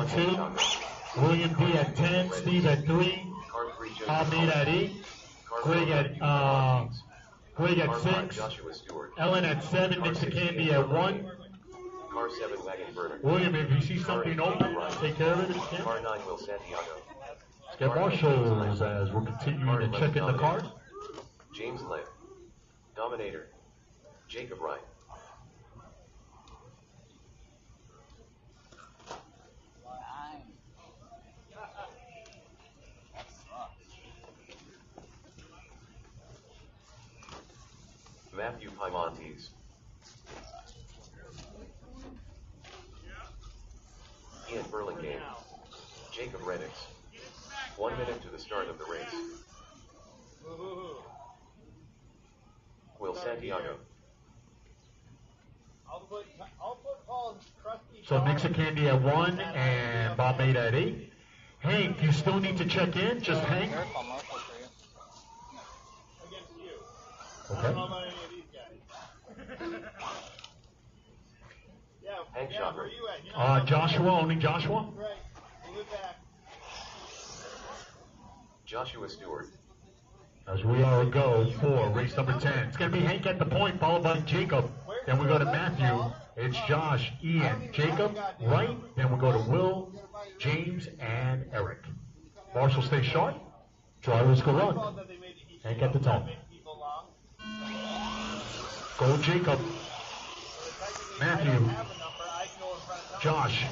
at 2. William D at 10. Steve at 3. Hamid at 8. Greg at 6. Ellen at 7. Mixer Candy at 1. Car 7 wagon burner. William, if you see something open, take care of it if you can. Car 9 Will Santiago. Let's get marshals as we're continuing to check in the card. James Lamb. Dominator. Jacob Wright. Matthew Piemontes. Ian Burlingame. Jacob Reddix. 1 minute to the start of the race. Will Santiago. So Mixer Candy at 1 and Bob Made at 8. Hank, you still need to check in? Just Hank? Okay. Hank Shopper. Joshua, owning Joshua. Joshua Stewart. As we are a go for race number 10. It's going to be Hank at the point, followed by Jacob. Then we go to Matthew. It's Josh, Ian, Jacob, Wright. Then we go to Will, James, and Eric. Marshall stay short. Drivers go run. Hank at the top. Go Jacob. Matthew. Josh.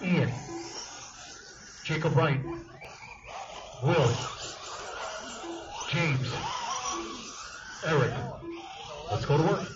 Ian. Jacob Wright. Will. James. Eric. Let's go to work.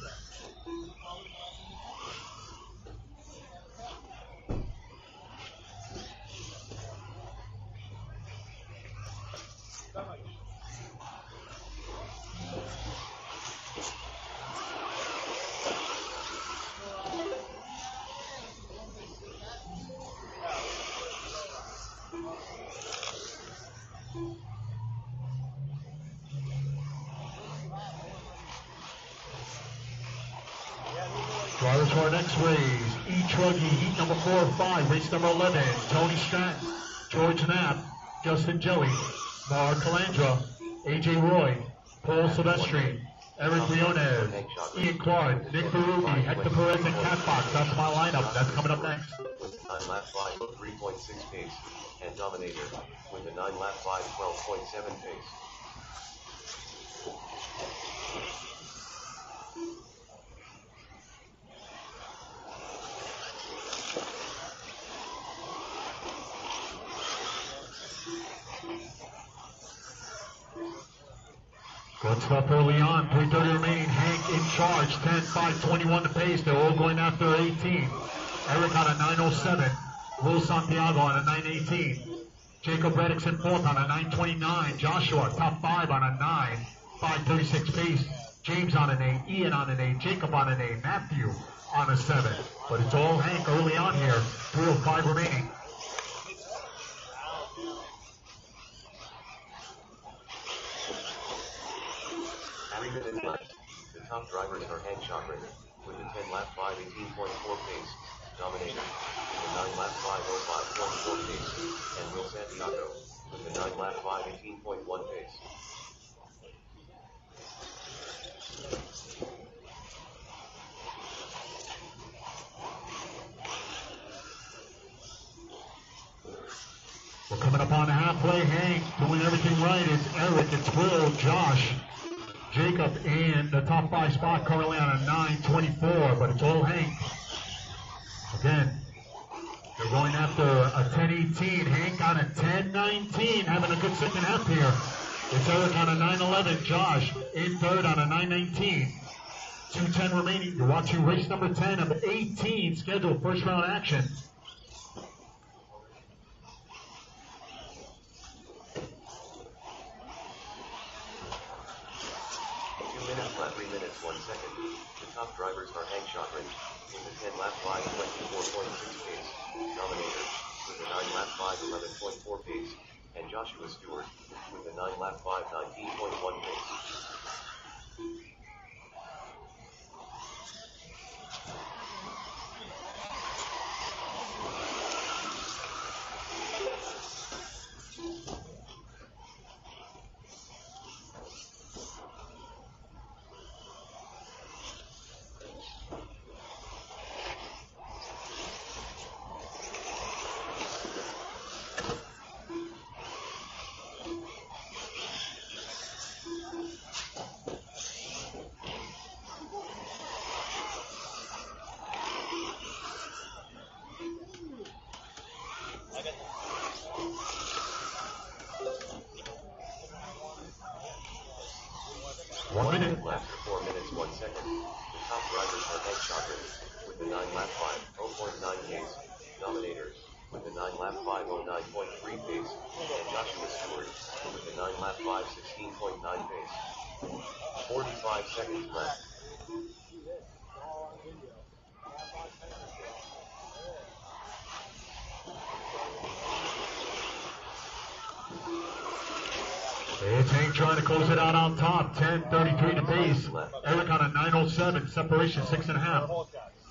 Drivers for our next race. E. Truggy, heat number 4 or 5, race number 11. Tony Stratton, George Knapp, Justin Joey, Mark Calandra, AJ Roy, Paul Silvestri, Eric Briones, Ian Clark, Nick Berube, Hector Perez, and Catbox. That's my lineup. That's coming up next. With 9 lap 5, 3.6 pace, and Dominator with a 9 lap 5, 12.7 pace. Good stuff early on. 3:30 remaining. Hank in charge. 10, 5, 21 to pace. They're all going after 18. Eric on a 9:07. Will Santiago on a 9:18. Jacob Reddix in fourth on a 9:29. Joshua top 5 on a 9. 5:36 pace. James on an 8. Ian on an 8. Jacob on an 8. Matthew on a 7. But it's all Hank early on here. 3:05 remaining. The top drivers are Hank Chakrin with a 10 lap 5, 18.4 pace. Dominator with a 9 lap 5, 05.4 pace. And Will Santiago with a 9 lap 5, 18.1 pace. We're coming up on halfway. Hank doing everything right. It's Eric, it's Will, Josh, Jacob in the top 5 spot, currently on a 9:24, but it's all Hank. Again, they're going after a 10:18. Hank on a 10:19, having a good second half here. It's Eric on a 9:11. Josh in third on a 9:19. 2:10 remaining. You're watching race number 10 of 18 scheduled first round action. 3 minutes, 1 second. The top drivers are Hank Chakrin in the 10 lap 5, 24.6 pace. Dominator with a 9 lap 5, 11.4 pace. And Joshua Stewart with a 9 lap 5, 19.1 pace. shot rate with the 9-lap 5.09 pace. Dominator with the 9-lap 5.09.3 pace. And Joshua Stewart with the 9-lap 5.16.9 pace. 45 seconds left. It's Hank trying to close it out on top. 10:33 to pace. Eric on a 9:07. Separation 6.5.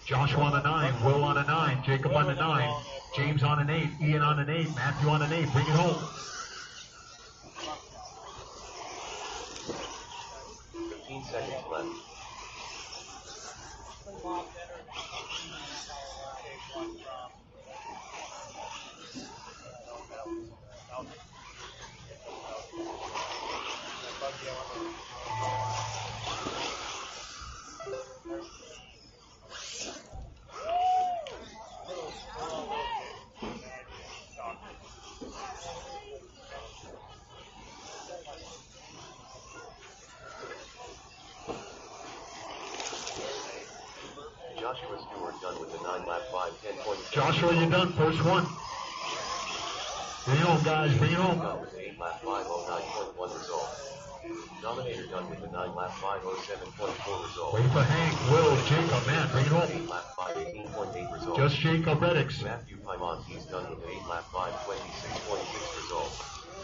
Joshua on a 9. Will on a 9. Jacob on a 9. James on an 8. Ian on an 8. Matthew on an 8. Bring it home. 15 seconds left. Joshua Stewart done with the 9-lap 5.10. Joshua, you're done. First one. Bring it home, guys. Bring it home. Done with the 8-lap 5.09.1 result. Dominator done with the 9-lap 5.07.4 result. Wait for Hank, Will, Jacob, man. Bring it home. 8-lap 5.18.8 result. Just Jacob Reddix. Matthew Piemonte's done with the 8-lap 5.26.6 result.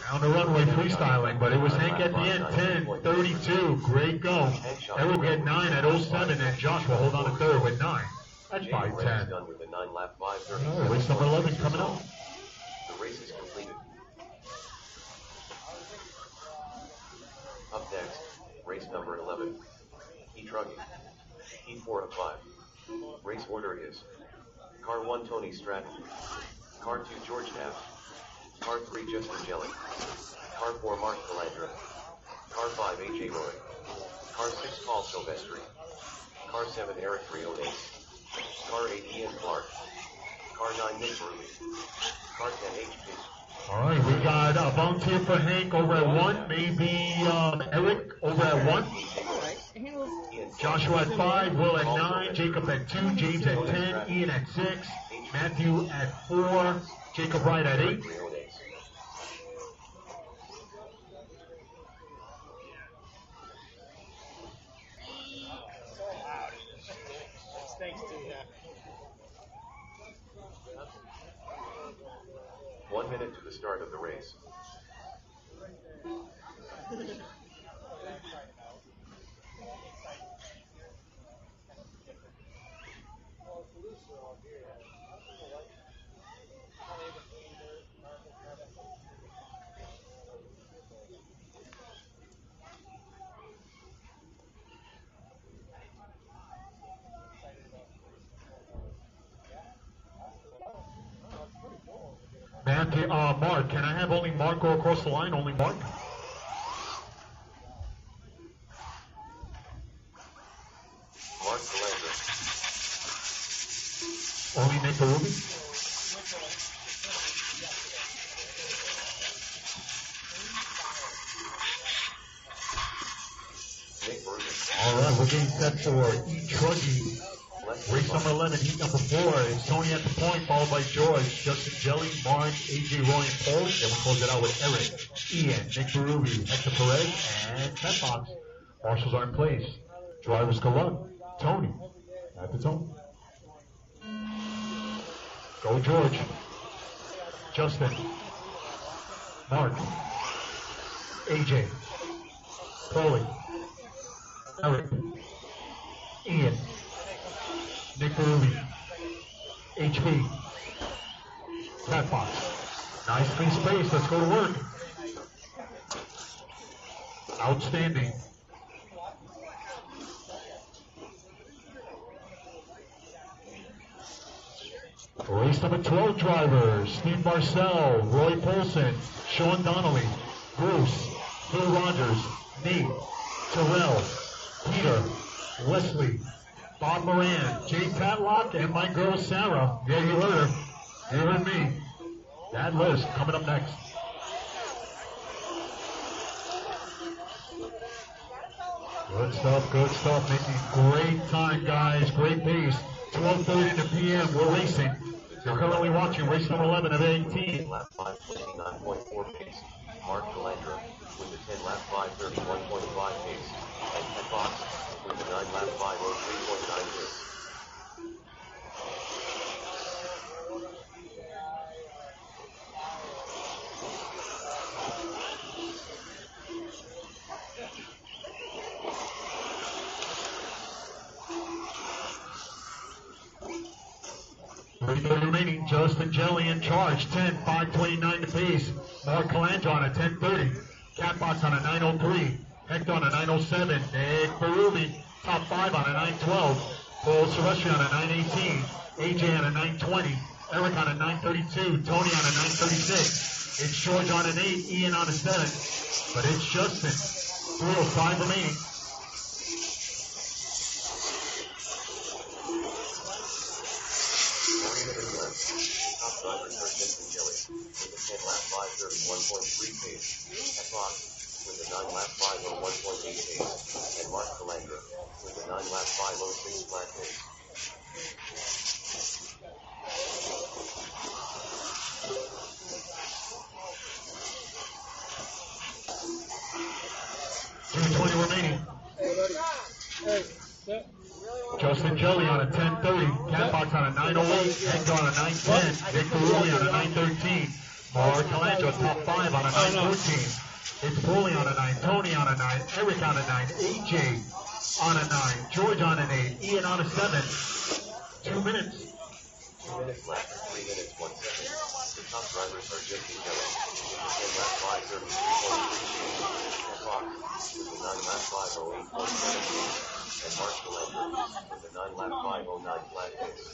Down the runway freestyling, but it was Hank at the end. 10:32. Great go. Eric had 9 at 07, and Joshua hold on to third with 9. That's Jay 5:10. done with the 9-lap 5.37. Race number 11 coming up. The race is completed. Up next, race number 11. Heat trucking. Heat 4 of 5. Race order is: Car 1 Tony Stratton. Car 2 George Taft. Car 3 Justin Jelly. Car 4 Mark Calandra. Car 5 AJ Roy. Car 6 Paul Silvestri. Car 7 Eric Briones. Car 8 Ian Clark. Car 9 Nick Ruby. Car 10 HP. All right, we got a volunteer for Hank over at 1. Maybe Eric over at 1. Joshua at 5. Will at 9. Jacob at 2. James at 10. Ian at 6. Matthew at 4. Jacob Wright at 8. Thanks to you. 1 minute to the start of the race. Matthew, Mark, can I have only Mark go across the line? Only Mark? Mark Calandra. Only Nick Ruby? Nick Ruby. All right, we're getting set for Eat Truggy. Race number 11, heat number 4. It's Tony at the point, followed by George, Justin Jelly, Mark, AJ Roy, and Paul. Then we close it out with Eric, Ian, Nick Berube, Hector Perez, and Cat Box. Marshals are in place. Drivers go up. Tony at the tone. Go George. Justin. Mark. AJ. Paulie. Eric. Ian. Nick Berube, HP, Catbox. Nicely spaced. Let's go to work. Outstanding. Race number 12 drivers: Steve Marcel, Roy Polson, Sean Donnelly, Bruce, Phil Rogers, Nate, Terrell, Peter, Wesley, Bob Moran, Jay Tatlock, and my girl Sarah. Yeah, you heard her. You heard me. That list coming up next. Good stuff, good stuff. Making great time, guys. Great pace. 12:30 to p.m. We're racing. You're currently watching race number 11 of 18. Lap 5, 29.4 pace. Mark Calandra with the 10 lap 5, 31.5 pace. And Ted Fox with the 9 lap 5, 03.9 pace. Remaining, Justin Jelly in charge, 10, 5:29 to pace. Mark Calandra on a 10:30. Catbox on a 9:03. Hector on a 9:07. Nick Berube, top 5 on a 9:12. Paul Silvestri on a 9:18. AJ on a 9:20. Eric on a 9:32. Tony on a 9:36. It's George on an 8. Ian on a 7. But it's Justin. 3:05 remaining. Top drivers are Justin Jelly with the 10 lap 5, 31.3 pace. Ted Fox with the 9 lap 5, 01.8 pace. And Mark Calandra with the 9 lap 5, 06 flat pace. .220 remaining. Justin Jelly on a 10:30. Catbox on a 9:08. Hector on a 9:10. Nick Berube on a 9:13. Mark Calandra top 5 on a 9:14. It's Paulie on a 9. Tony on a 9. Eric on a 9. AJ on a 9. George on an 8. Ian on a 7. 2 minutes. 2 minutes left, 3 minutes, 1 second. The top drivers are Justin Jelly with the 10 lap 5, 33.3 pace. Ted Fox with the 9 lap 5, 08.7 pace. And Mark Calandra with the 9 lap 5, 09 flat pace.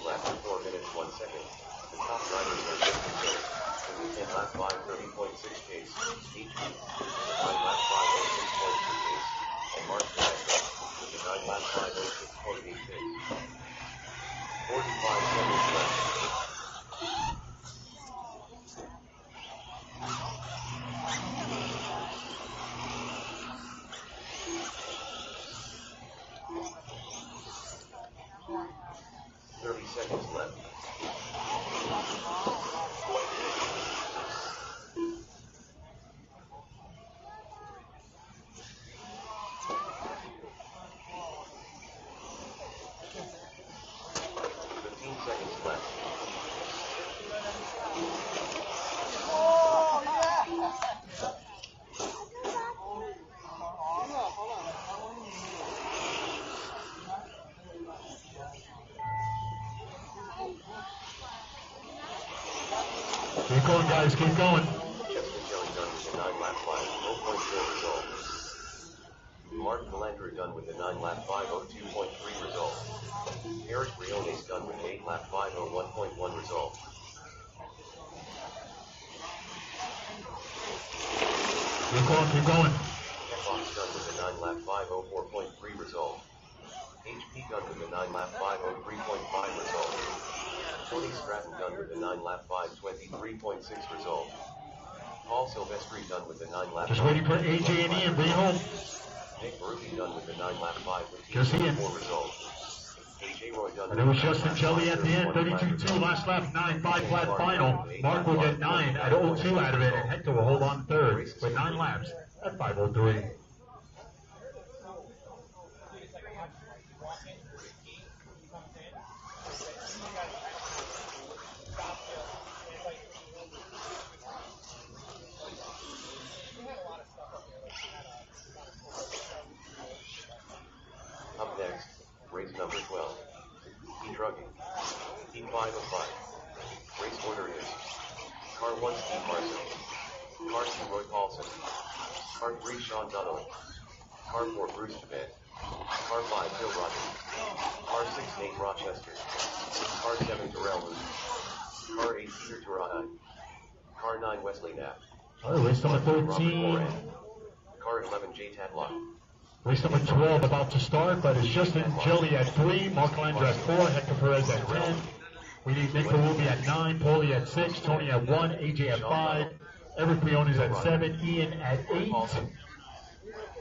Left 4 minutes, 1 second. The top drivers are Justin Jelly with the 10 lap 5, 30.6 pace. HP with the 9 lap 5, 06.2 pace. And Mark Calandra with the 9 lap 5, 06.8 pace. 45 seconds left. Seconds left. 15 seconds left. Keep going, guys. Keep going. Justin Jelly done with the 9 lap 5, 0.4 result. Mark Calandra done with the 9 lap 5, 02.3 result. Eric Briones done with 8 lap 5, 01.1 result. Keep going, keep going. Catbox done with the 9 lap 5, 04.3 result. HP done with the 9 lap 5, 03.5 result. Tony Stratton done with the 9 lap 5, 23.6 result. Paul Silvestri done with the 9 lap 5. Just waiting for AJ and Ian. Bring it home. Nick Berube done with the 9 lap 5, Just Ian. 15.4 result. AJ Roy done And it was Justin Jelly at the end. 32-2 last lap. 9-5 flat final. Mark will get 9 at 02 out of it. And Hector will hold on third with 9 laps at 5:03. Race order is Car 1 Steve Marson, Car 2 Roy Paulson, Car 3 Sean Donnelly, Car 4 Bruce Chabet, Car 5 Bill Rogers, Car 6 Nate Rochester, Car 7 Terrell Moody, Car 8 Peter Turana, Car 9 Wesley Knapp, All right, race number Robert 13. Moran, Car 11 Jay Tadlock, Race number 12 about to start, but it's Justin Jelly at 3, Mark Landra at 4, Hector Perez at 10. We need Nick Perubi at 9, Paulie at 6, Tony at 1, AJ at 5, Eric Briones at 7, Ian at 8,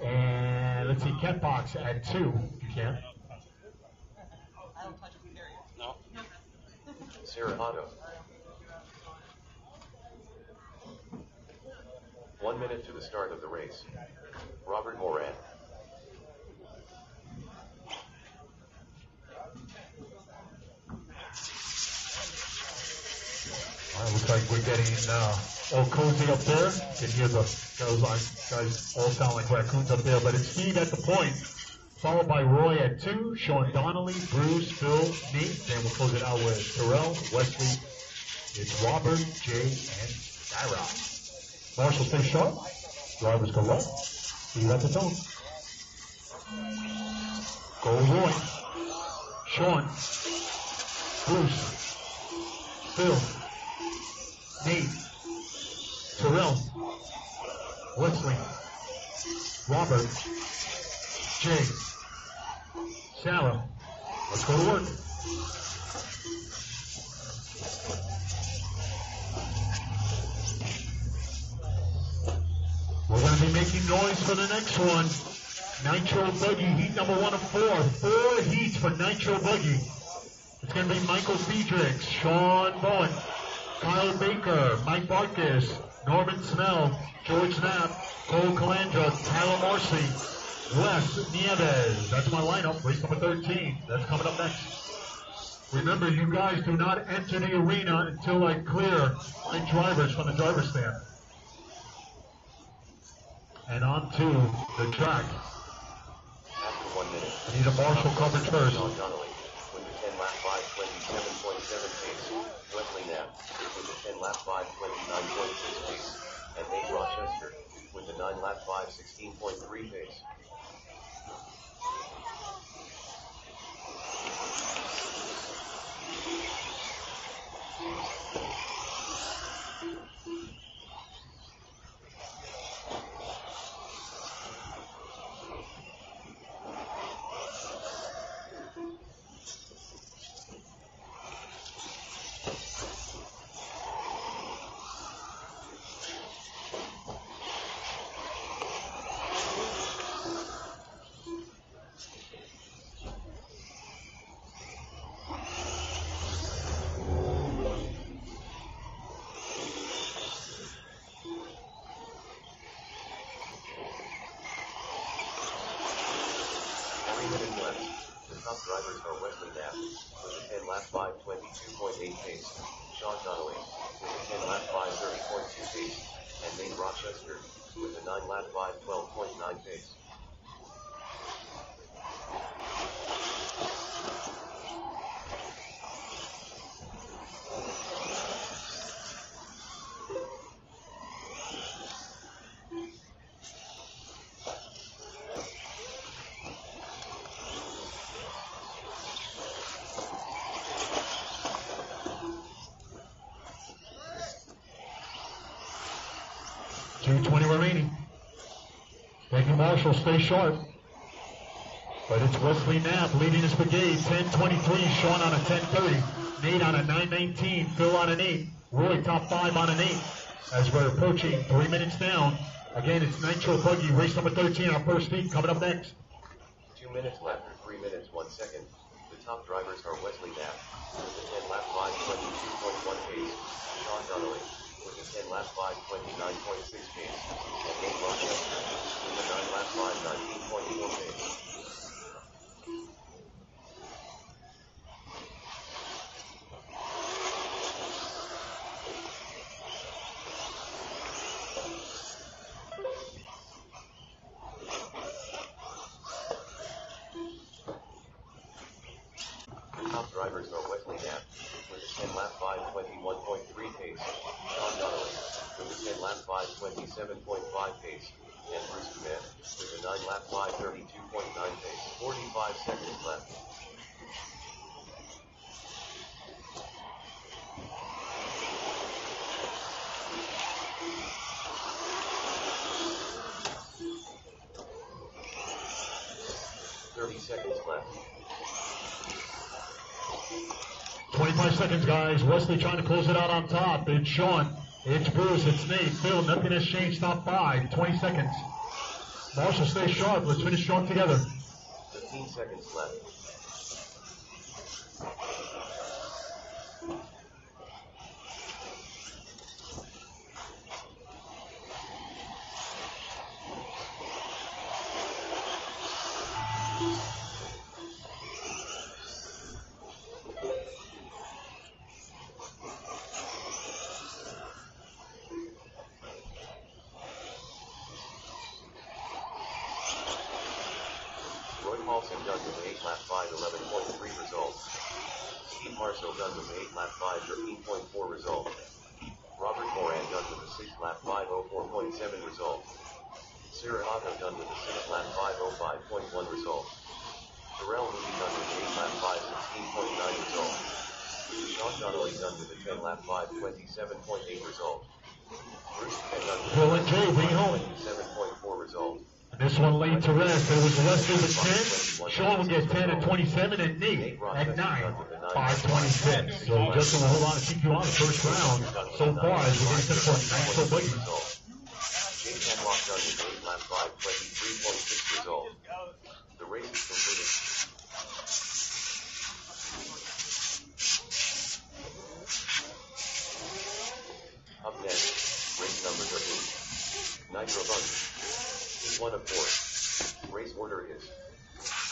and let's see, Catbox at 2. You can. Sarah Otto. 1 minute to the start of the race. Robert Moran. All right, looks like we're getting all cozy up there. You can hear the guys all sound like raccoons up there, but it's Steve at the point, followed by Roy at 2, Sean Donnelly, Bruce, Phil, Nate, then we'll close it out with Terrell, Wesley, it's Robert, Jay, and Sarah. Marshall, stay sharp. Drivers go left. See you at the zone. Go Roy. Sean. Bruce. Phil. Nate. Terrell. Wesley. Robert. Jay. Sarah. Let's go to work. We're going to be making noise for the next one. Nitro Buggy, heat number 1 of 4. 4 heats for Nitro Buggy. It's going to be Michael Friedrichs, Sean Bowen, Kyle Baker, Mike Barkas, Norman Snell, George Knapp, Cole Calandra, Tyler Marcy, Wes Nieves. That's my lineup, race number 13. That's coming up next. Remember, you guys do not enter the arena until I clear my drivers from the driver's stand. And on to the track. After 1 minute. I need a Marshall coverage first. Sean Donnelly with the 10 lap 5:27.7 pace. Wesley Knapp with the 10 lap 5:29.6 pace. And Nate Rochester with the 9 lap 5:16.3 pace. Drivers are Wesley Knapp with a 10 lap 5:22.8 pace, Sean Donnelly with a 10 lap 5:30.2 pace, and Nate Rochester with a 9 lap 5:12.9 pace. .220 remaining. Thank you, Marshall. Stay sharp. But it's Wesley Knapp leading his brigade. 10:23. Sean on a 10:30. Nate on a 9:19. Phil on an 8. Roy top 5 on an 8. As we're approaching 3 minutes down. Again, it's Nitro Buggy, race number 13, our first heat coming up next. 2 minutes left and 3 minutes 1 second. The top drivers are Wesley Knapp with a 10 lap 5:22.1 pace. Sean Donnelly with a 10 lap 5:29.6 pace, and Nate Rochester with a 9 lap 5:19.4 pace. The top drivers are Wesley Knapp with a 10-lap 5:21.3 pace, Sean Donnelly with a 10-lap 5:27.5 pace, and Bruce Command with a 9-lap 5:32.9 pace. 45 seconds left. Seconds left. 25 seconds, guys. Wesley trying to close it out on top. It's Sean. It's Bruce. It's Nate. Phil. Nothing has changed. Top 5. 20 seconds. Marshall, stay sharp. Let's finish strong together. 15 seconds left. Paulson done with an 8-lap 5:11.3 result. Steve Marshall done with an 8-lap 5:13.4 result. Robert Moran done with a 6-lap 5:04.7 result. Sarah Otto done with a 6-lap 5:05.1 result. Terrell Moody done with an 8-lap 5:16.9 result. Sean Donnelly done with a 10-lap 5:27.8 result. Bruce Penn done with a 27.4 result. This one laid to rest. It was Wesley with 10. Sean will get 10 at 27, and Nate at 9, 5:26. So Justin will hold on to keep you on the first round so far as we're going to set for a nice little buggy. James Henlock done with an 8-lap 5:23.6 result. The race is completed. Up next, race number 13. Nitro Bunch. He's 1 of 4. Race order is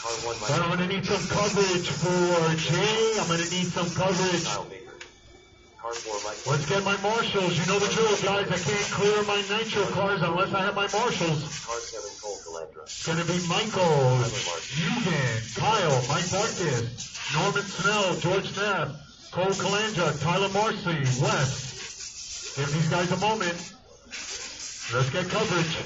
car 1. But I'm going to need some coverage for Jay. I'm going to need some coverage. Car 4, Mike. Let's get my marshals. You know the drill, guys. I can't clear my nitro cars unless I have my marshals. Car 7, Cole Calandra. It's going to be Michael, Eugen, Kyle, Mike Marcus, Norman Snell, George Knapp, Cole Calandra, Tyler Marcy, Wes. Give these guys a moment. Let's get coverage.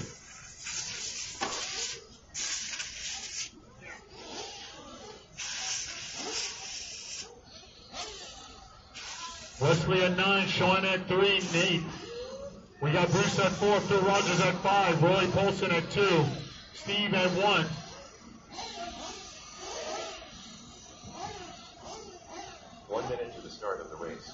Wesley at 9, Sean at 3, Nate. We got Bruce at 4, Phil Rogers at 5, Roy Polson at 2, Steve at 1. One minute to the start of the race.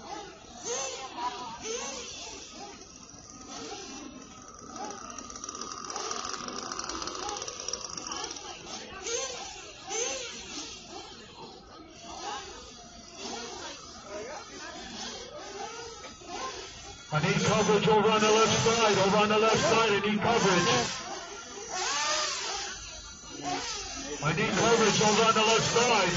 I need coverage over on the left side. Over on the left side, I need coverage. I need coverage over on the left side.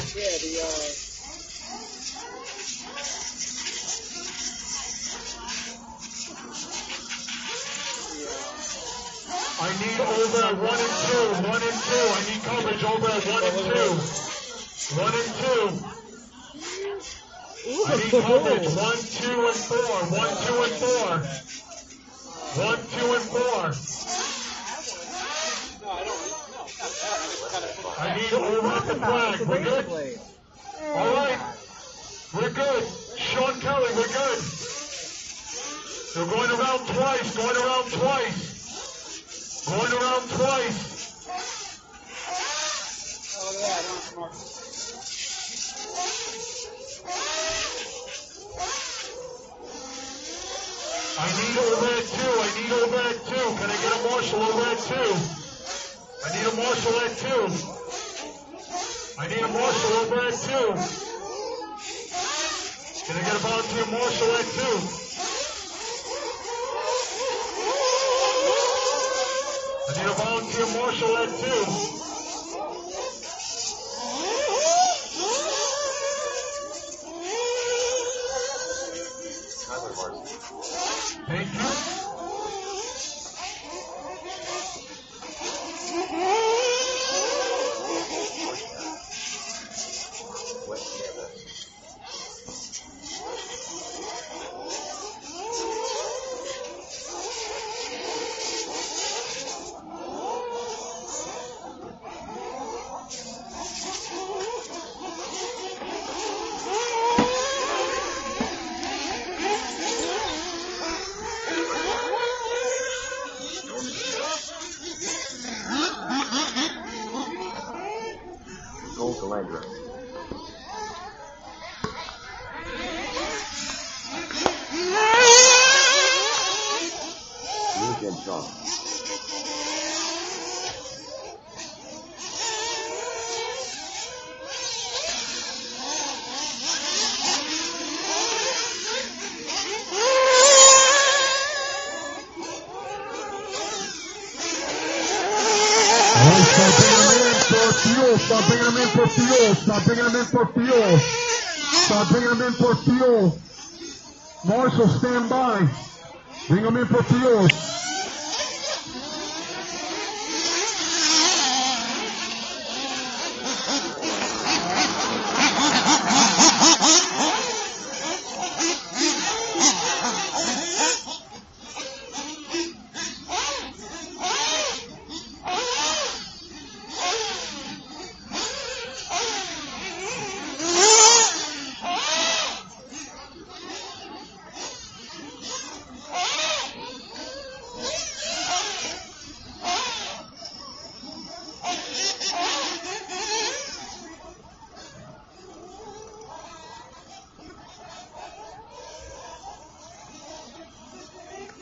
I need over at 1 and 2. 1 and 2. I need coverage over at 1 and 2. 1 and 2. I need coverage. 1, 2, and 4. 1, 2, and 4. 1, 2, and 4. I need over at the flag. We're good? All right. We're good. Sean Kelly, we're good. They're going around twice. Going around twice. Going around twice. I need over at 2. I need over at 2. Can I get a marshal over at 2? I need a marshal at 2. I need a marshal over at 2. Can I get a volunteer marshal at 2? I need a volunteer marshal at 2. Thank you. again shot. Start bringing them in for fuel. Start bringing them in for fuel. Start bringing them in for fuel. Marshall, stand by. Bring them in for fuel.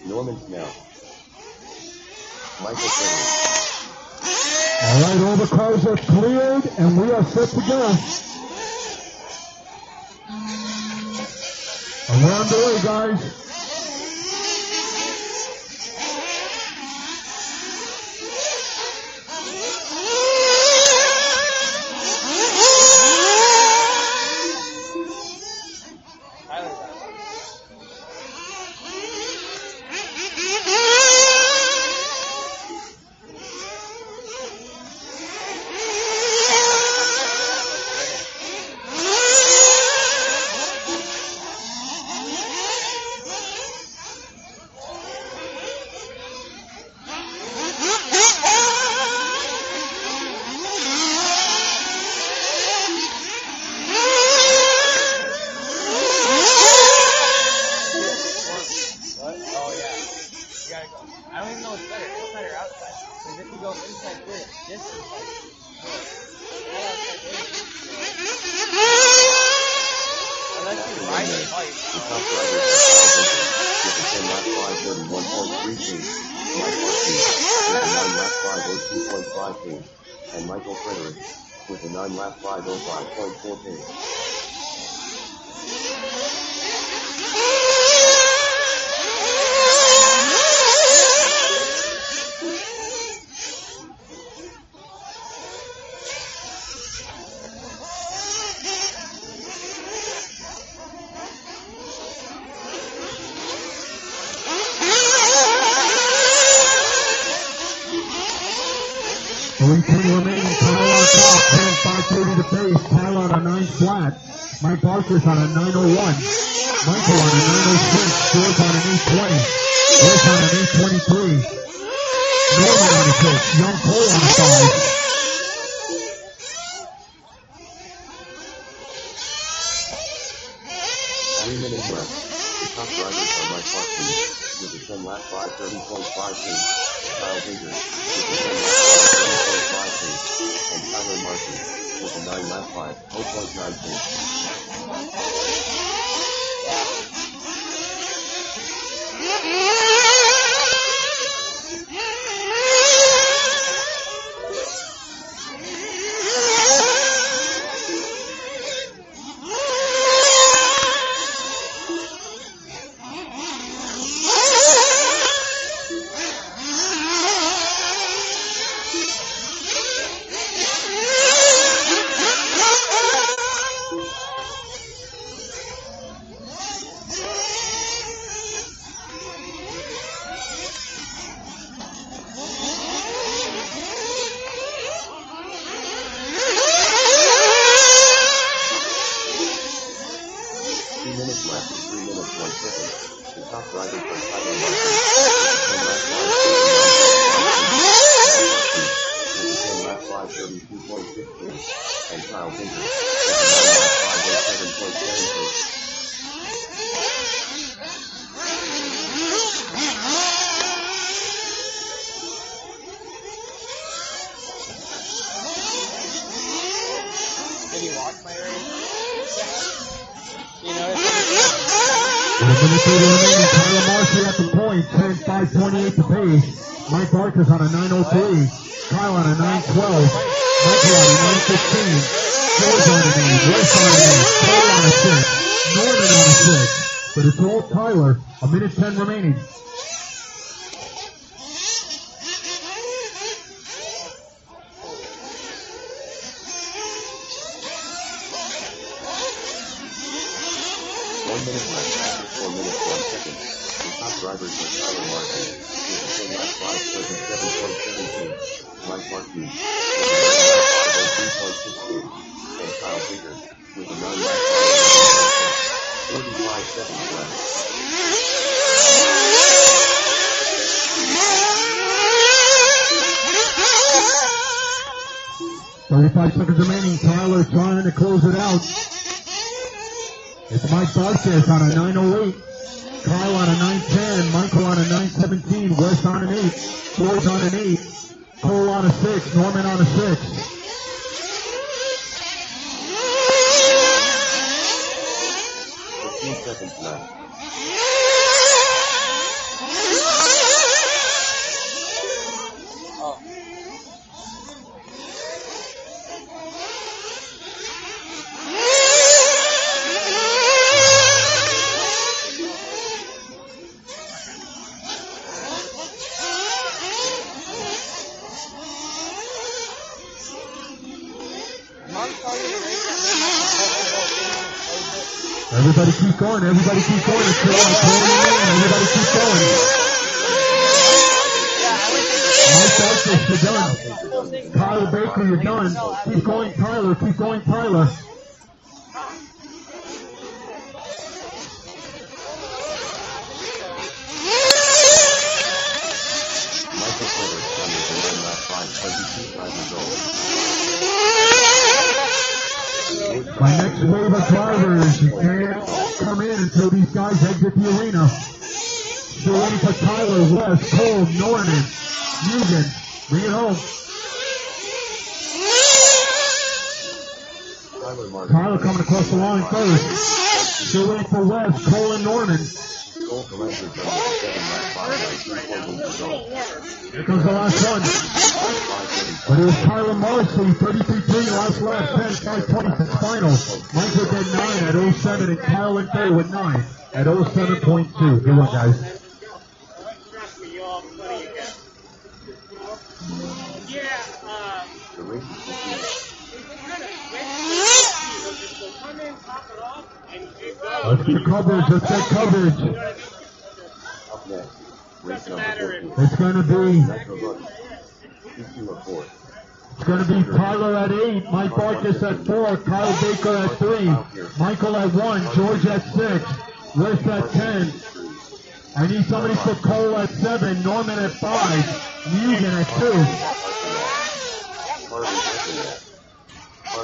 Norman's now. Michael Frederick. All right, all the cars are cleared, and we are set to go. And we're on the way, guys. I don't even know what's better. It's better outside. Because if you go inside this is like not outside this. Unless you ride the bike. The top driver is with the 10 lap 5 1.3 feet. Mike Marcy with the 9 lap 5 2.5 feet. And Michael Frederick with the 9 lap 5 5.4 feet. Remaining, Kyle on top, 10.530 to pace, Kyle on a 9 flat, Mike Barker's on a 901, Michael on a 906, George on an 820, Chris on an 823, Norman on a 6, Young Cole on a 5. 3 minutes left. The top drivers are Mike Marcy with the 10 lap 5 30.5 feet. Kyle Higgers with the 10 lap 5 30.5 feet. And Tyler Marcy with the 9 lap 5 0.9 feet. And Kyle Higgins with the 9 lap 5 7.7 feet. Did you watch my race? You know, With a minute 30 remaining, Tyler Marcy at the point, 10:5:28 to pace. Mike Barkas on a 9:03. Kyle on a 9:12. Michael on a 9:15. George on an 8. West on an 8. Cole on a 6. Norman on a 6. But it's all Tyler. A minute 10 remaining. Drivers are Tyler Martin, with the 10 lap 5:37.17. Mike Martin, with the 3.68. And Kyle Baker, with a 9 lap 45 seconds left. 35 seconds remaining. Tyler trying to close it out. It's Mike Barkas on a 9:08. Kyle on a 9:10, Michael on a 9:17, West on an 8, George on an 8, Cole on a 6, Norman on a 6. 15 seconds left. Everybody keep going, everybody keep going. It's still on 20 man. Everybody keep going. Mike Barkas, you're done. Kyle Baker, you're done. Keep going, Tyler. Keep going, Tyler. Michael Porter's done with the 9 lap 5:22 drivers old. My next wave of drivers can't come in until these guys exit the arena. Still waiting for Tyler, West, Cole, Norman, Eugen. Bring it home. Tyler coming across the line first. Still waiting for West, Cole, and Norman. Here comes the last one. But it was Tyler Marcy, 33-3, last lap, 10-5-26 final. Michael at 9 at 07, and Kyle and Faye with 9 at 07.2. Good one, guys. Let's get coverage, let's get coverage. Up next, race number 14. It's gonna be Tyler at 8, Mike Barkas at 4, Kyle Baker at 3, Michael at 1, George at 6, West at 10. I need somebody for Cole at 7, Norman at 5, Eugen at 2.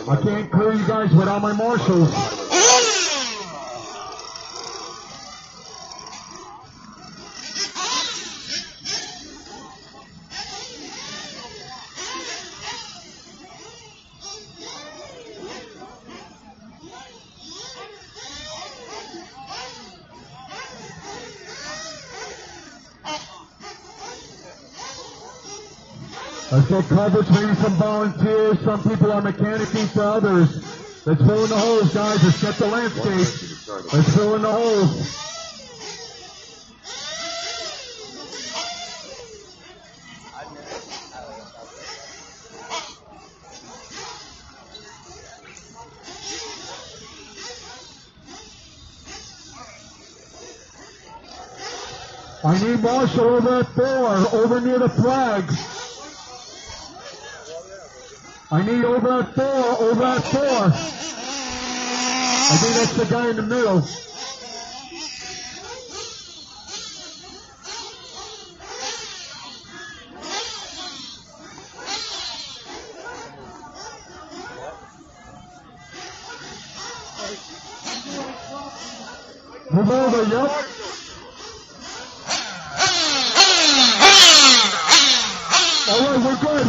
I can't clear you guys without my marshals. Let's get coverage, maybe some volunteers. Some people are mechanicking for others. Let's fill in the holes, guys. Let's get the landscape. Let's fill in the holes. I need Marshall over at 4, over near the flag. I need over at 4, over at 4. I think that's the guy in the middle. Move over, yep. All right, we're good.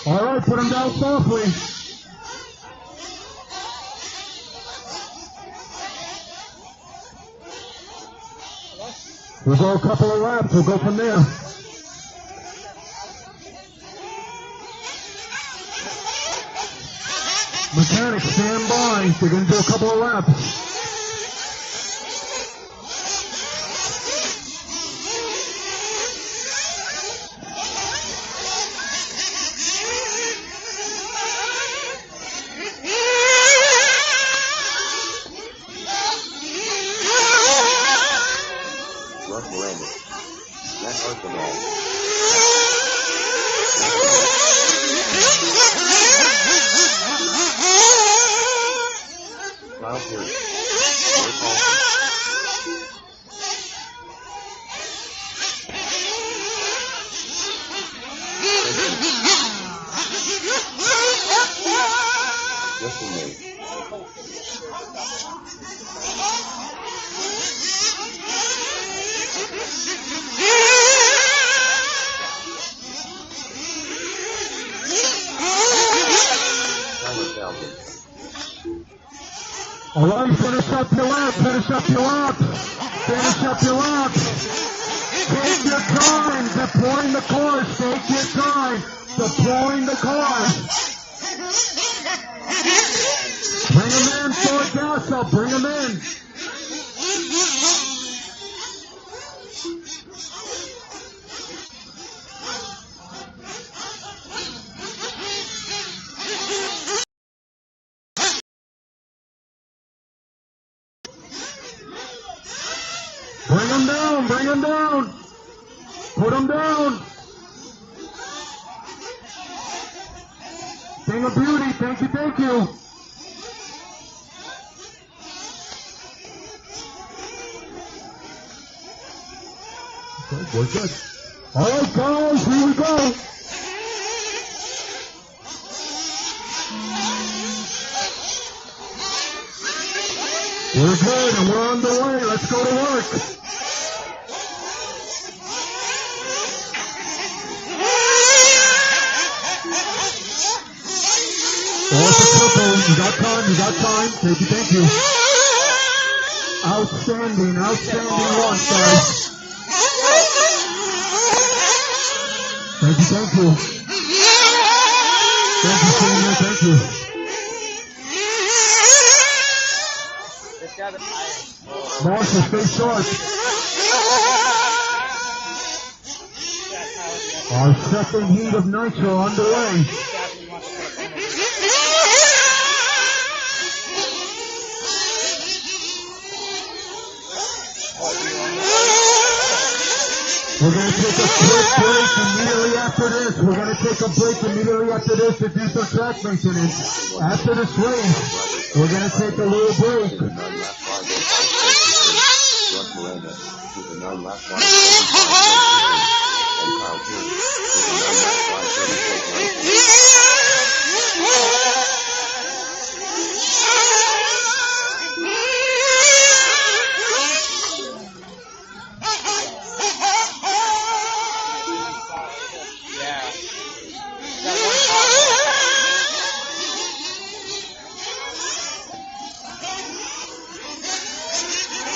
All right, put him down softly. We'll go a couple of laps. We'll go from there. Mechanics, stand by. They're going to do a couple of laps. All right, finish up your lap, finish up your lap, finish up your lap. Take your time, deploying the course, take your time, deploying the course. Bring them in, throw a gas up, bring them in. Bring them down, bring them down. Put them down. Thing of beauty, thank you, thank you. Okay, we're good. All right, guys, here we go. We're good, and we're on the way. Let's go to work. You got time, you got time. Thank you, thank you. Outstanding, outstanding launch, guys. Thank you, thank you. Thank you, senior, thank you. Marshall, stay sharp. Our second heat of nitro underway. We're going to take a quick break immediately after this. We're going to take a break immediately after this to do some track maintenance. After this race, we're going to take a little break.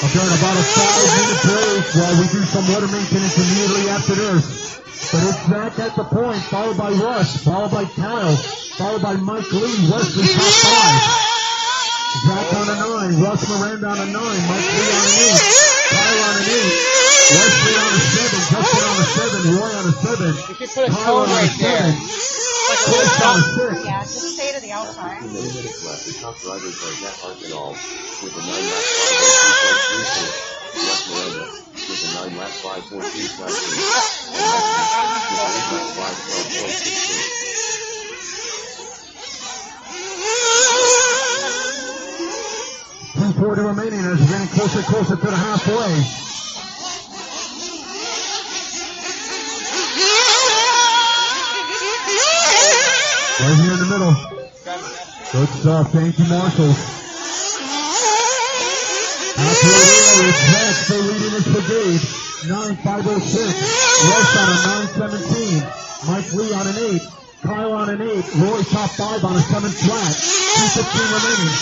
Okay, about a 5-minute break while we do some water maintenance immediately after this. But it's Zach at the point, followed by Russ, followed by Kyle, followed by Mike Lee, Wesley top 5. Zach on a 9, Russ Miranda on a 9, Mike Lee on an 8, Kyle on an 8, Wesley on a 7, Justin on a 7, Roy on a 7, Kyle on a 7. Chris on a 6. Yeah, just stay to the outside. 2 minutes left. The top drivers are Matt Arsenal with a 9 lap 5.36. Russ Miranda with a 9 lap 5.2 cycling. And Mike with a 8 lap 5.16. 2:40 remaining as we're getting closer and closer to the halfway. Right here in the middle. Good stuff. Thank you, Marshall. Halfway there, it's Zach still leading his brigade. 9.506. Russ on a 9.17. Mike Lee on an 8. Kyle on an 8. Roy top 5 on a 7 flat. 2:15 remaining.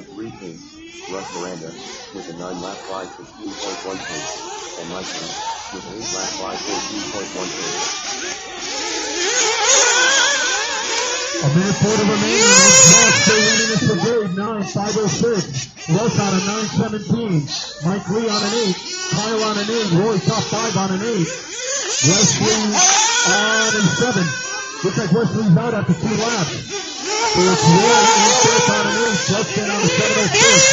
15.3 pace. Russ Miranda with a 9-lap 5:15.1 pace. And Michael with an 8-lap 5:14.1 pace. A minute 40 remaining. Josh still winning this brigade. 9:5:06. Russ on a 9:17. Mike Lee on an 8. Kyle on an 8. Roy top 5 on an 8. Wesley on a 7. Looks like Wesley's out after 2 laps. So it's Roy in fifth on an 8. Justin on a 7:06.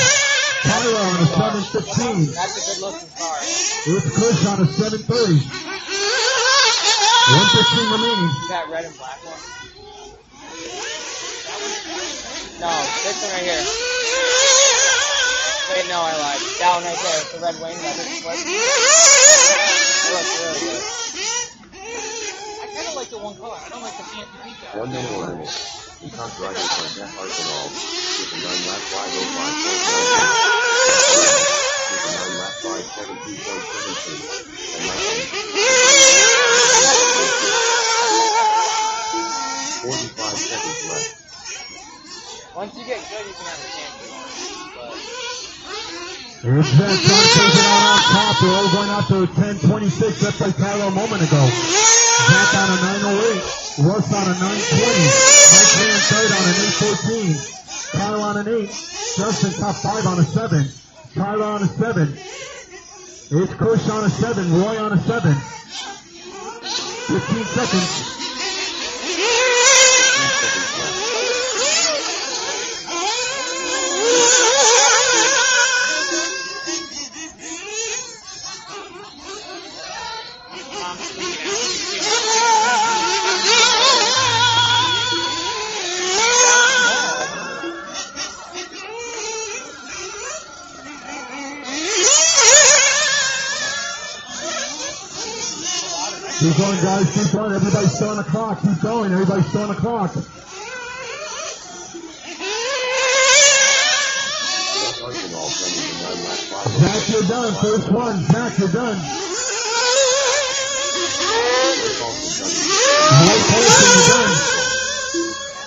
Kyle on a 7:15. That's a good looking car. It's Kush on a 7:30. 1:15 remaining. That red and black one? No, this one right here. Wait, no, I lied. That one right there, the red wing, that is what? It looks really good. I kind of like the one color. I don't like the fancy detail. 1 minute remaining. The top drivers are Jeff Arsenal with a 9-lap 5:05.9 with a 9-lap 5:17.7 pace. And Michael 45 seconds left. Once you get good, you can have a chance. But Here's Zach trying to take it out on top. They're all going out to 10:26. That's like Tyler a moment ago. Zach on a 9:08. Russ on a 9:20. Mike Lee in third on an 8:14. Kyle on an 8. Justin top 5 on a 7. Tyler on a 7. It's Kush on a 7. Roy on a 7. 15 seconds. Keep going, guys. Keep going. Everybody's still on the clock. Keep going. Everybody's still on the clock. Zach Arsenal running the 9-lap 5. Zach, you're done. First one. Zach, you're done. Mike Colson, you're done.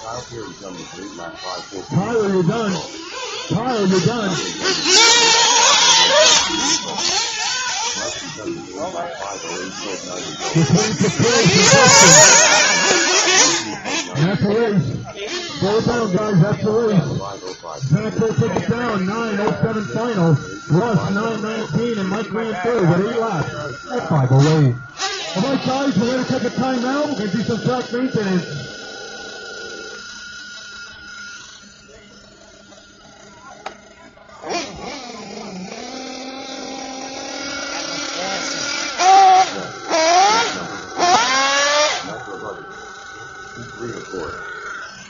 Kyle Perry's done with 8-lap 5:14. Tyler, you're done. Tyler, you're done. Just waiting for Chris. That's the race. Slow it down, guys. That's the race. Zach will take it down. 9:07 final. Russ 9:19 and Mike Lee in third with 8 laps. That's 5:08. All right, guys, we're going to take a timeout. We're going to do some track maintenance.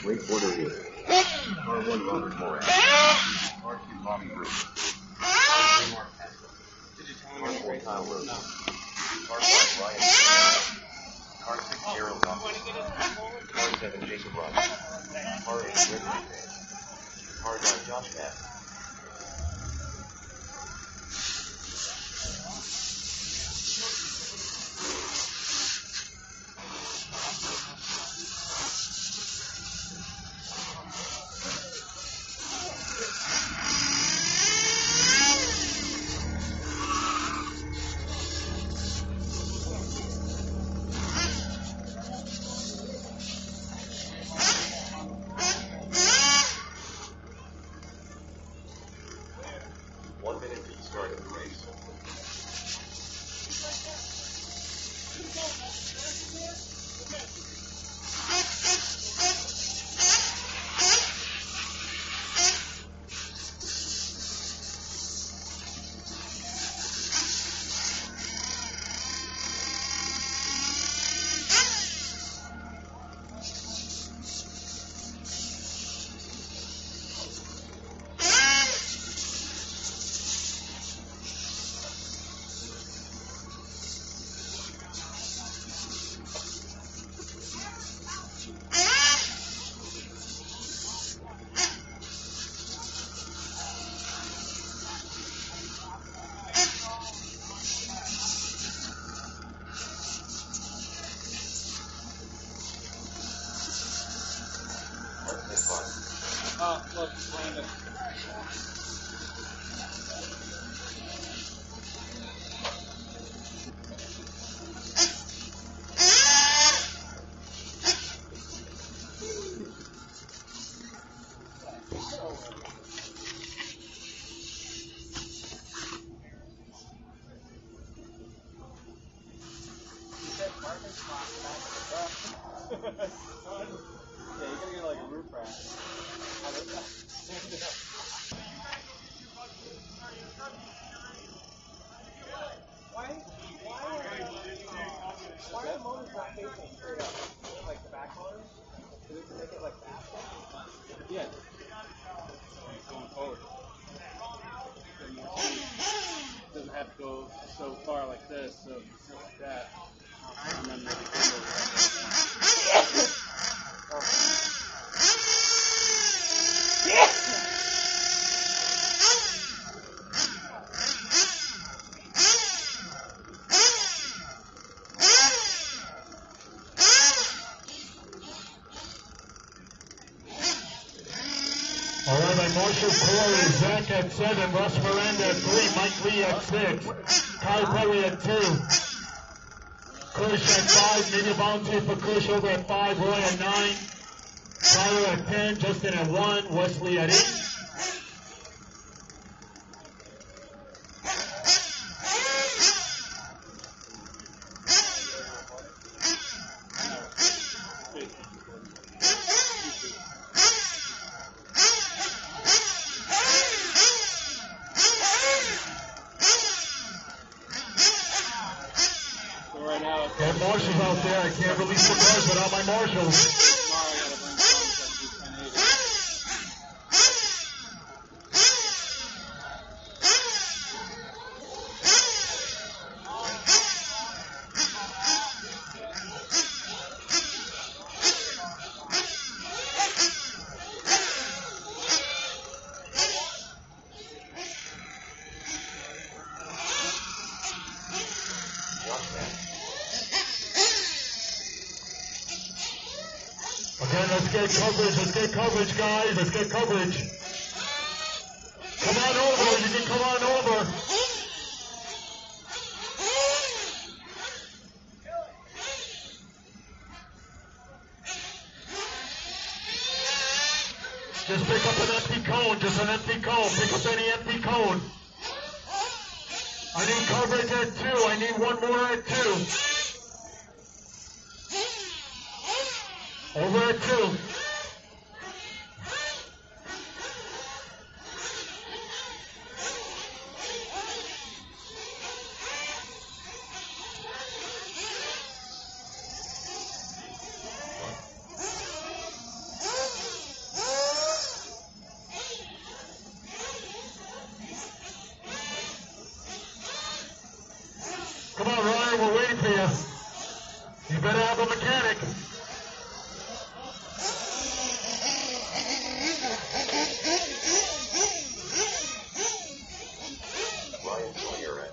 Wait for the hit. Car 1 Robert Moran. Car 2 Bobby Bruce. Car 4 Kyle Rose. Car 5 Ryan. Car 6 Gerald Thompson. Car 7 Jacob Ross. Car 8 Rick McMahon. Car 9 Josh Matt. Yeah. Going forward. Doesn't have to go so far like this, so like that. And then maybe go like All right, by Marshall Corey, Zach at 7, Russ Miranda at 3, Mike Lee at 6, Kyle Perry at 2, Kush at 5, maybe a volunteer for Kush over at 5, Roy at 9, Tyler at 10, Justin at 1, Wesley at 8. Got marshals out there. I can't release the buzz without my marshals. Again, let's get coverage, guys. Let's get coverage. Come on over. You can come on over. Just pick up an empty cone. Just an empty cone. Pick up any empty cone. I need coverage at 2. I need one more at 2. Over at 2. Come on, Ryan, we're waiting for you. You better have a mechanic. Ryan, on your end.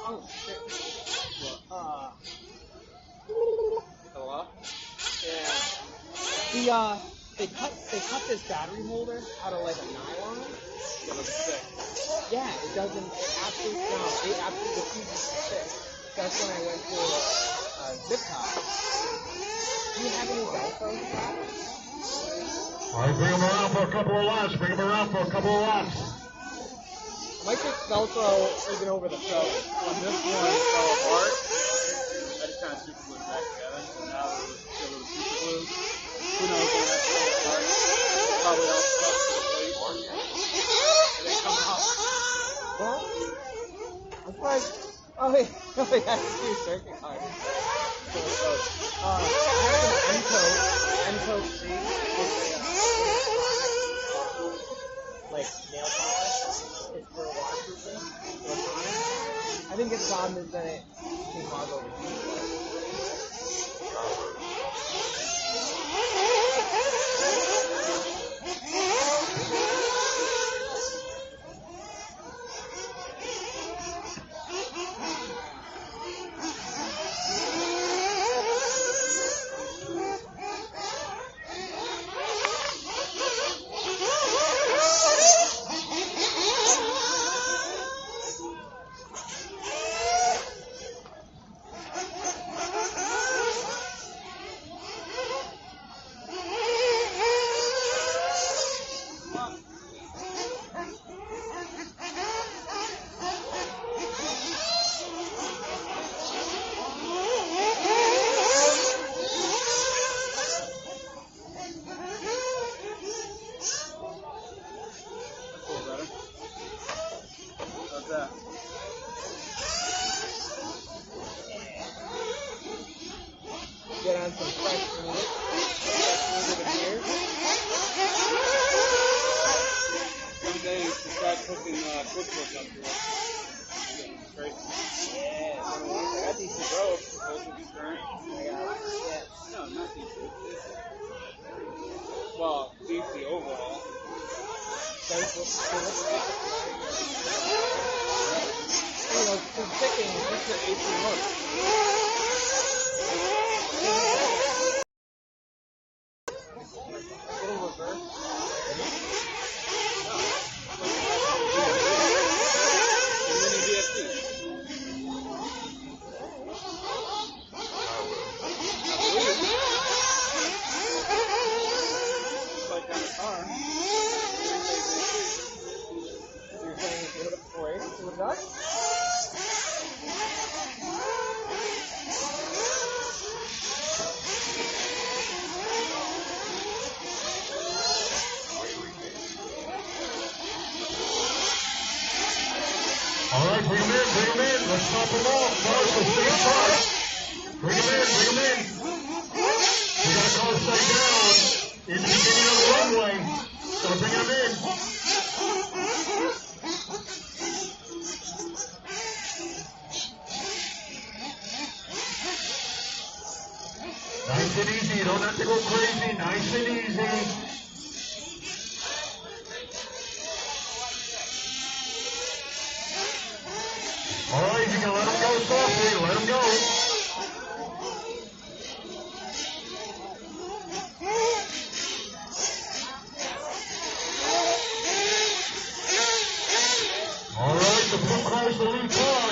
oh shit. Hello? Yeah. They cut this battery holder out of like a nylon. It looks sick. Yeah, it doesn't. It absolutely refuses to fit. That's when I went to zip tie. Do you have any Velcro? All right, bring them around for a couple of laps. I might take Velcro even over the felt. When this one fell apart, I just kind of super glued it back together. And now we're still with super glue. Who knows when that's going to start? Probably all stuff to the plate. And they come out. Well, I'm surprised. Oh, wait, that's 2 circuit cards. So I have some Encoat Street. Like nail polish. It's for waterproofing. I think it's on that it can cause overheat. Get on some fresh meat. Fresh meat here. Some days to start cooking cookbooks up here. Crazy. Yeah, I got decent ropes. Those would be current. I got steps. No, not decent. Well, DC overall. You know, for picking, just for 18 months. Little reverse. You're saying if you hit a 480, see what it does? All right, bring him in. Let's top him off. First, let's stay in. Bring him in. We got a car stay down in the beginning of the runway. So bring him in. Nice and easy. You don't have to go crazy. Nice and easy. All right, you can let him go softly. Let him go. All right, the blue car is the lead car.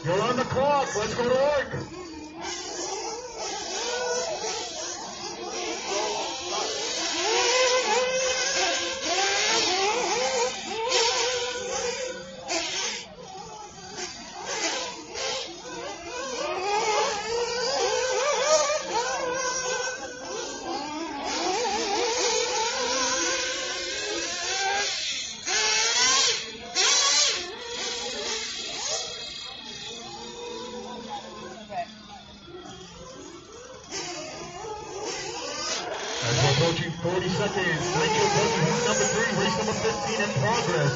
You're on the clock. Let's go to work. As we're approaching 40 seconds, thank you approaching heat number 3, race number 15 in progress.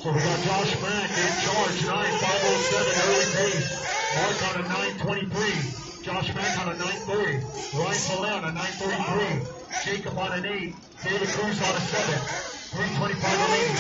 So we got Josh Mack in charge, 9:507 early pace. Mark on a 9:23. Josh Mack on a 9:30. Ryan Soler on a 9:33. Jacob on an 8. David Cruz on a 7. 3:25 remaining.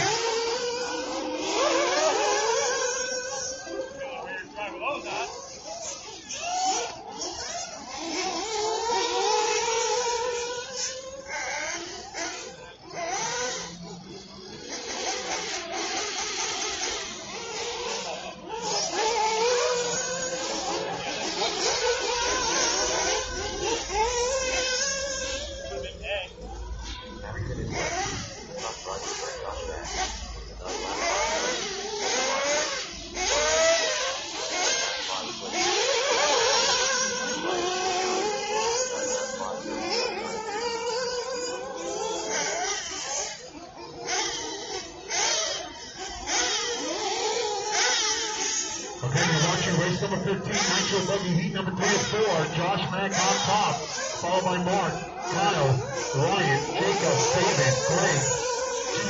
race number 15, Nitro Buggy Heat number 3 of 4. Josh Mack on top, followed by Mark, Kyle, Ryan, Jacob, David, Greg.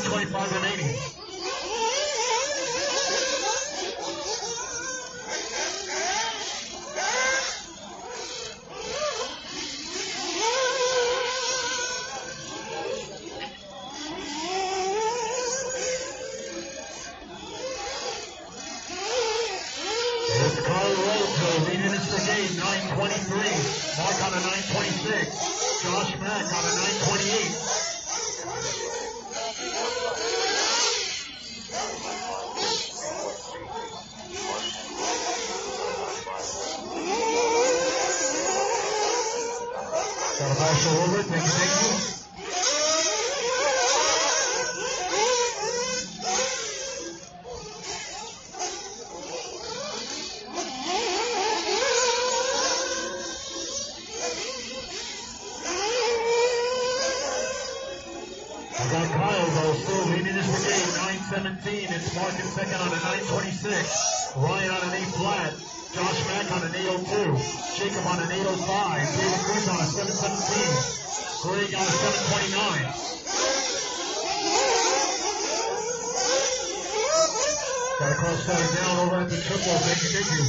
2:25 remaining. It's Kyle Rojo leading his brigade, 9:23. Mark on a 9:26. Josh Mack on a 9:28. Got a marshal over. Thank you. I got Kyle though, still leading his brigade, 9:17. It's Mark in second on a 9:26. Ryan on an 8 flat. Josh Mack on an 8:02. Jacob on an 8:05. David Cruz on a 7:17. Greg on a 7:29. Got a cross starting down over at the triple. Thank you.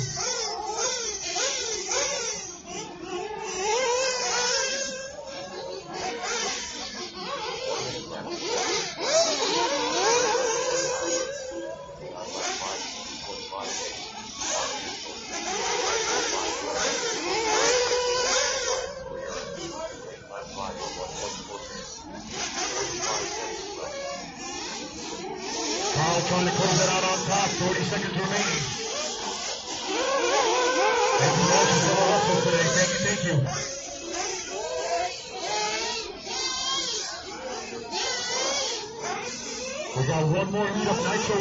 Kyle trying to close it out on top. 40 seconds remaining. Thank you all for the hustle today. Thank you. We got one more heat of Nitro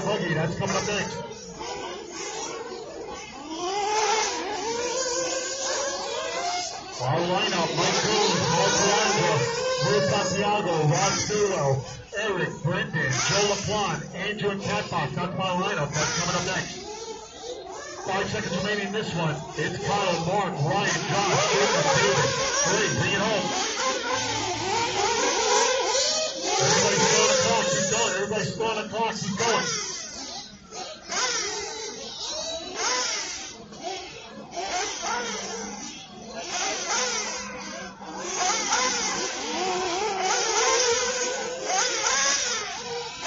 Buggy. That's coming up next. Our lineup, Mike Coons, Mark Alonso, Bruce Santiago, Rod Stulo, Eric, Brendan, Joe LaPlante, Andrew and Catbox. That's my lineup. That's coming up next. 5 seconds remaining in this one. It's Kyle, Mark, Ryan, Josh, Jacob, David. Great, bring it home. Everybody's still on the clock. Keep going. Everybody's still on the clock. Keep going.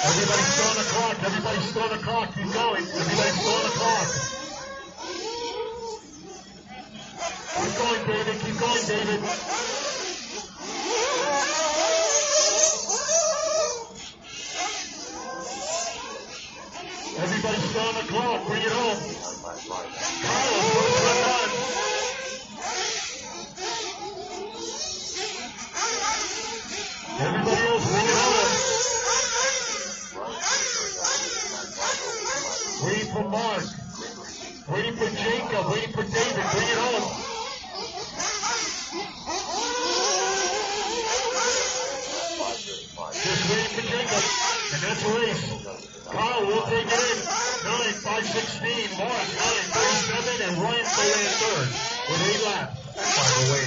Everybody's still on the clock. Everybody's still on the clock. Keep going. Everybody's still on the clock. Keep going, David. Keep going, David. Everybody's still on the clock. Bring it home. Kyle, first one done. Everybody else, bring it home. Waiting for Mark. Waiting for Jacob. Waiting for David. Bring it home. Just waiting for Jacob. And that's a race. Kyle will take it in. 9:5:16. Mark 9:37. And Ryan still in third. With 8 laps. By the way.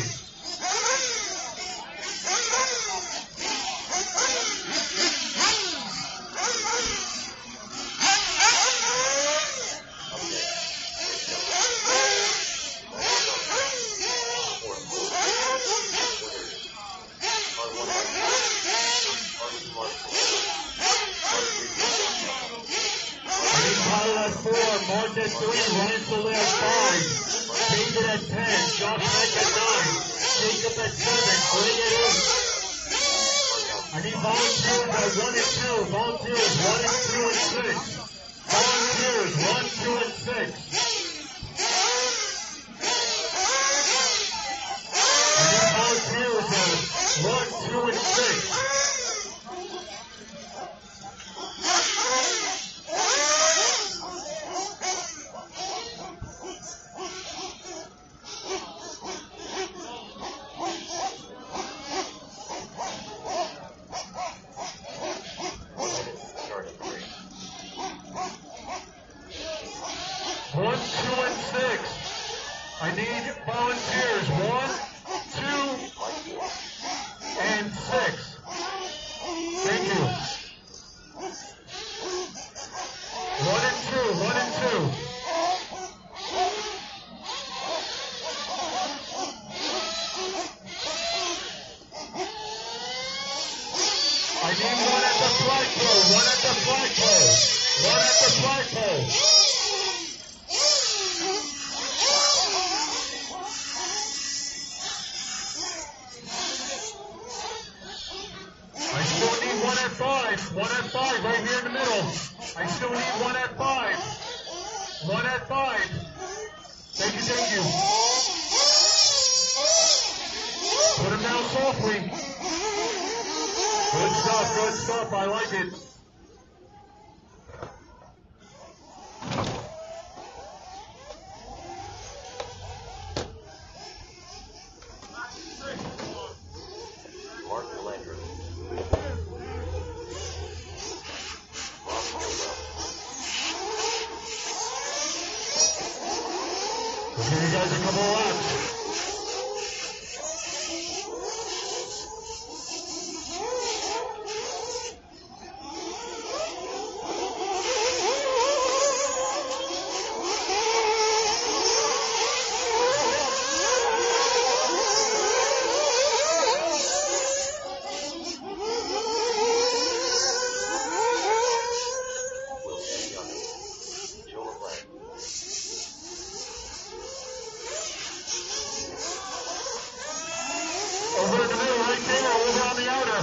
Kyle at 4, Mark at 3, Ryan Soler at 5, David at 10, Josh Mack at 9, Jacob at 7, Greg at 8. I need volunteers at 1 and 2, volunteers 1 and 2 and 6, volunteers 1, 2 and 6. I need volunteers at 1, 2 and 6. I need volunteers. 1, 2, and 6. Thank you. 1 and 2. 1 and 2. I need 1 at the flagpole. 1 at the flagpole. 1 at the flagpole. I still need 1 at 5. 1 at 5 right here in the middle. I still need 1 at 5. 1 at 5. Thank you, thank you. Put him down softly. Good stuff, good stuff. I like it. Mark Landry. We'll give you guys a couple of laps. Over in the middle, right there, over on the outer.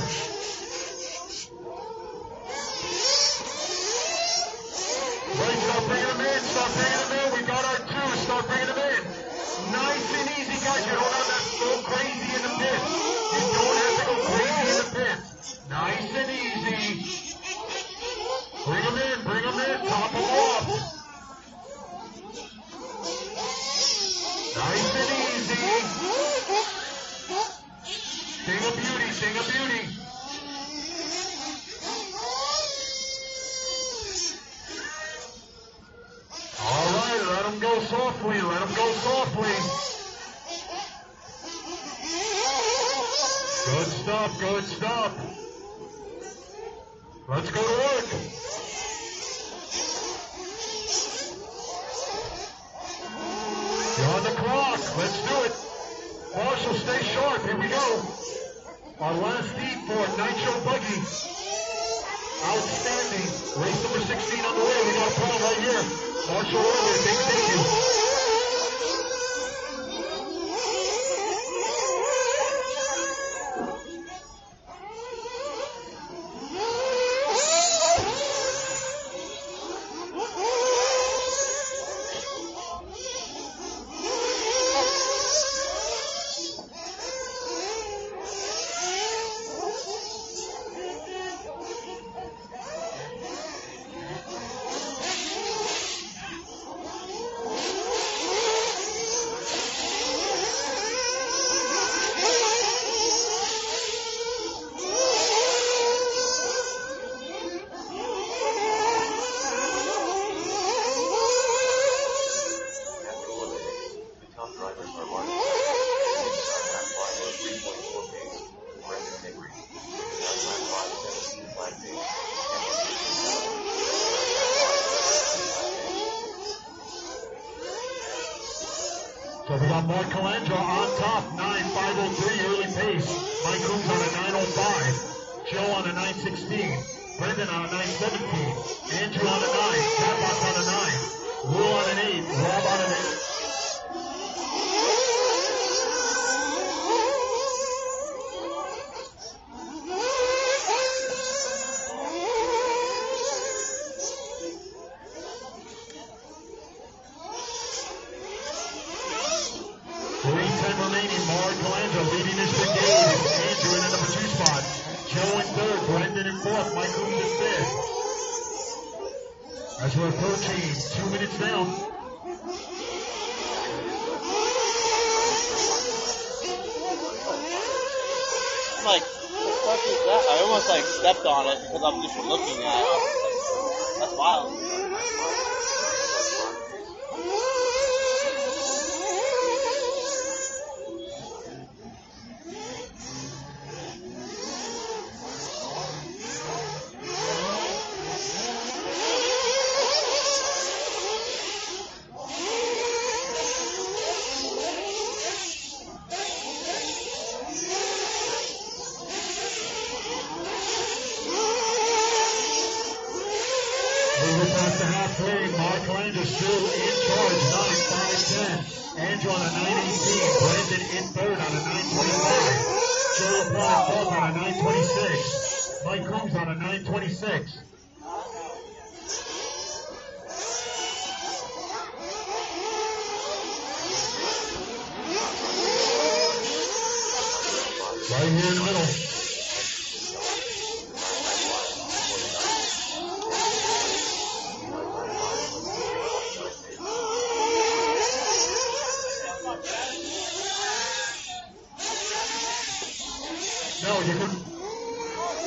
Right, start bringing them in, start bringing them in. We got our 2, start bringing them in. Nice and easy, guys. You don't have to go crazy in the pit. You don't have to go crazy in the pit. Nice and easy. Bring them in, top them off. Nice and easy. Sing a beauty, sing a beauty. All right, let them go softly, let them go softly. Good stuff, good stuff. Let's go to work. You're on the clock, let's do it. Marshall, stay sharp, here we go. Our last heat for Nitro Buggy. Outstanding. Race number 16 on the way. We got a problem right here. Marshall earlier. Thank you. So we got Mark Calandra on top, 9.503 early pace. Mike Coombs on a 9.05. Joe on a 9.16. Brendan on a 9.17. Andrew on a 9. Catbox on a 9. Will on an 8. Rob on an 8. Leading his brigade, Andrew in the number 2 spot. Joe in 3rd, Brendan in 4th, Mike Coombs in 5th. As we're approaching 2 minutes down. I'm like, what the fuck is that? I almost like stepped on it because I'm just looking at it. That's wild. 3, Mark Landis still in charge, 9-5-10. Andrew on a 9-18. Brandon in third on a 9-25. Joe LaPlante fourth on a 9-26. Mike Coombs on a 9-26. Right here in the middle. No, you can.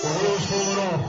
The wheels falling off.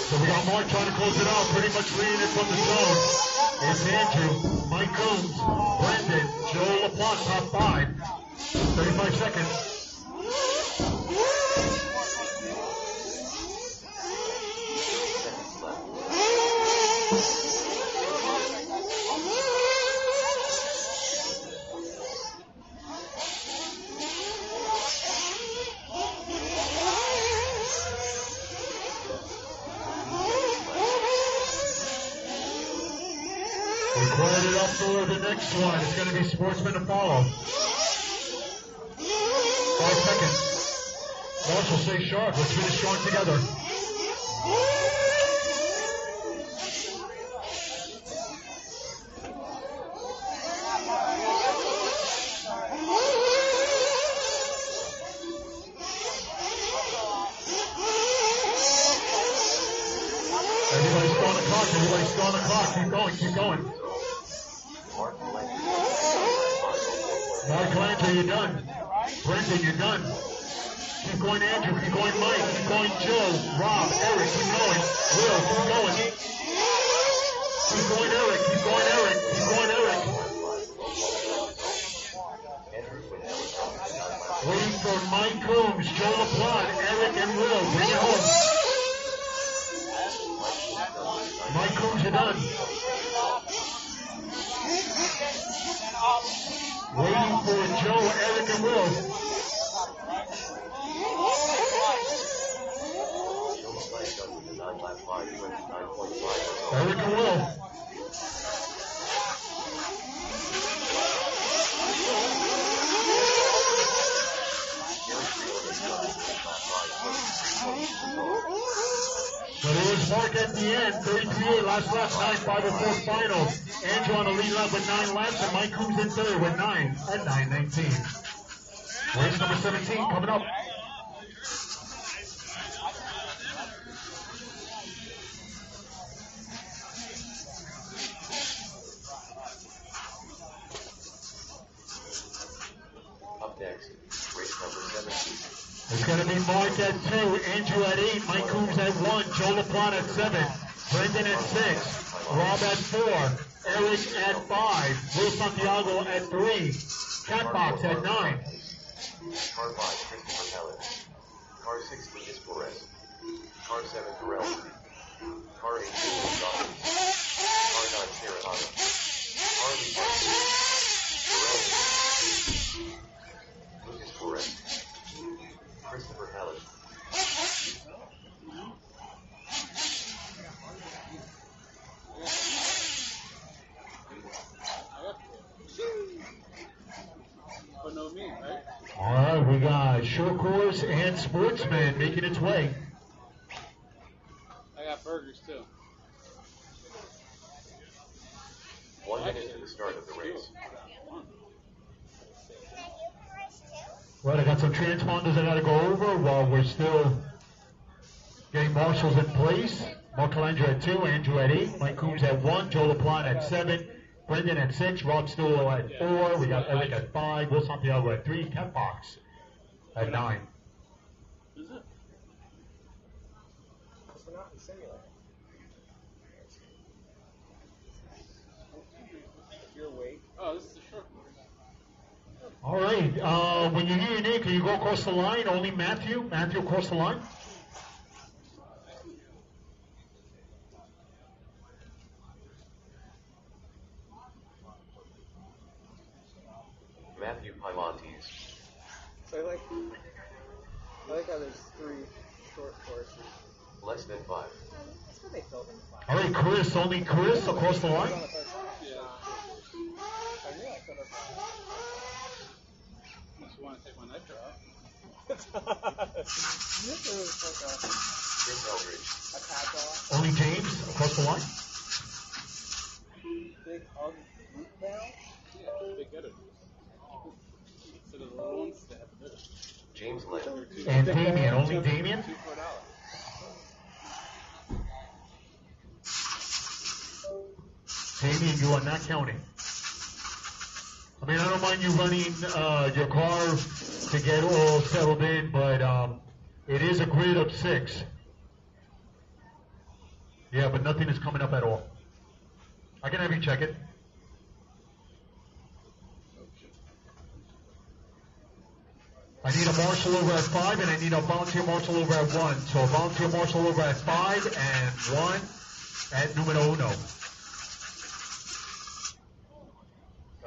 So we got Mark trying to close it out, pretty much leading it from the zone. It's Andrew, Mike Coombs, Brandon, Joe LaPlante, top 5. 35 seconds. We quiet it up for the next one. It's going to be Sportsman to follow. 5 seconds. Marshall, stay sharp. Let's finish strong together. Everybody's still on the clock. Everybody's still on the clock. Keep going. Keep going. Mark Landry, you're done. Brendan, you're done. Keep going, Andrew. Keep going, Mike. Keep going, Joe. Rob, Eric, keep going. Will, keep going. Keep going, Eric. Keep going, Eric. Keep going, Eric. Waiting for Mike Coombs, Joe LaPlante, Eric, and Will. Bring it home. Mike Coombs, you're done. Waiting for Joe, Eric, and Will. Eric and Will. So there was Mark at the end, 33-8, last lap, 9-5-4 final. Andrew on the lead lap with 9 laps, and Mike Coombs in third with 9 at 9:19. Race number 17 coming up. Up next, race number 17. It's going to be Mark at 2, Andrew at 8, Mike Coombs at 1, Joe LaPlante at 7, Brendan at 6, Rob at 4, Eric at 5, Will Santiago at 3, Catbox at 9. Car 5, Christopher Pellet. Car 16 is Flores. Car 7, Burrell. Car 18 is Dawkins. Car 9, Sarah Hana. Car 8, Lucas Flores. Christopher Pellet. But no me, right? All right, we got Short Course and Sportsman making its way. I got burgers too. 1 minute to the start of the race. Well, I got some transponders I got to go over while we're still getting marshals in place. Michelangelo at 2, Andrew at 8, Mike Coombs at 1, Joe LaPlante at 7, Brendan at 6, Rob Stewart at 4, we got Eric at 5, Will Santiago at 3, Cat Fox at 9. Is it? Because we're not in simulator. If you're awake. Oh, this is the short one. All right, when you hear your name, can you go across the line? Only Matthew. Matthew across the line. Matthew Pilates. So I like how there's 3 short courses. Less than 5. That's what they filled in 5. All right, Chris. Only Chris across the line. On the first one? Yeah. I knew I could have. Unless you want to take my nitro out. This is like Chris Eldridge. a catch-all. Only James across the line. Big hug root barrel. Yeah, big hitter. Instead of the little ones, they have the bigger. James Lynn. And Damien. Only Damien. 2 for $1. Damien, you are not counting. I mean, I don't mind you running your car to get all settled in, but it is a grid of 6. Yeah, but nothing is coming up at all. I can have you check it. I need a marshal over at 5, and I need a volunteer marshal over at 1. So a volunteer marshal over at 5 and 1 at numero uno.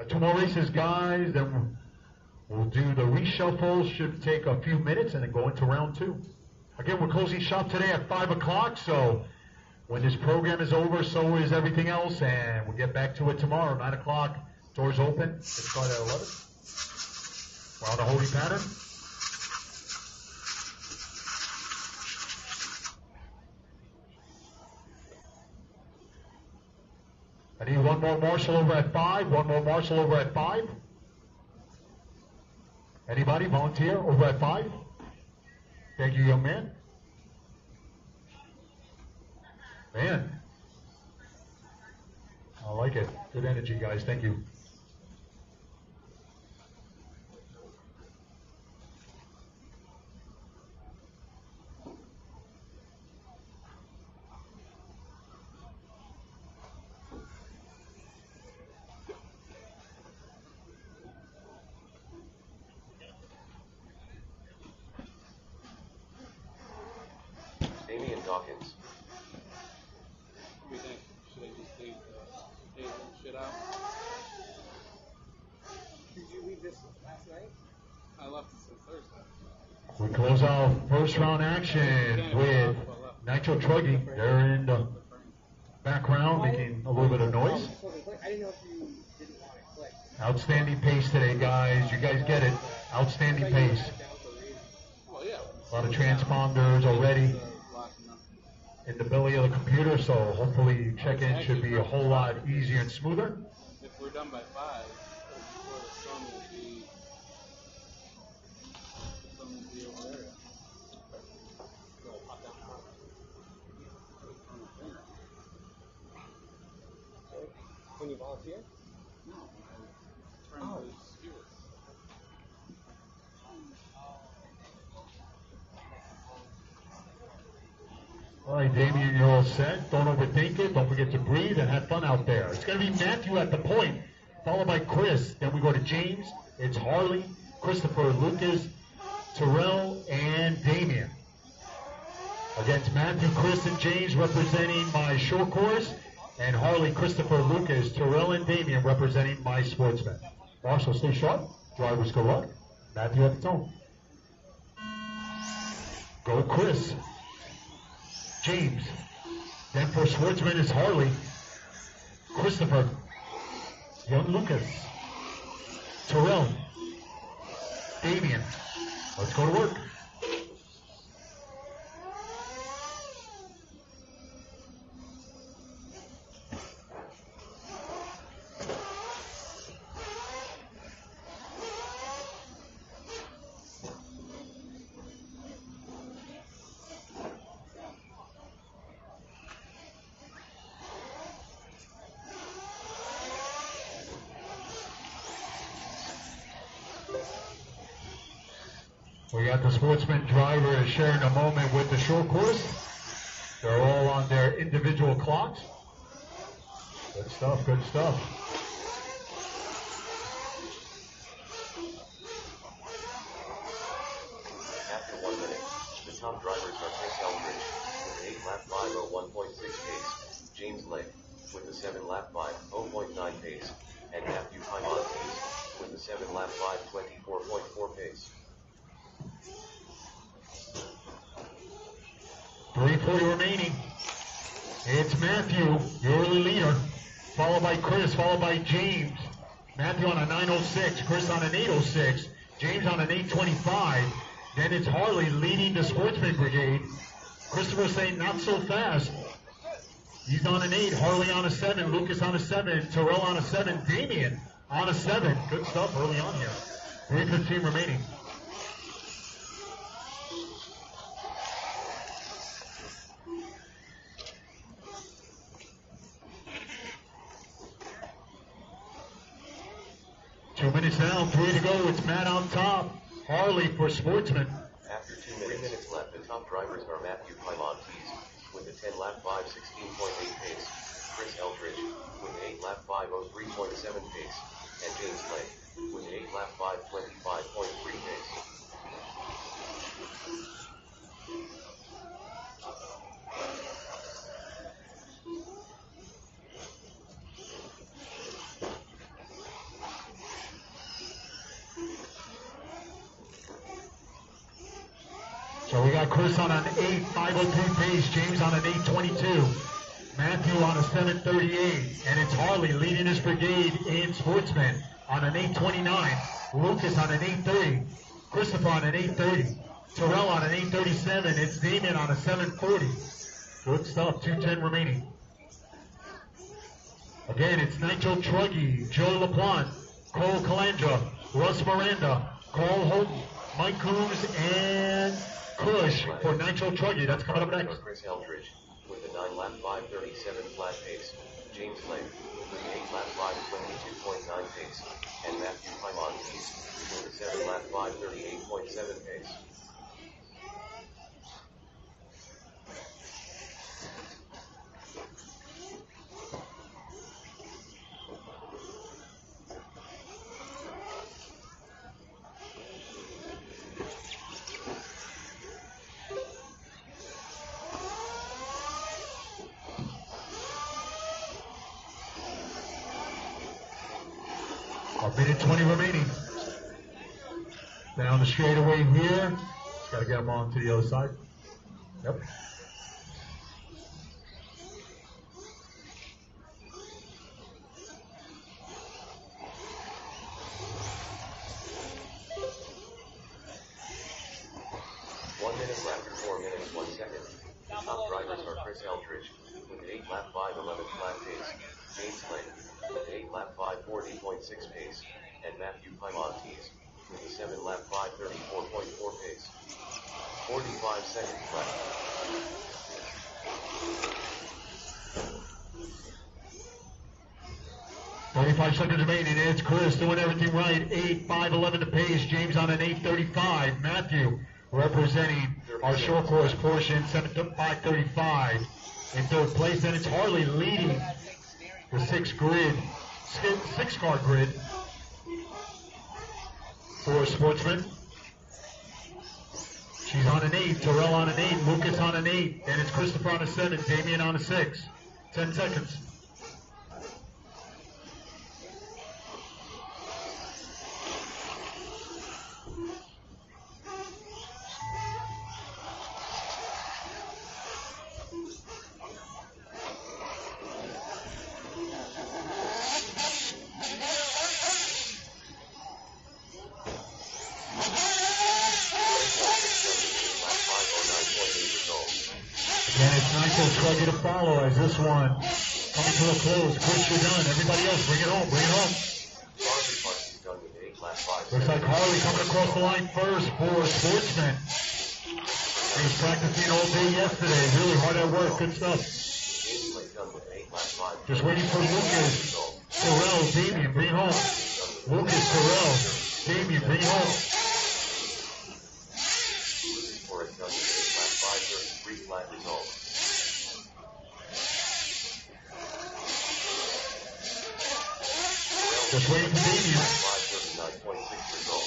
2 more races, guys. Then we'll do the reshuffle. Should take a few minutes, and then go into round 2. Again, we're closing shop today at 5 o'clock. So when this program is over, so is everything else, and we'll get back to it tomorrow. 9 o'clock. Doors open. It starts at 11. We're on the holding pattern. I need one more marshal over at 5. One more marshal over at 5. Anybody volunteer over at 5? Thank you, young man. Man. I like it. Good energy, guys. Thank you. Damian Dawkins. What do you think? Should I just leave the table and shit out? Did you leave this last night? I left it since Thursday. We close out first round action with Nitro Truggy. They're in the background making a little bit of noise. I didn't know if you didn't want to click. Outstanding pace today, guys. You guys get it. Outstanding pace. Well, yeah. A lot of transponders already in the belly of the computer, so hopefully check-in should be a whole lot easier and smoother. If we're done by 5, before the sun will be over there. When you volunteer? No, I turn the skewer. All right, Damien, you're all set. Don't overthink it. Don't forget to breathe and have fun out there. It's going to be Matthew at the point, followed by Chris. Then we go to James. It's Harley, Christopher, Lucas, Terrell, and Damien. Against Matthew, Chris, and James representing my short course, and Harley, Christopher, Lucas, Terrell, and Damien representing my sportsmen. Marshall, stay sharp. Drivers, good luck. Matthew at the tone. Go Chris. James. Then for sportsman is Harley. Christopher. Young Lucas. Terrell. Damien. Let's go to work. We got the Sportsman driver sharing a moment with the short course. They're all on their individual clocks. Good stuff, good stuff. After 1 minute, the top drivers are Chris Eldridge with an 8-lap 5:01.6 pace, James Lake with a 7-lap 5:0.9 pace, and Matthew Pimontes with a 7-lap 5:24.4 pace. 3:40 remaining. It's Matthew, the early leader, followed by Chris, followed by James. Matthew on a 9:06, Chris on an 8:06, James on an 8:25. Then it's Harley leading the Sportsman Brigade. Christopher saying not so fast. He's on an 8, Harley on a 7, Lucas on a 7, Terrell on a 7, Damien on a 7. Good stuff early on here. 3:15 remaining. Two minutes down, 3 to go. It's Matt on top. Harley for Sportsman. After 2 minutes left, the top drivers are Matthew Pimontes with a 10-lap 5:16.8 pace, Chris Eldridge with an 8-lap 5:03.7 pace, and James Lake with an 8-lap 5:25.3 pace. So we got Chris on an 8:5:03 pace, James on an 8:22, Matthew on a 7:38, and it's Harley leading his brigade in Sportsman on an 8:29, Lucas on an 8:30, Christopher on an 8:30, Terrell on an 8:37, it's Damien on a 7:40. Good stuff, 2:10 remaining. Again, it's Nigel Truggy, Joe LaPlante, Cole Calandra, Russ Miranda, Carl Holton, Mike Coombs, and Kush for Nitro Truggy. That's coming up next. Chris Eldridge with a 9-lap 5:37 flat pace, James Lake with an 8-lap 5:22.9 pace, and Matthew Pimontes with a 7-lap 5:38.7 pace. A minute 20 remaining. Down the straightaway here. Just got to get them on to the other side. Yep. Top drivers are Chris Eldridge with an 8-lap 5:11 flat pace, James Lane with an 8-lap 5:40.6 pace, and Matthew Pimontes with a 7-lap 5:34.4 pace. 45 seconds left. $35 seconds remaining. It's Chris doing everything right. 8:5:11 to pace. James on an 8:35. Matthew representing our short course portion, 7:5:35. In third place, then it's Harley leading the six-car grid for Sportsman. She's on an 8, Terrell on an 8, Lucas on an 8, and it's Christopher on a 7, Damien on a 6. 10 seconds. Again, it's Nitro Truggy to follow as this one coming to a close. Chris, you're done. Everybody else, bring it home, bring it home. Looks like Harley coming across the line first for Sportsman. He was practicing all day yesterday. Really hard at work. Good stuff. Just waiting for Lucas, Terrell, Damien, bring it home. Lucas, Terrell, Damien, bring it home. Just waiting for Damien. 5:39.6 result.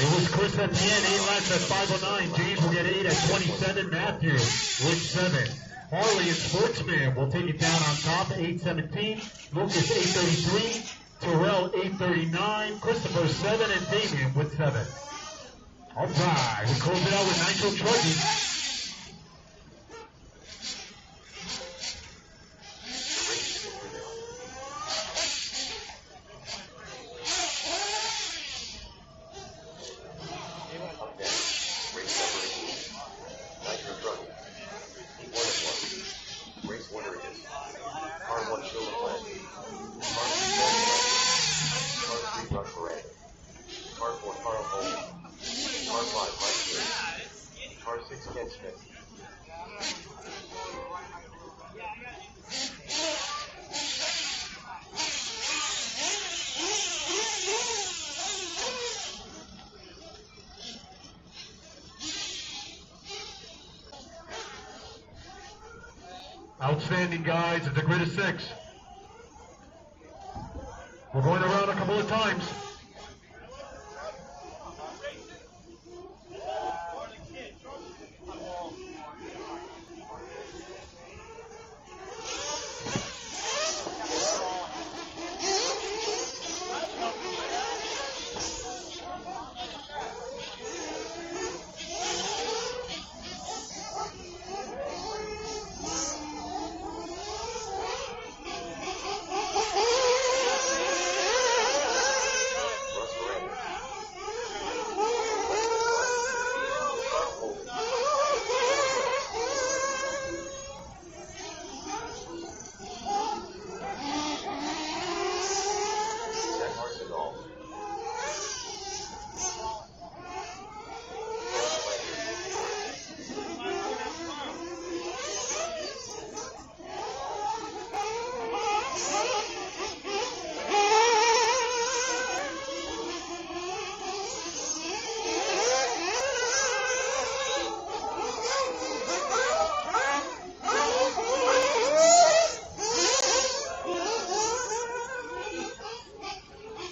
It was Chris at the end, 8 laps at 5:09. James will get 8 at 27. Matthew with 7. Harley and Sportsman will take it down on top, 8:17. Lucas, 8:33. Terrell, 8:39. Christopher, 7. And Damien with 7. All right, we close it out with Nitro Truggy. Outstanding, guys. It's a grid of 6. We're going around a couple of times.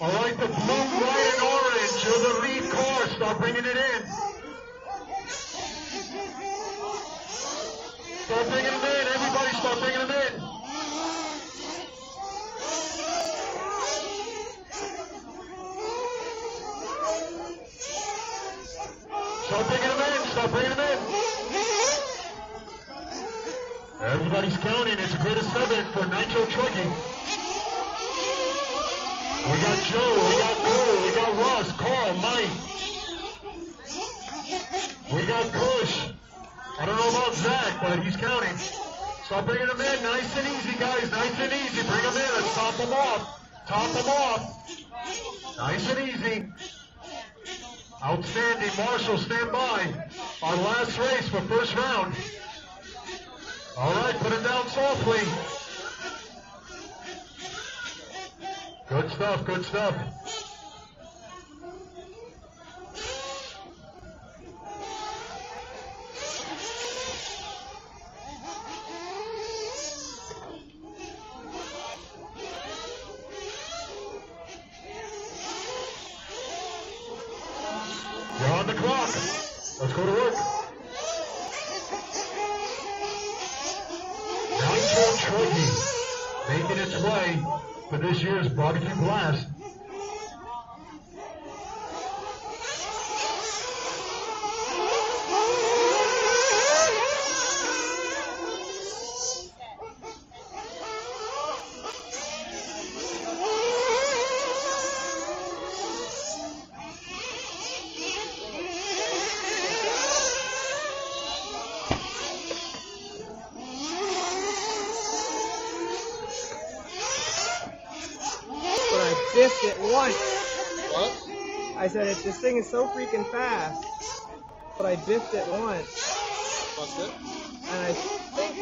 All right, the blue, white, and orange are the lead cars. Start bringing it in. Start bringing them in. Everybody start bringing them in. Start bringing them in. Start bringing them in. Everybody's counting. It's a grid of 7 for Nitro Truggy. We got Joe, we got Cole, we got Russ, Carl, Mike. We got Kush. I don't know about Zach, but he's counting. Start bringing them in. Nice and easy, guys. Nice and easy. Bring them in. Let's top them off. Top them off. Nice and easy. Outstanding. Marshall, stand by. Our last race for first round. All right, put it down softly. Good stuff, good stuff. You're on the clock. Let's go to work. Nitro Truggy making its way for this year's BBQ Blast. Diffed it once. What? I said this thing is so freaking fast, but I diffed it once, What's it? and I think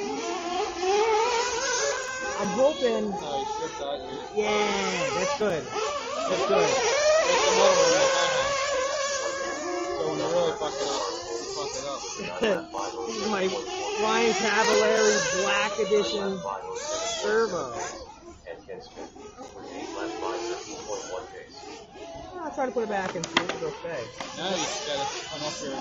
I'm hoping. No, you skipped that. Yeah, that's good. That's good. That's another one like I have. So when you really fuck it up, you fuck it up. This is my Ryan Cavallari Black Edition Servo. And Ken Smith with 8 left 5 try to put it back and see if it'll stay. Now you just gotta come up here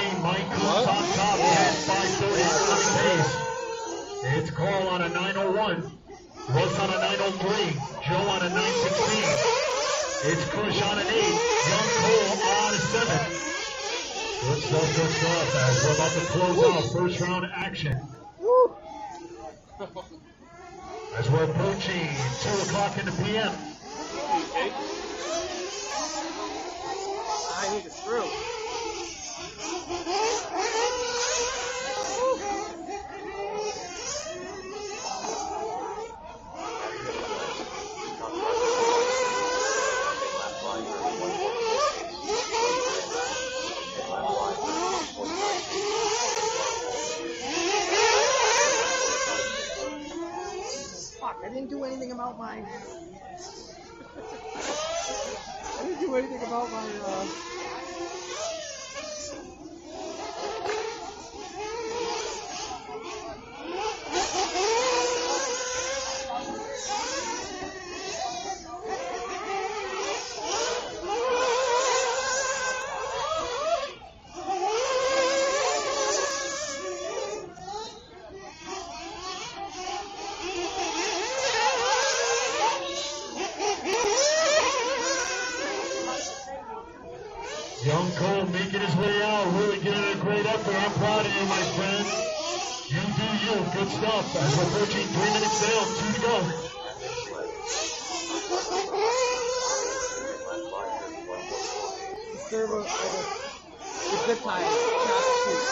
and Mike Cruz on top at 5:30 early pace. It's Carl on a 9:01. Russ on a 9:03. Joe on a 9:16. It's Kush on an 8. Young Cole on a 7. Good stuff, good stuff. As we're about to close out first round action. Woo! As we're approaching 2 o'clock in the p.m. I need a screw. Fuck, I didn't do anything about my... I didn't do anything about my, Young Cole making his way out, really getting a great effort. I'm proud of you, my friend. You do you, good stuff. As we're approaching 3 minutes down, 2 to go. servo, the zip tie, not shoot.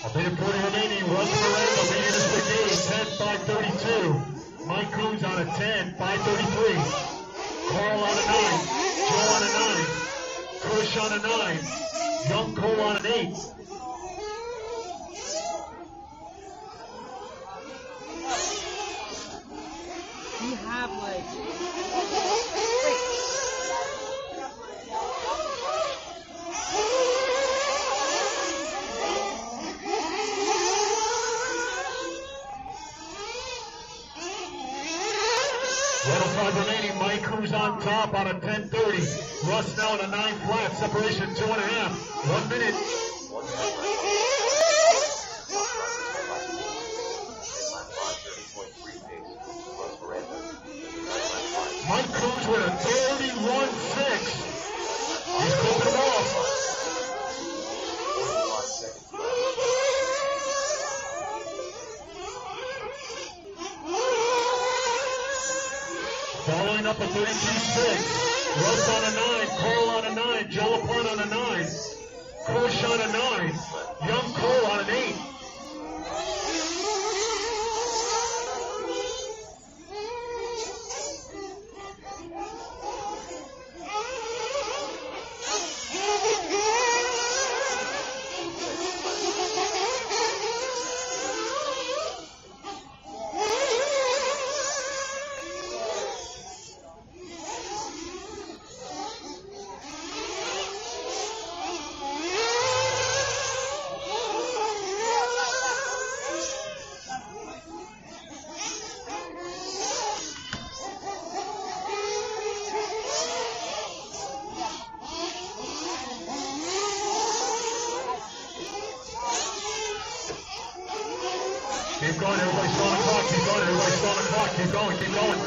A minute 40 remaining. Russ Miranda leading his brigade, 10-5-32. Mike Coons on a 10-5-33. Carl on a 9. Joe on a 9. Kush on a 9. Young Cole on an 8. Do you have like... Remaining, Mike Cruz on top on a 10:30. Russ now on a 9 flat, separation 2.5. 1 minute. Mike Cruz with a 31.6. He's closing it off. Following up a 32.6. Russ on a 9. Carl on a 9. Joe Laporte on a 9. Kush on a 9. Young Cole on an 8. Keep going, everybody still on the clock, keep going, everybody still on the clock, keep going, keep going.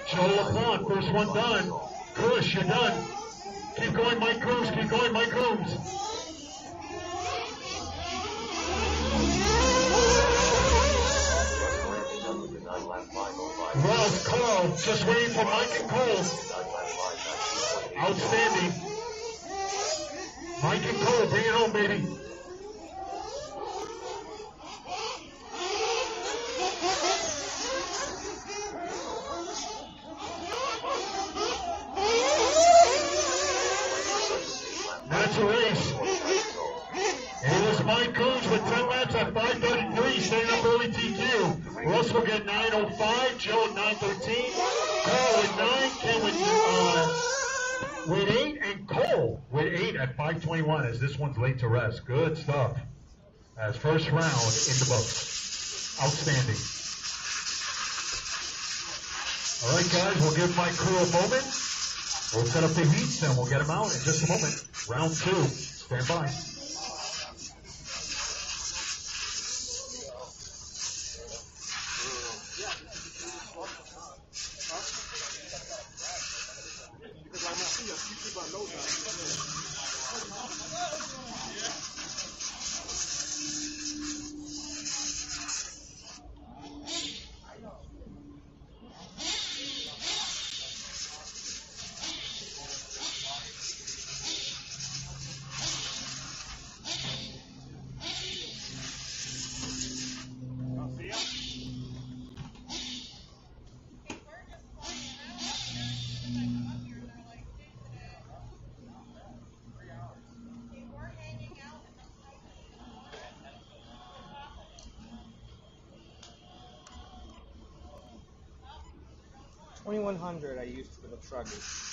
Joe LaPlante, first one done. Kush, you're done. Keep going, Mike Cruz, keep going, Mike Cruz. Russ, Carl, just waiting for Mike and Cole. Outstanding. Mike and Cole, bring it home, baby. That's a race. It was Mike Coons with 10 laps at 5:33, staying up early TQ. Russ will get 9:05, Joe at 9:13, Carl at 9, Ken with with 8, and Cole with 8 at 5:21 as this one's laid to rest. Good stuff. As first round in the books. Outstanding. All right, guys, we'll give my crew a moment. We'll set up the heats and we'll get them out in just a moment. Round 2. Stand by. $2,100 I used for the truggers.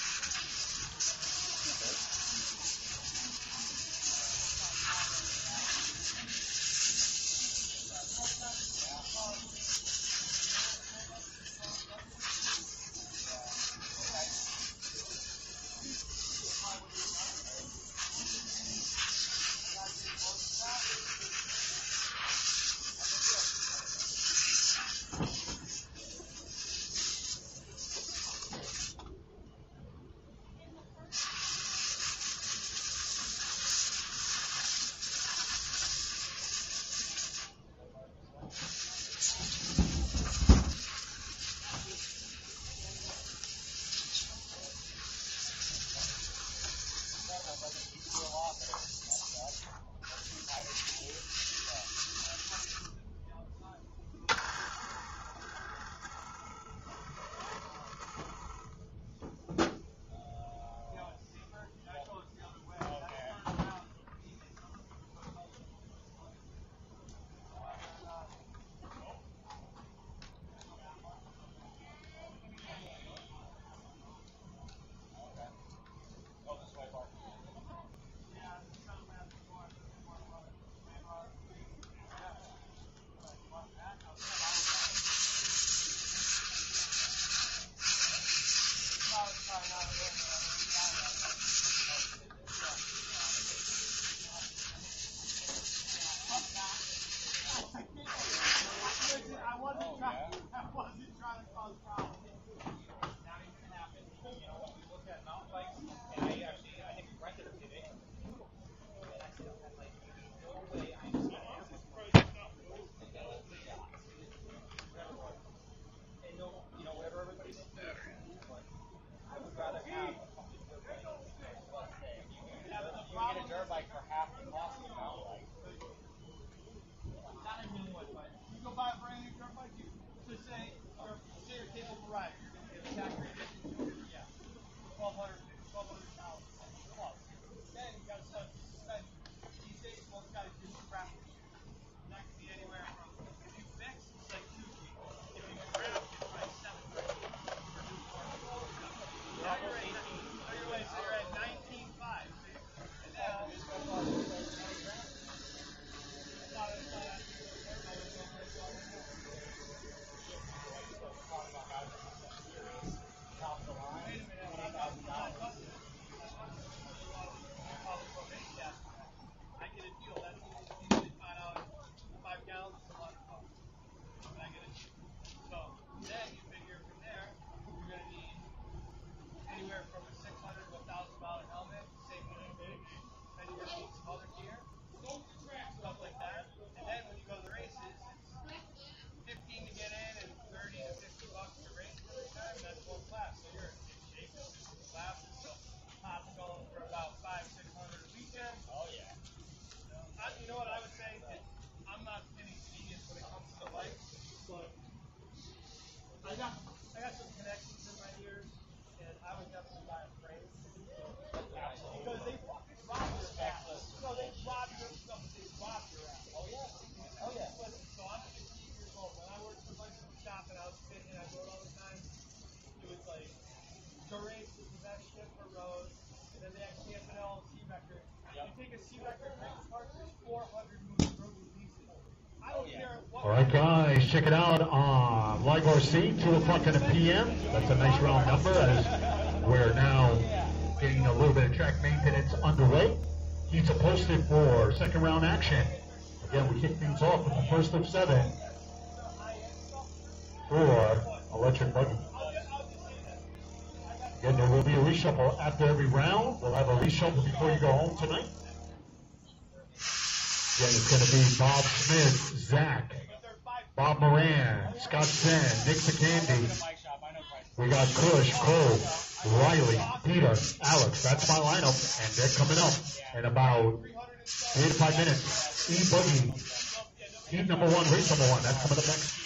All right, guys, check it out on Live RC, 2 o'clock in the p.m. That's a nice round number as we're now getting a little bit of track maintenance underway. Heats are posted for second round action. Again, we kick things off with the first of 7 for electric buggy. Again, there will be a reshuffle after every round. We'll have a reshuffle before you go home tonight. Again, it's going to be Bob Smith, Zach, Bob Moran, Scott Sen, Nick Sicandi. We got Kush, Cole, Riley, Peter, Alex. That's my lineup, and they're coming up in about 3 to 5 minutes. E-Buggy, heat number 1, race number 1. That's coming up next.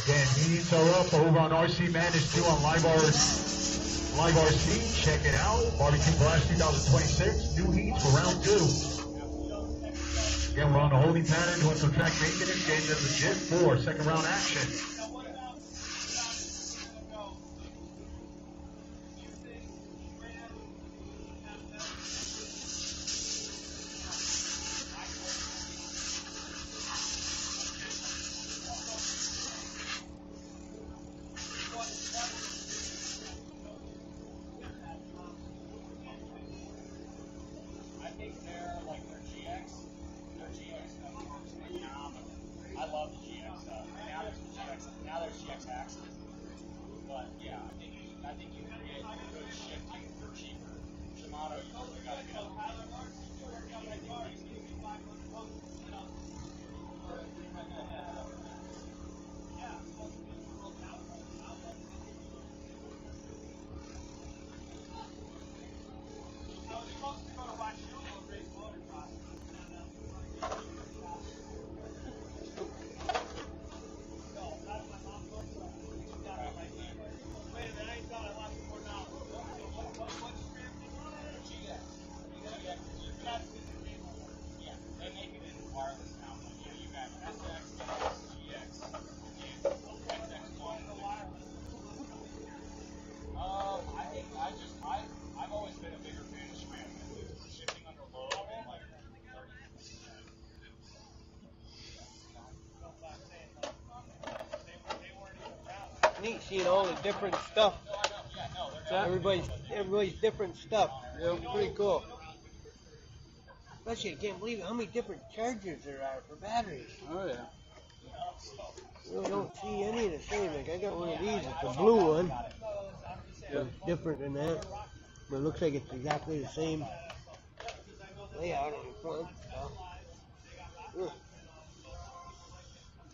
Again, heats are up over on RC Madness 2 on Live RC. Check it out. BBQ Blast 2026. New heats for round 2. Again, we're on the holding pattern doing some track maintenance. Getting legit for second round action. Neat seeing all the different stuff. Everybody's different stuff. You know, pretty cool. Especially, I can't believe how many different chargers there are for batteries. Oh yeah. You really don't see any of the same. Like I got one of these, it's the blue one. Yeah. It's different than that, but it looks like it's exactly the same layout on the front. So,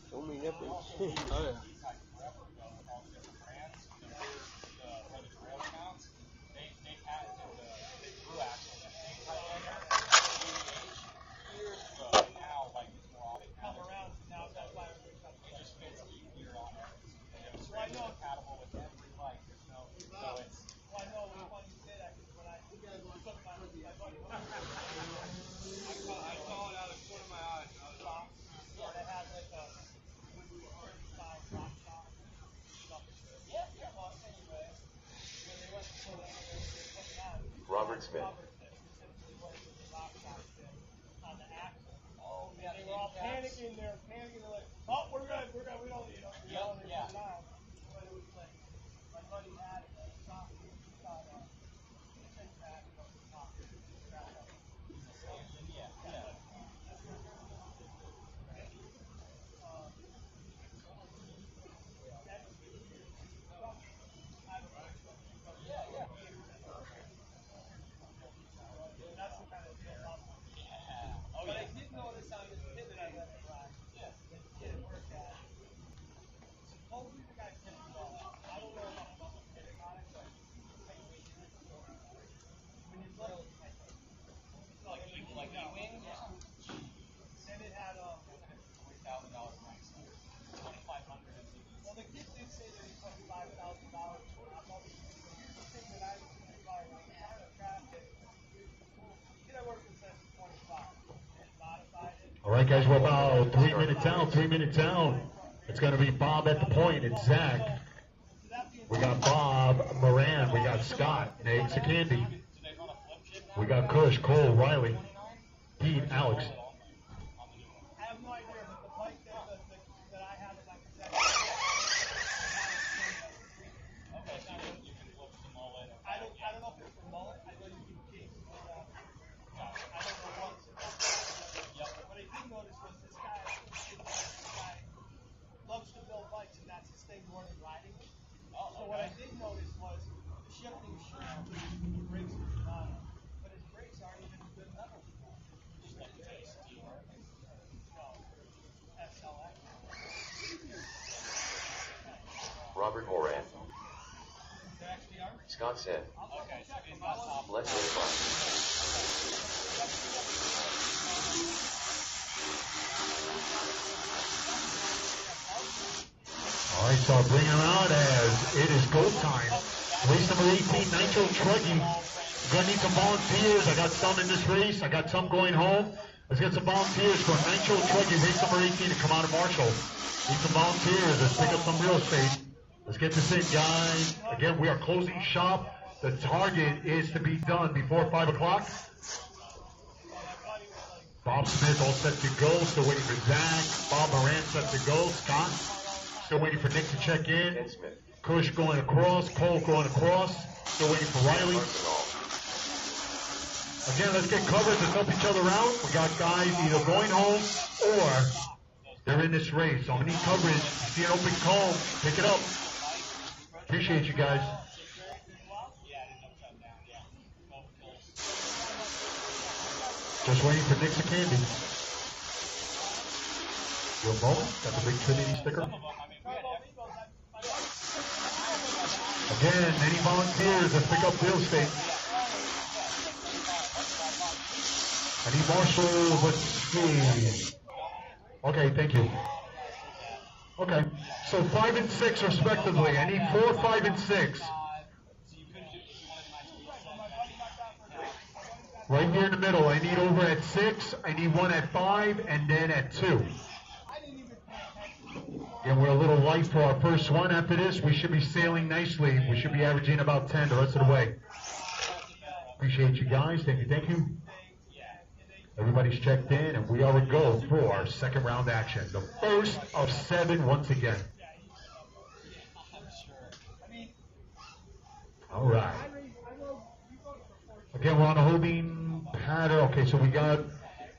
so many different. Oh yeah. Robert Smith. They were all panicking. They're like, oh, we're good. We don't need them. Yeah. But it was like, my buddy had it. All right, guys, we're about 3 minutes out. 3 minutes out. It's going to be Bob at the point. It's Zach. We got Bob, Moran. We got Scott, Nate, Candy. We got Kush, Cole, Riley, Pete, Alex. Robert Moran. Scott said. Let's move on. All right, so I'll bring him out as it is go time. Race number 18, Nitro Truggy. Gonna need some volunteers. I got some in this race. I got some going home. Let's get some volunteers for Nitro Truggy, race number 18 to come out of Marshall. Need some volunteers. Let's pick up some real estate. Let's get this in, guys. Again, we are closing shop. The target is to be done before 5 o'clock. Bob Smith all set to go. Still waiting for Zach. Bob Moran set to go. Scott still waiting for Nick to check in. Ken Smith. Kush going across. Cole going across. Still waiting for Riley. Again, let's get covered. Let's help each other out. We got guys either going home or they're in this race. So I'm going to need coverage. You see an open call, pick it up. Appreciate you guys. Just waiting for Nick's Candy. Your moment. Got the big Trinity sticker. Again, any volunteers that pick up real estate. I need Marshall, let's see. Okay, thank you. Okay, so 5 and 6 respectively. I need 4, 5, and 6. Right here in the middle, I need over at 6, I need 1 at 5, and then at 2. And we're a little light for our first one. After this, we should be sailing nicely. We should be averaging about 10 the rest of the way. Appreciate you guys. Thank you, thank you. Everybody's checked in, and we are a go for our second round action. The first of 7 once again. All right. Again, we're on a holding pattern. Okay, so we got,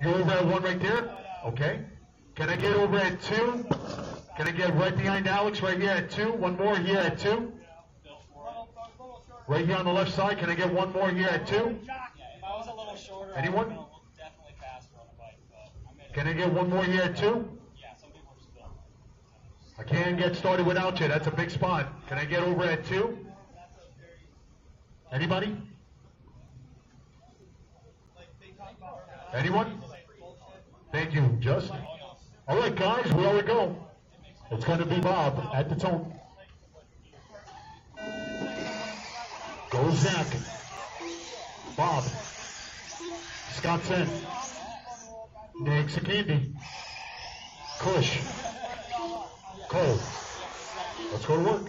you're over at 1 right there? Okay. Can I get over at 2? Can I get right behind Alex right here at 2? One more here at 2? Right here on the left side, can I get one more here at 2? Anyone? Can I get one more here at 2? I can't get started without you. That's a big spot. Can I get over at 2? Anybody? Anyone? Thank you, Just. All right, guys, we all go. It's going to be Bob at the tone. Go Zach. Bob. Scott Sen. Nick Candy. Kush. Cole. Let's go to work.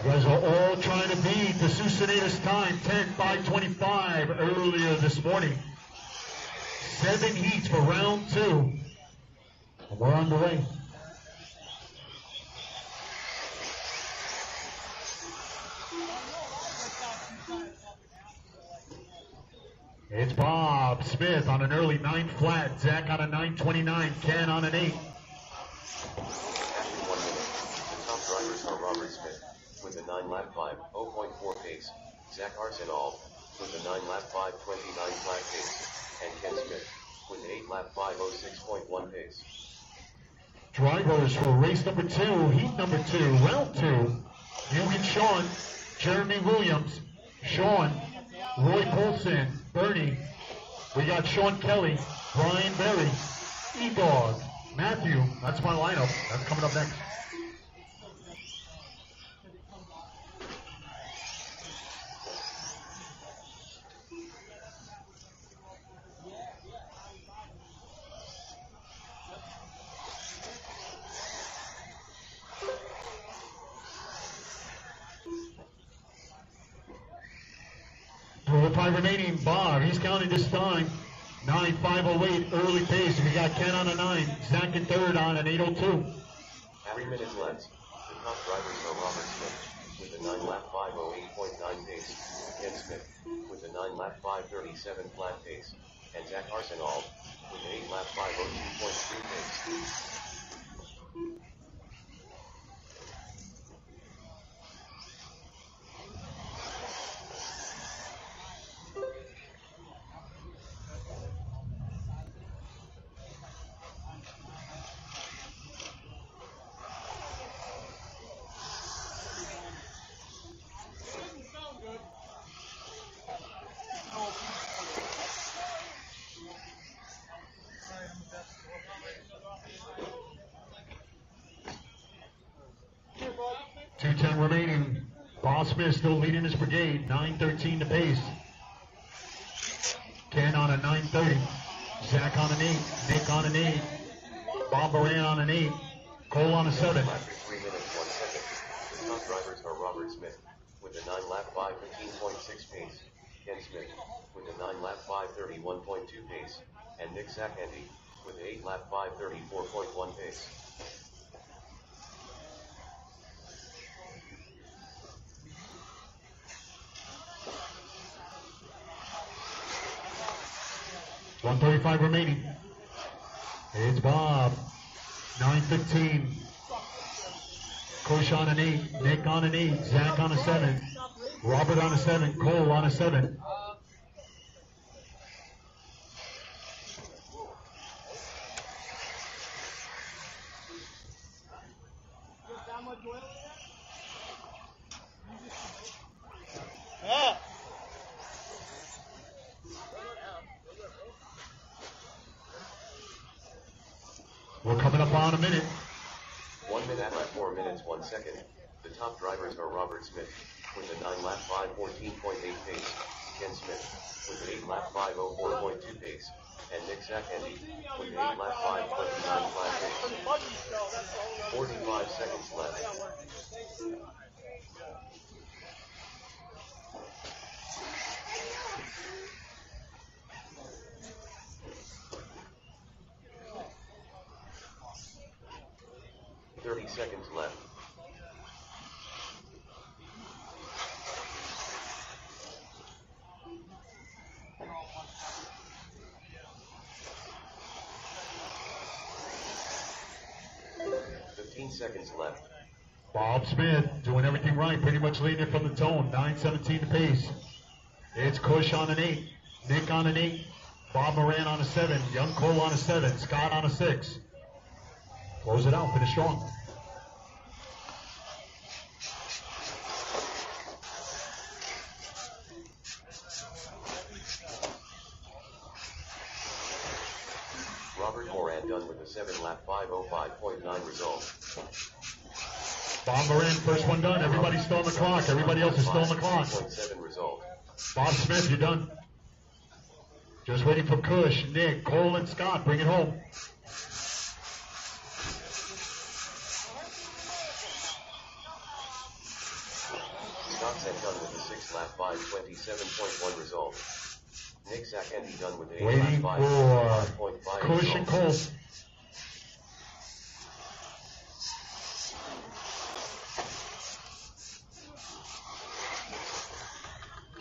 You guys are all trying to beat the Susanita's time, 10:5:25 earlier this morning. 7 heats for round 2. And we're on the way. It's Bob Smith on an early 9 flat, Zach on a 9:29, Ken on an 8. After 1 minute, the top drivers are Robert Smith with a 9-lap 5, 0.4 pace, Zach Arsenal with a 9-lap 5, 29 flat pace, and Ken Smith with an 8-lap 5, 06.1 pace. Drivers for race number 2, heat number 2, round 2. Ewan Sean, Jeremy Williams, Sean, Roy Colson, Bernie. We got Sean Kelly, Brian Berry, E-Dog, Matthew. That's my lineup. That's coming up next. Time remaining. Bob, he's counting this time. 9.508 early pace. We got Ken on a 9. Zach in third on an 8.02. 3 minutes left. The top drivers are Robert Smith with a 9-lap 5:08.9 pace, Ken Smith with a 9-lap 5:37 flat pace, and Zach Arsenal with an 8-lap 5:02.3 pace. Remaining. Bob Smith still leading his brigade. 9.13 to pace. Ken on a 9.30. Zach on an 8. Nick on an 8. Bob Moran on an 8. Cole on a 7. After 3 minutes, 1 second. The top drivers are Robert Smith with a 9-lap 5:15.6 pace. Ken Smith with a 9-lap 5:31.2 pace. And Nick Sakendi with an 8-lap 5:34.1 pace. .135 remaining. It's Bob. 9.15. Kush on an 8. Nick on an 8. Zach on a 7. Robert on a 7. Cole on a 7. We're coming up on a minute. 1 minute at 4 minutes, 1 second. The top drivers are Robert Smith with a 9-lap 5:14.8 pace. Ken Smith with an 8-lap 5:04.2 pace. And Nick Sakendi with an 8-lap 5:29 flat pace. 45 seconds left. Seconds left. Seconds left. Bob Smith doing everything right, pretty much leading it from the tone. 9.17 to pace. It's Kush on an 8. Nick on an 8. Bob Moran on a 7. Young Cole on a 7. Scott on a 6. Close it out. Finish strong. Robert Moran done with a 7-lap 5:05.9 result. Bob Moran, first one done. Everybody's still on the clock. Everybody else is still on the clock. 6.7 result. Bob Smith, you're done. Just waiting for Kush, Nick, Cole, and Scott. Bring it home. Scott's done with a 6-lap 5:27.1 result. Nick Sakendi done with an Waiting 8-lap for 5:5.5 Kush and Cole.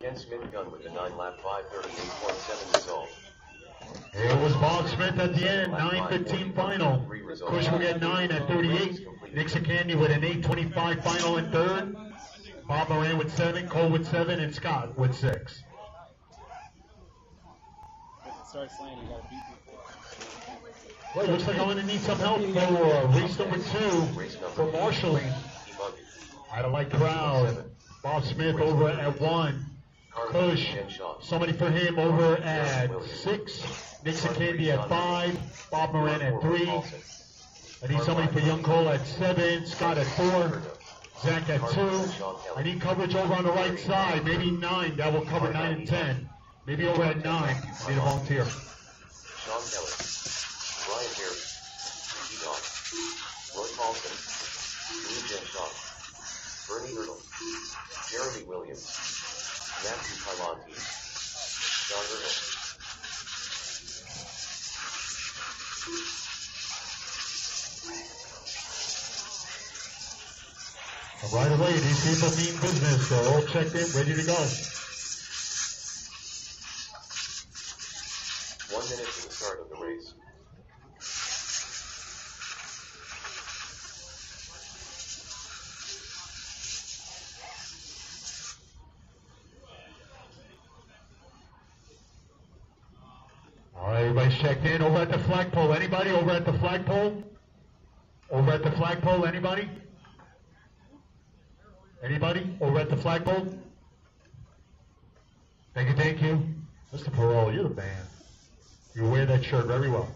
Ken Smith done with a 9-lap 5:38.7 result. It was Bob Smith at the end, 9:15 final. Kush will get 9 at 38. Nick Sakendi with an 8:25 final in third. Bob Moran with 7, Cole with 7, and Scott with 6. If it starts laying, you gotta beat people. Well, looks like I'm going to need some help for race number 2 for marshalling. I don't like crowd. Bob Smith over at 1. Kush, and Sean. somebody for him over at 6. Nixon Candy at 5. Bob Moran at 3. I need somebody for Young Cole at 7. Scott at 4. Zach at 2. I need coverage over on the right side. Maybe 9. That will cover 9 and 10. Maybe over at 9. I need a volunteer. Sean Kelly, Brian Berry, T-Dog, Roy Paulson, Lee Jen Shaw, Bernie Erdl, Jeremy Williams, Matthew Carlanti, John Erdl. Right away, these people mean business. They're all checked in, ready to go. 1 minute to the start of the race. All right, everybody's checked in. Over at the flagpole. Anybody over at the flagpole? Over at the flagpole, anybody? Anybody over at the flagpole? Thank you. Mr. Perot, you're the man. You wear that shirt very well.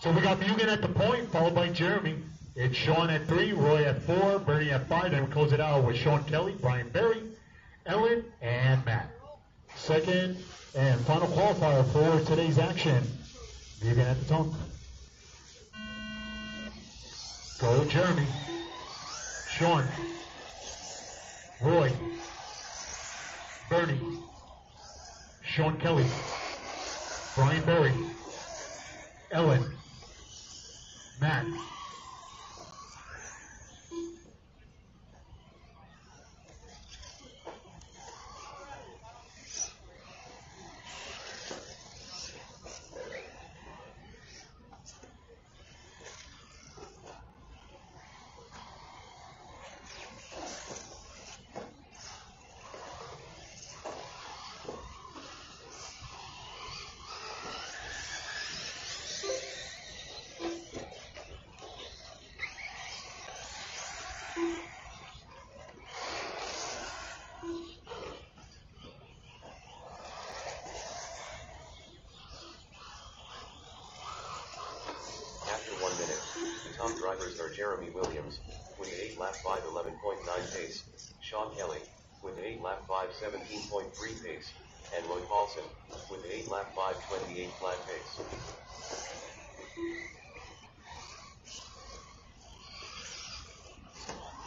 So we got Mugen at the point, followed by Jeremy. It's Sean at 3, Roy at 4, Bernie at 5. Then we close it out with Sean Kelly, Brian Berry, Ellen, and Matt. Second and final qualifier for today's action. Mugen at the tongue. Go Jeremy. Sean. Roy. Bernie. Sean Kelly. Brian Berry. Ellen. Matt. After 1 minute, the top drivers are Jeremy Williams, with an 8 lap 5 11.9 pace, Sean Kelly, with an 8 lap 5 17.3 pace, and Roy Paulson, with an 8 lap 5 28 flat pace.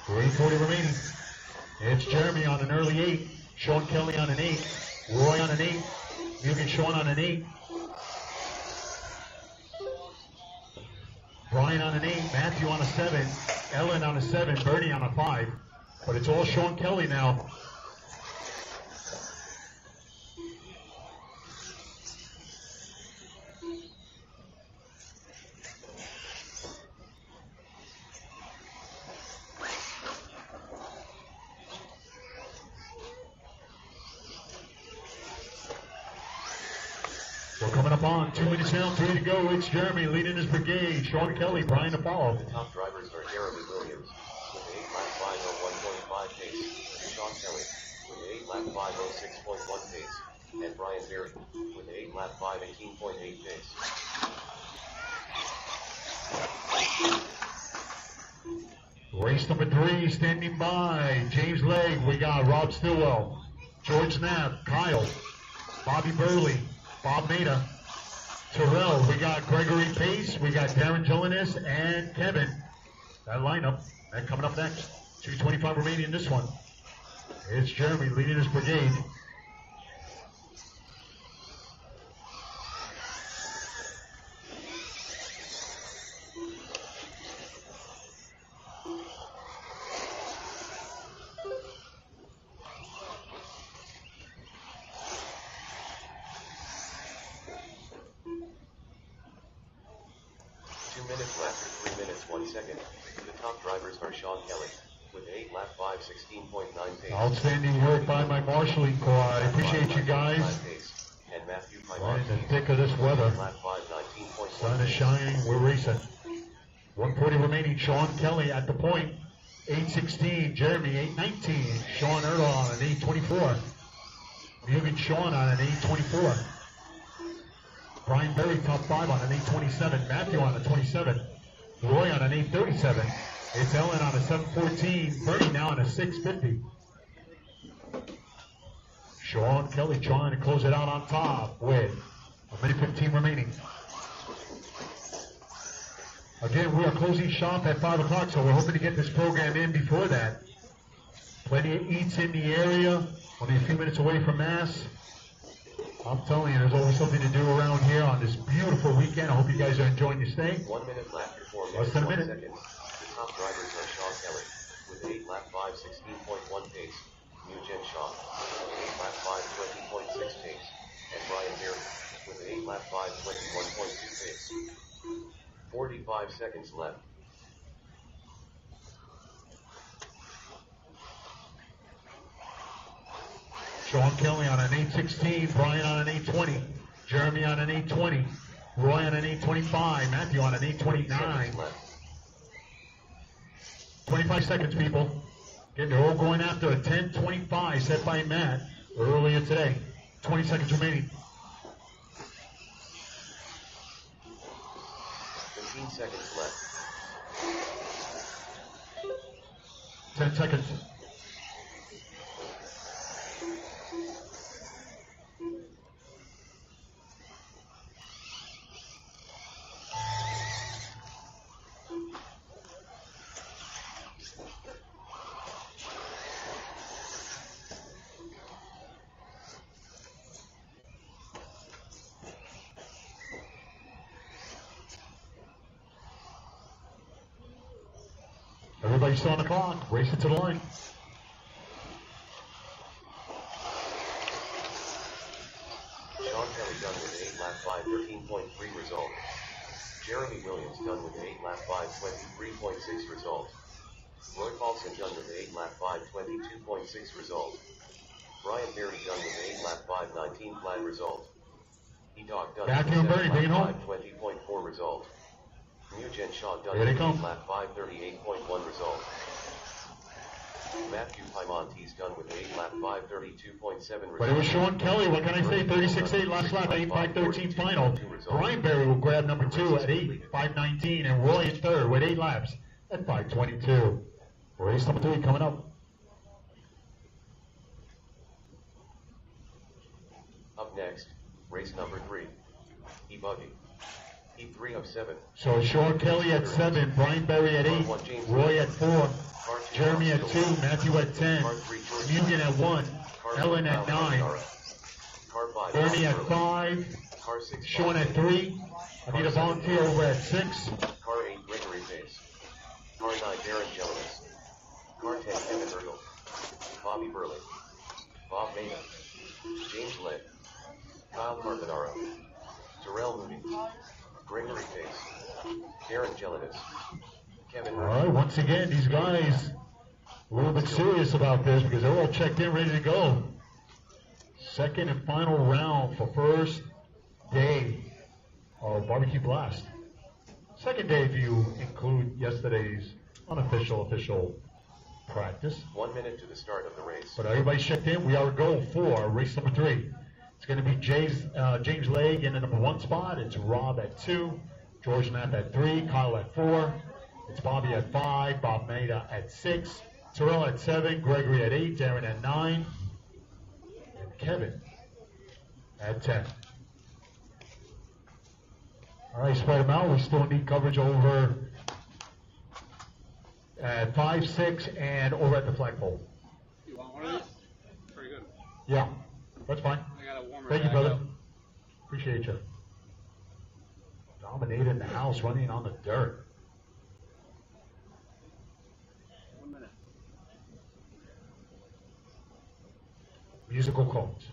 .340 remaining. It's Jeremy on an early 8. Sean Kelly on an 8. Roy on an 8. Mugen Sean on an 8. Brian on an 8. Matthew on a 7. Ellen on a 7. Bernie on a 5. But it's all Sean Kelly now. We're coming up on 2 minutes down, 3 to go. It's Jeremy leading his brigade. Sean Kelly, Brian to follow. The top drivers are Jeremy Williams, with an 8 lap 5 1.5 pace, Sean Kelly, with an 8 lap 5 6.1 pace, and Brian Berry, with an 8 lap 5 18.8 pace. Race number 3 standing by. James Legg, we got Rob Stillwell, George Knapp, Kyle, Bobby Burley, Bob Maida, Terrell, we got Gregory Pace, we got Darren Jelinas, and Kevin. That lineup, that coming up next. 2:25 remaining in this one. It's Jeremy leading his brigade. The top drivers are Sean Kelly, with an 8 lap 5 16.9 pace. Outstanding work by my marshalling corps. I appreciate you guys. And Matthew Right in the thick of this weather. lap 5 19.1. Sun is shining, we're racing. 140 remaining, Sean Kelly at the point. 8:16, Jeremy 8:19, Sean Erdahl on an 8:24. Mugen Sean on an 8:24. Brian Berry, top 5 on an 8:27. Matthew on a 27. Roy on an 8:37. It's Ellen on a 7:14. Bernie now on a 6:50. Sean Kelly trying to close it out on top with a minute 15 remaining. Again, we are closing shop at 5 o'clock, so we're hoping to get this program in before that. Plenty of eats in the area, only a few minutes away from Mass. I'm telling you, there's always something to do around here on this beautiful weekend. I hope you guys are enjoying your stay. 1 minute left before Less than a 1 minute. second. The top drivers are Sean Kelly with an 8 lap 5:16.1 pace, Mugen Shaw with an 8 lap 5:20.6 pace, and Brian Berry with an 8 lap 5:21.2 pace. 45 seconds left. Sean Kelly on an 8:16, Brian on an 8:20, Jeremy on an 8:20, Roy on an 8:25, Matthew on an 8:29. 25 seconds, people. They're all going after a 10:25 set by Matt earlier today. 20 seconds remaining. 15 seconds left. 10 seconds. Everybody's still on the clock. Race it to the line. Sean Kelly done with an 8 lap 5:13.3 result. Jeremy Williams done with an 8 lap 5:23.6 result. Roy Paulson done with an 8 lap 5:22.6 result. Brian Berry done with an 8 lap 5:19 flat result. E-Dog done Matthew with and a Bernie, 7 bring it home. lap 5:20.4 result. Mugen Shaw done Here they with an come. 8 lap 5:38.1 result. Matthew Piemonte's done with an 8 lap 5:32.7 result. But it was Sean Kelly. What can I say? 36.8 last lap, 8.513 final. Brian Berry will grab number 2 at 8.519, and Roy in third with 8 laps at 5:22. Race number 3 coming up. Up next, race number 3. E-Buggy. E3 of 7. So Sean Kelly at 7, Brian Berry at 8, Roy at 4, Jeremy at 2, Matthew at 10, Mugen at 1, Ellen at 9, Bernie at 5, Sean at 3. I need a volunteer over at 6. Car 8, Gregory Pace. Car 9, Darren Jones. Car 10, Kevin Ergel. Bobby Burley. Bob Maida. James Lett. Kyle Carbonaro. Terrell Mooney. Gregory Pace. Darren Gelinas. Kevin All right, once again, these guys a little bit serious about this because they're all checked in, ready to go. Second and final round for first day of BBQ Blast. Second day if you include yesterday's official practice. 1 minute to the start of the race. But everybody's checked in. We are going for race number 3. It's going to be James Legg in the number 1 spot. It's Rob at 2, George Knapp at 3, Kyle at 4. It's Bobby at 5, Bob Maida at 6, Terrell at 7, Gregory at 8, Darren at 9, and Kevin at 10. All right, spread them out. We still need coverage over at 5, 6, and over at the flagpole. You want one of these? Pretty good. Yeah, that's fine. I got a warmer. Thank you, back brother. up. Appreciate you. Dominating the house, running on the dirt. 1 minute. Musical codes.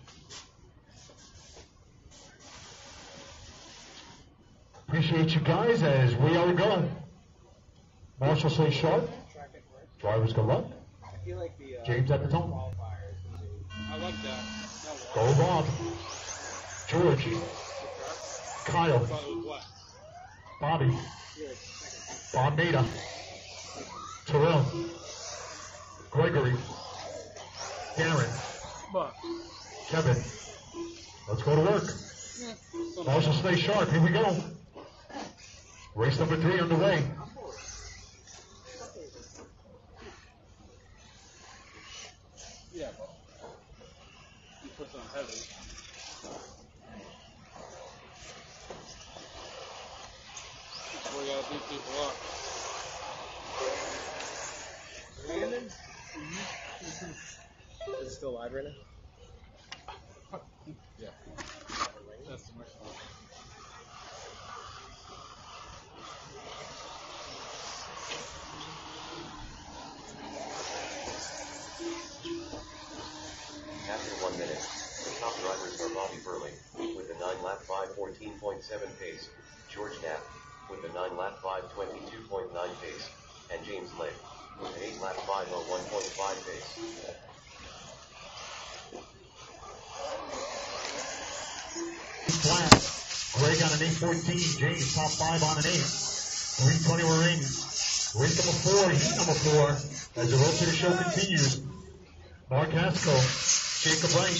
Appreciate you guys as we are going. Marshall stays sharp. Drivers good luck. I feel like the James at the top. I like that. Go Bob. George. Kyle. Thought it was what? Bobby. Bob Maida. Terrell. Gregory. Darren. But Kevin. Let's go to work. Marshall, stay sharp. Here we go. Race number 3 underway. Yeah, but he puts on heavy. That's where you gotta beat people up. Is it still live right now? Yeah. That's the next one. After 1 minute, the top drivers are Bobby Burley with a 9-lap 5:14.7 pace, George Knapp with a 9-lap 5:22.9 pace, and James Lake with an 8-lap 5:01.5 pace. Flat. Greg on an 8:14. James top 5 on an 8. 3:20 remaining. Race number 4, heat number 4, as the road to the show continues. Mark Haskell, Jacob Wright,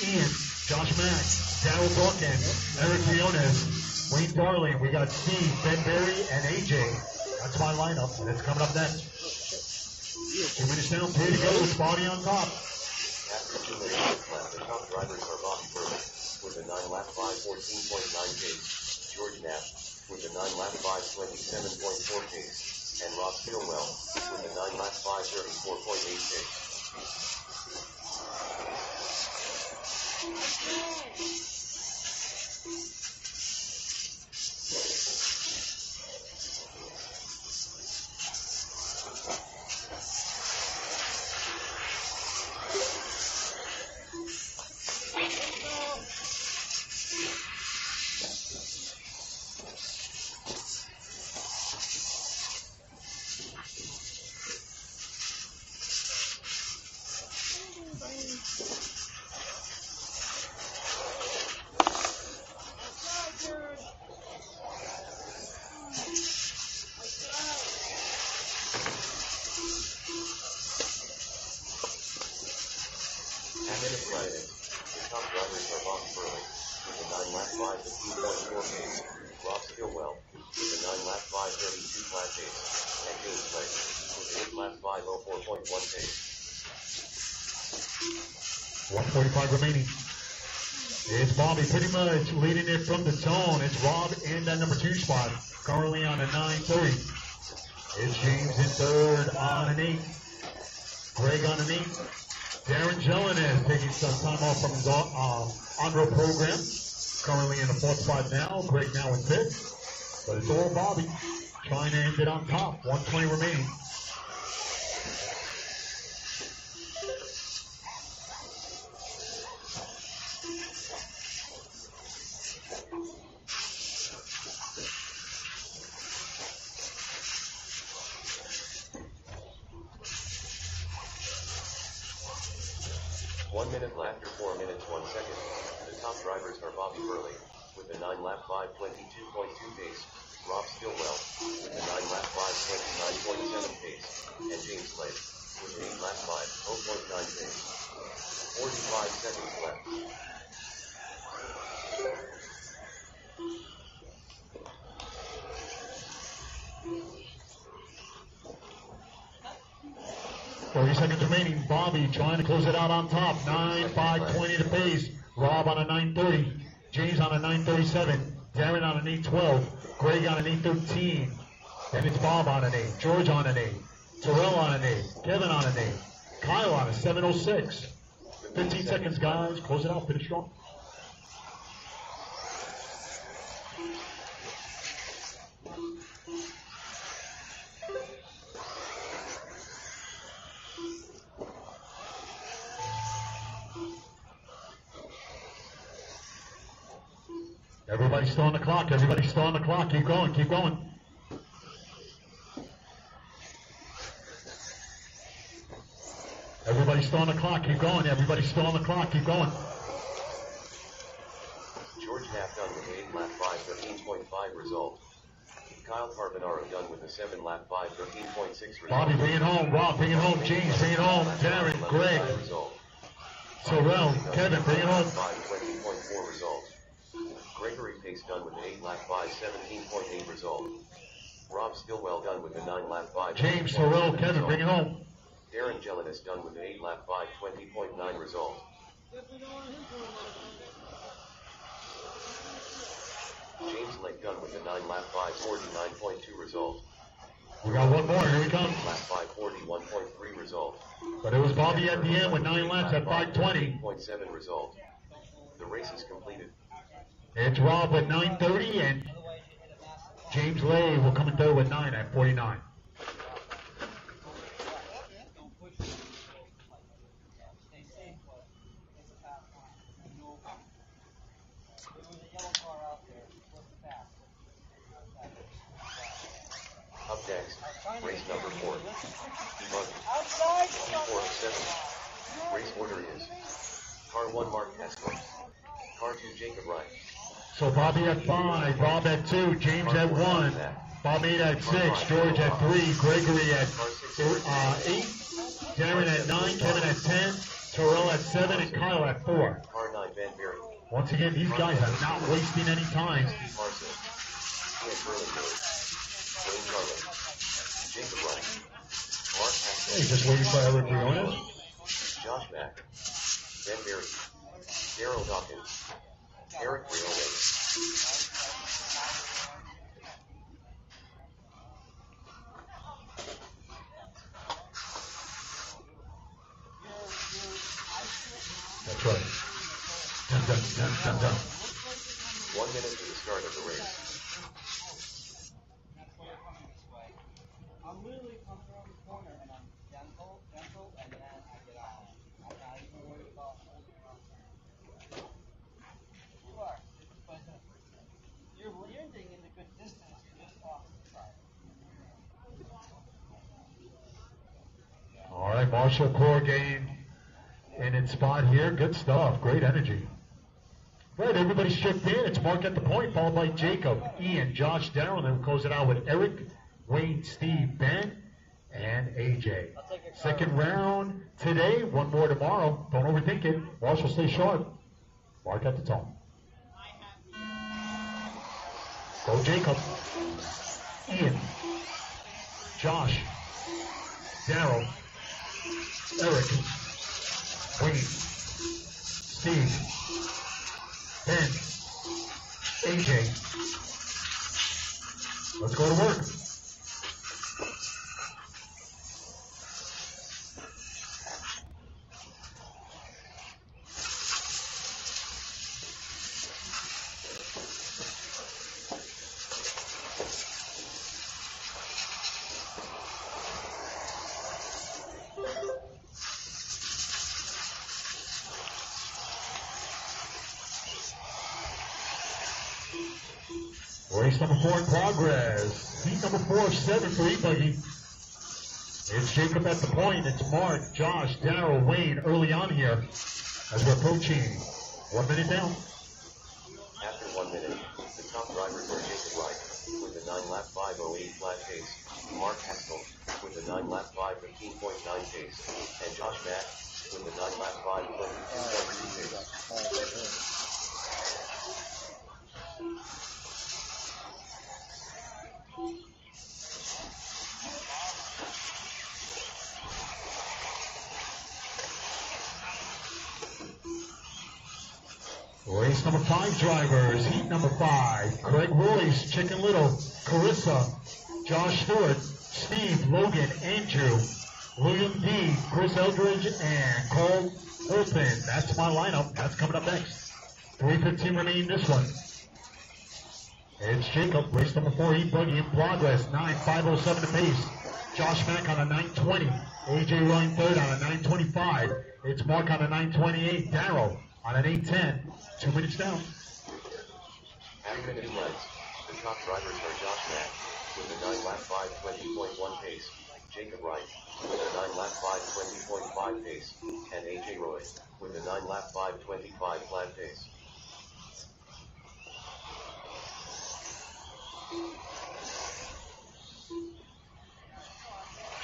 Ian, Josh Mack, Darryl Dawkins, Eric Leones, Wayne Darling. We got Steve, Ben Berry, and AJ. That's my lineup, and it's coming up next. 2 minutes down, 3 to go with Bobby on top. After 2 minutes left, the top drivers are Bobby Burley with a 9-lap 5:14.9 pace, George Knapp with a 9-lap 5:27.4 pace, and Rob Stillwell with a 9-lap 5:34.8 pace. Minutes left. The top drivers are Bobby Burley with a 9-lap 5:15.4 pace, Rob Stillwell with a 9-lap 5:32 flat pace, and James Lake with an 8-lap 5:04.1 pace. 1:45 remaining. It's Bobby pretty much leading it from the zone. It's Rob in that number 2 spot, currently on a 9:30. It's James in 3rd on an 8. Greg on an 8. Darren Jellin is taking some time off from his on-road program. Currently in the 4th spot now. Greg now in 5th. But it's all Bobby trying to end it on top. 1:20 remaining. After 4 minutes, 1 second, the top drivers are Bobby Burley with a 9-lap 5:22.2 pace, Rob Stillwell with a 9-lap 5:29.7 pace, and James Lake with an 8-lap 5:0.9 pace. 45 seconds left. Seconds remaining. Bobby trying to close it out on top. 9:5:20 to pace. Rob on a 9:30. James on a 9:37. Darren on an 8:12. Greg on an 8:13. Then it's Bob on an 8. George on an 8. Terrell on an 8. Kevin on an 8. Kyle on a 7:06. 15 seconds, guys. Close it out. Finish strong. Everybody's still on the clock. Everybody's still on the clock. Keep going. Keep going. Everybody's still on the clock. Keep going. Everybody's still on the clock. Keep going. George Knapp done with an 8-lap 5:13.5 result. Kyle Carbonaro done with a 7-lap 5:13.6 result. Bobby, bring it home. Rob, bring it home. James, bring it home. Darren, Greg. Terrell, Kevin, bring it home. 20.4 result. Gregory Pace done with an 8 lap by 17.8 result. Rob Stillwell done with a 9 lap by James, Terrell, Kevin, bring it home. Darren Gelinas done with an 8 lap by 20.9 result. James Lake done with a 9 lap by 49.2 result. We got one more, here we come. Lap by 41.3 result. But it was Bobby at the end with 9 laps at 5:20. 0.7 result. The race is completed. It's Rob with 9:30 and James Lay will come in third with 9 at 49. Up next, race number 4. Monkey. 4-7. Race order is Car 1 Mark Haskell. Car 2 Jacob Wright. So Bobby at 5, Bob at 2, James at 1, Bob 8 at 6, George at 3, Gregory at 8, Darren at 9, Kevin at 10, Terrell at 7, and Kyle at 4. Car 9 Van Buren. Once again, these guys are not wasting any time. Steve Marson. Ian Burlingame. Wayne Carlin. Jacob Wright. Mark Haskell. He's just waiting for Eric Briones. Josh Mack. Ben Berry. Daryl Dawkins. Eric Briones. That's right. Dun, dun, dun, dun, dun. 1 minute to the start of the race. I'm literally come around the corner and I'm gentle, and then I get on. I'm not even worried about holding around. You are, but you're landing in a good distance. You're just off the side. All right, Marshall Corrigan in its spot here. Good stuff. Great energy. Right, everybody's checked in. It's Mark at the point, followed by Jacob, Ian, Josh, Darryl, and then we close it out with Eric, Wayne, Steve, Ben, and AJ. Second round today, one more tomorrow. Don't overthink it. Marshall, stay sharp. Mark at the top. Go Jacob, Ian, Josh, Darryl, Eric, Wayne, Steve, Ben, AJ. Let's go to work. Race number 4 in progress. Heat number 4 of 7 for E-Buggy. It's Jacob at the point. It's Mark, Josh, Darryl, Wayne early on here as we're approaching 1 minute down. After 1 minute, the top drivers are Jacob Wright with a 9 lap 5:08 flat pace, Mark Haskell with a 9 lap 5:15.9 pace, and Josh Mack with a 9 lap 5:22.2 pace. Race number 5 drivers. Heat number 5. Craig Royce, Chicken Little, Carissa, Josh Stewart, Steve, Logan, Andrew, William D, Chris Eldridge, and Cole Olsen. That's my lineup. That's coming up next. 3:15 remaining this one. It's Jacob, race number 4, E-Buggy in progress. 9:507 to pace. Josh Mack on a 9:20. AJ running third on a 9:25. It's Mark on a 9:28. Darryl on an 8:10. 2 minutes down. After 2 lengths, the top drivers are Josh Mack with a 9 lap 5:20.1 pace, Jacob Wright with a 9 lap 5:20.5 pace, and AJ Roy with a 9 lap 5:25 flat pace.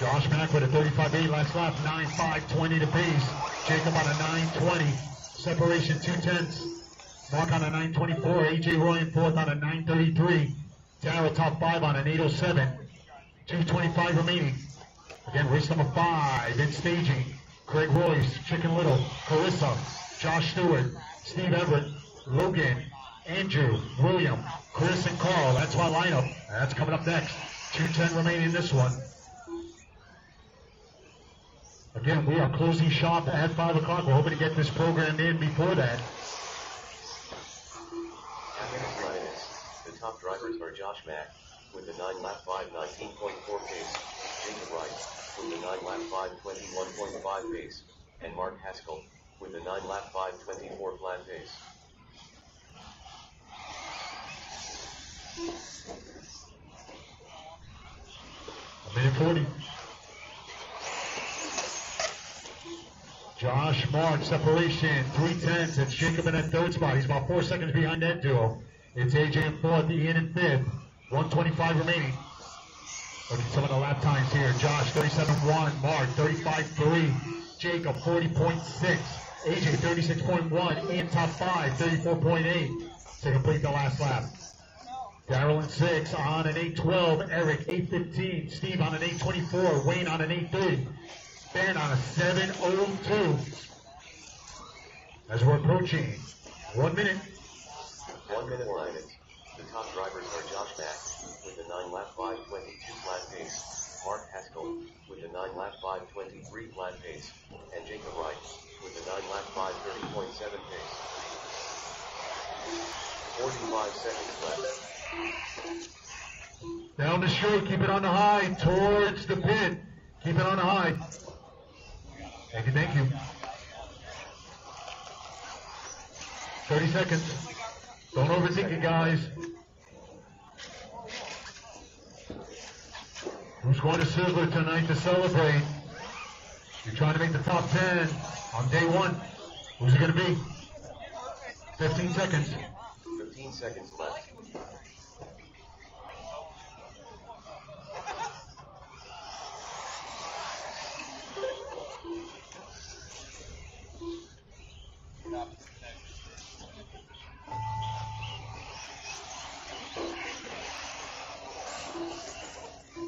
Josh Mack with a 35.8 last lap, 9.520 to pace. Jacob on a 9.20, separation 2/10. Mark on a 9.24, AJ Roy in fourth on a 9.33. Darrell top 5 on an 8.07. 2.25 remaining. Again, race number 5 in staging. Craig Royce, Chicken Little, Carissa, Josh Stewart, Steve Everett, Logan, Andrew, William, Chris, and Carl. That's my lineup. That's coming up next. 2:10 remaining in this one. Again, we are closing shop at 5 o'clock. We're hoping to get this program in before that. The top drivers are Josh Mack with the 9-lap 5 19.4 pace, Jacob Wright with the 9-lap 5 21.5 pace, and Mark Haskell with the 9-lap 5 24 flat pace. A minute 40. Josh Mark, separation, 3/10. It's Jacob in that third spot. He's about 4 seconds behind that duo. It's AJ in fourth, Ian in fifth. 1:25 remaining. Look at some of the lap times here. Josh, 37.1. Mark, 35.3. Jacob, 40.6. AJ, 36.1. Ian, top 5, 34.8. To complete the last lap. Darrell in 6 on an 8.12. Eric, 8.15. Steve on an 8.24. Wayne on an 8.30. Ben on a 7.02. As we're approaching 1 minute. 1 minute limit. The top drivers are Josh Mack with the 9-lap 5 22 flat pace, Mark Haskell with the 9-lap 5 23 flat pace, and Jacob Wright with the 9-lap 5 30.7 pace. 45 seconds left. Down the straight, keep it on the high, towards the pit. Keep it on the high. Thank you, thank you. 30 seconds. Don't overthink it, guys. Who's going to silver tonight to celebrate? You're trying to make the top 10 on day 1. Who's it going to be? 15 seconds. 15 seconds left.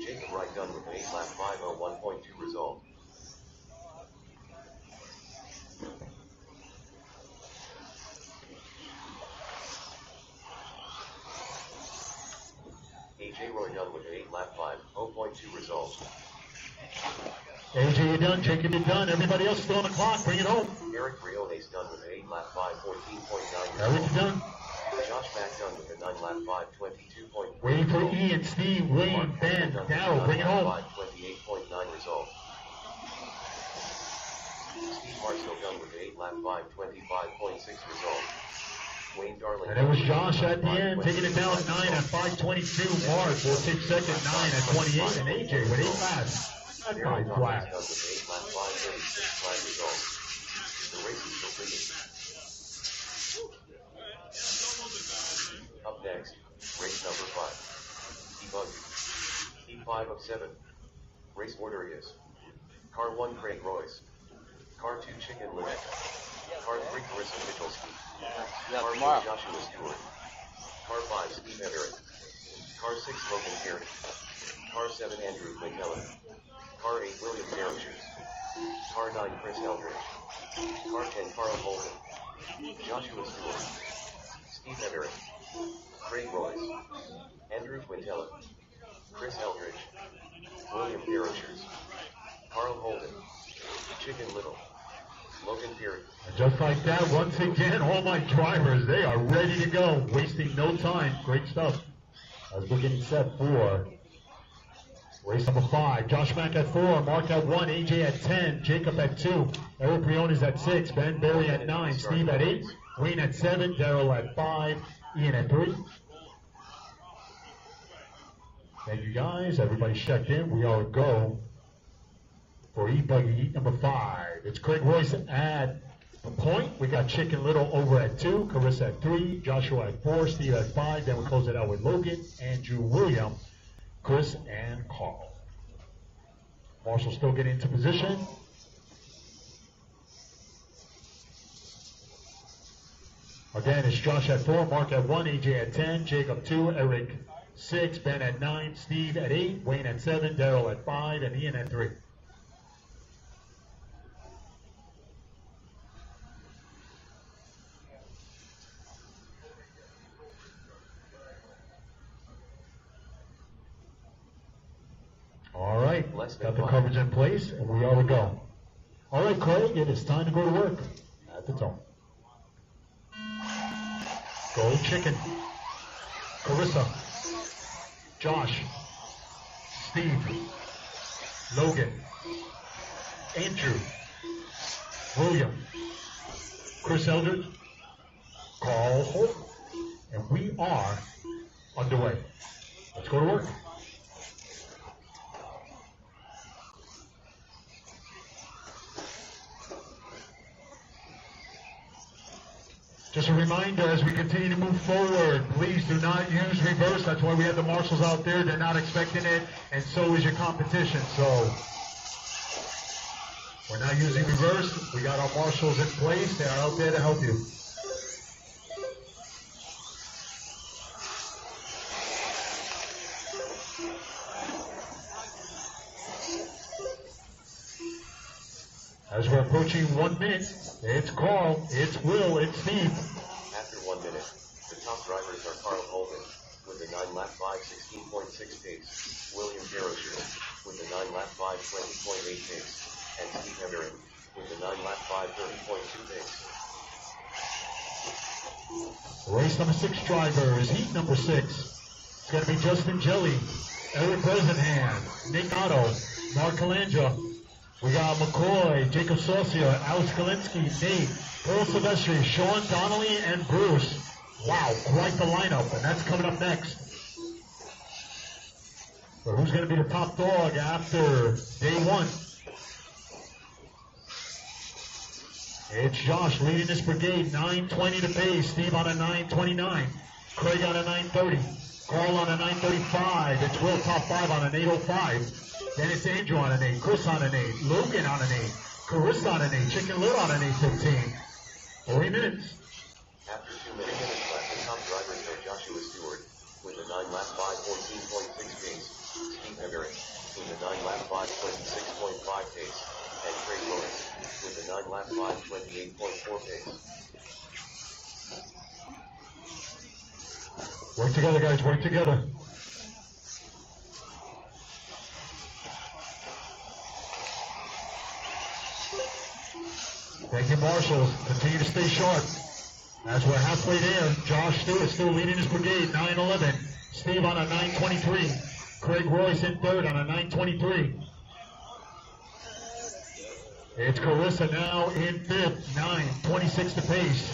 Jacob Wright done with an 8-lap 5:01.2 result. AJ Roy done with an 8-lap 5:0.2 result. AJ, you're done. Jacob, you're done. Everybody else still on the clock. Bring it home. Eric Briones done with an 8-lap 5:14.9 Eric, result. you're done. Josh Mack done with a 9-lap 5:22.3. Waiting for Ian, Steve, Wayne, Ben, Darrell. Bring it home. 5:28.9 result. Steve Marshall done with an 8-lap 5:25.6 result. Wayne Darling. And it was Josh at the end, taking it down at 9 at 5:22. Mark will take second, 9 at 28. And AJ with 8 laps at 5 flat. Done with an 8-lap 5:36 flat result. The race is completed. Up next, race number 5. Debug. Heat 5 of 7. Race order is Car 1 Craig Royce. Car 2 Chicken Little. Car 3 Carissa Michalski. Car 4 Joshua Stewart. Car 5 Steve Everett. Car 6 Logan Perry. Car 7 Andrew McKellen. Car 8 William Derringer. Car 9 Chris Eldridge. Car 10 Carl Holden. Joshua Stewart. Steve Everett. Craig Royce. Andrew Quintella. Chris Eldridge. William Derringer. Carl Holden. Chicken Little. Logan Perry. And just like that, once again, all my drivers, they are ready to go, wasting no time. Great stuff. As we're getting set for race number 5. Josh Mack at 4, Mark at 1, AJ at 10, Jacob at 2, Eric Briones at 6, Ben Berry at 9, Steve at 8, Wayne at 7, Darrell at 5, Ian at 3. Thank you guys. Everybody's checked in. We are a go for E-Buggy Heat number 5. It's Craig Royce at the point. We got Chicken Little over at 2, Carissa at 3, Joshua at 4, Steve at 5. Then we close it out with Logan, Andrew, William, Chris, and Carl. Marshall still getting into position. Again, it's Josh at 4, Mark at 1, AJ at 10, Jacob 2, Eric 6, Ben at 9, Steve at 8, Wayne at 7, Daryl at 5, and Ian at 3. All right, got the coverage in place, and we are to go. All right, Craig, it is time to go to work at the top. Go Chicken, Carissa, Josh, Steve, Logan, Andrew, William, Chris Eldridge, Carl Holt, and we are underway. Let's go to work. Just a reminder, as we continue to move forward, please do not use reverse. That's why we have the marshals out there. They're not expecting it, and so is your competition. So we're not using reverse. We got our marshals in place. They are out there to help you. As we're approaching 1 minute, it's Carl, it's Will, it's Steve. After 1 minute, the top drivers are Carl Holden with a 9-lap 5:16.6 pace, William Garosher with a 9-lap 5:20.8 pace, and Steve Everett with a 9-lap 5:30.2 pace. Race number 6 driver is heat number 6. It's going to be Justin Jelly, Eric Rosenhan, Nick Otto, Mark Calandra. We got McCoy, Jacob Saucia, Alex Galinsky, Nate, Earl Silvestri, Sean Donnelly, and Bruce. Wow, quite the lineup, and that's coming up next. So who's going to be the top dog after day 1? It's Josh leading this brigade, 9:20 to pace. Steve on a 9:29. Craig on a 9:30. Carl on a 9:35. It's Will top 5 on an 8:05. Then it's Andrew on an 8, Chris on an 8, Logan on an 8, Carissa on an 8, Chicken Little on an 8:15. 3 minutes. After 2 minutes left, the top drivers are Joshua Stewart with a 9-lap 5:14.6 pace, Steve Everett with a 9-lap 5:26.5 pace, and Craig Lewis with a 9-lap 5:28.4 pace. Work together, guys, work together. Thank you, marshals. Continue to stay sharp. As we're halfway there, Josh Stewart still leading his brigade, 9:11. Steve on a 9:23. Craig Royce in third on a 9:23. It's Carissa now in fifth, 9:26 to pace.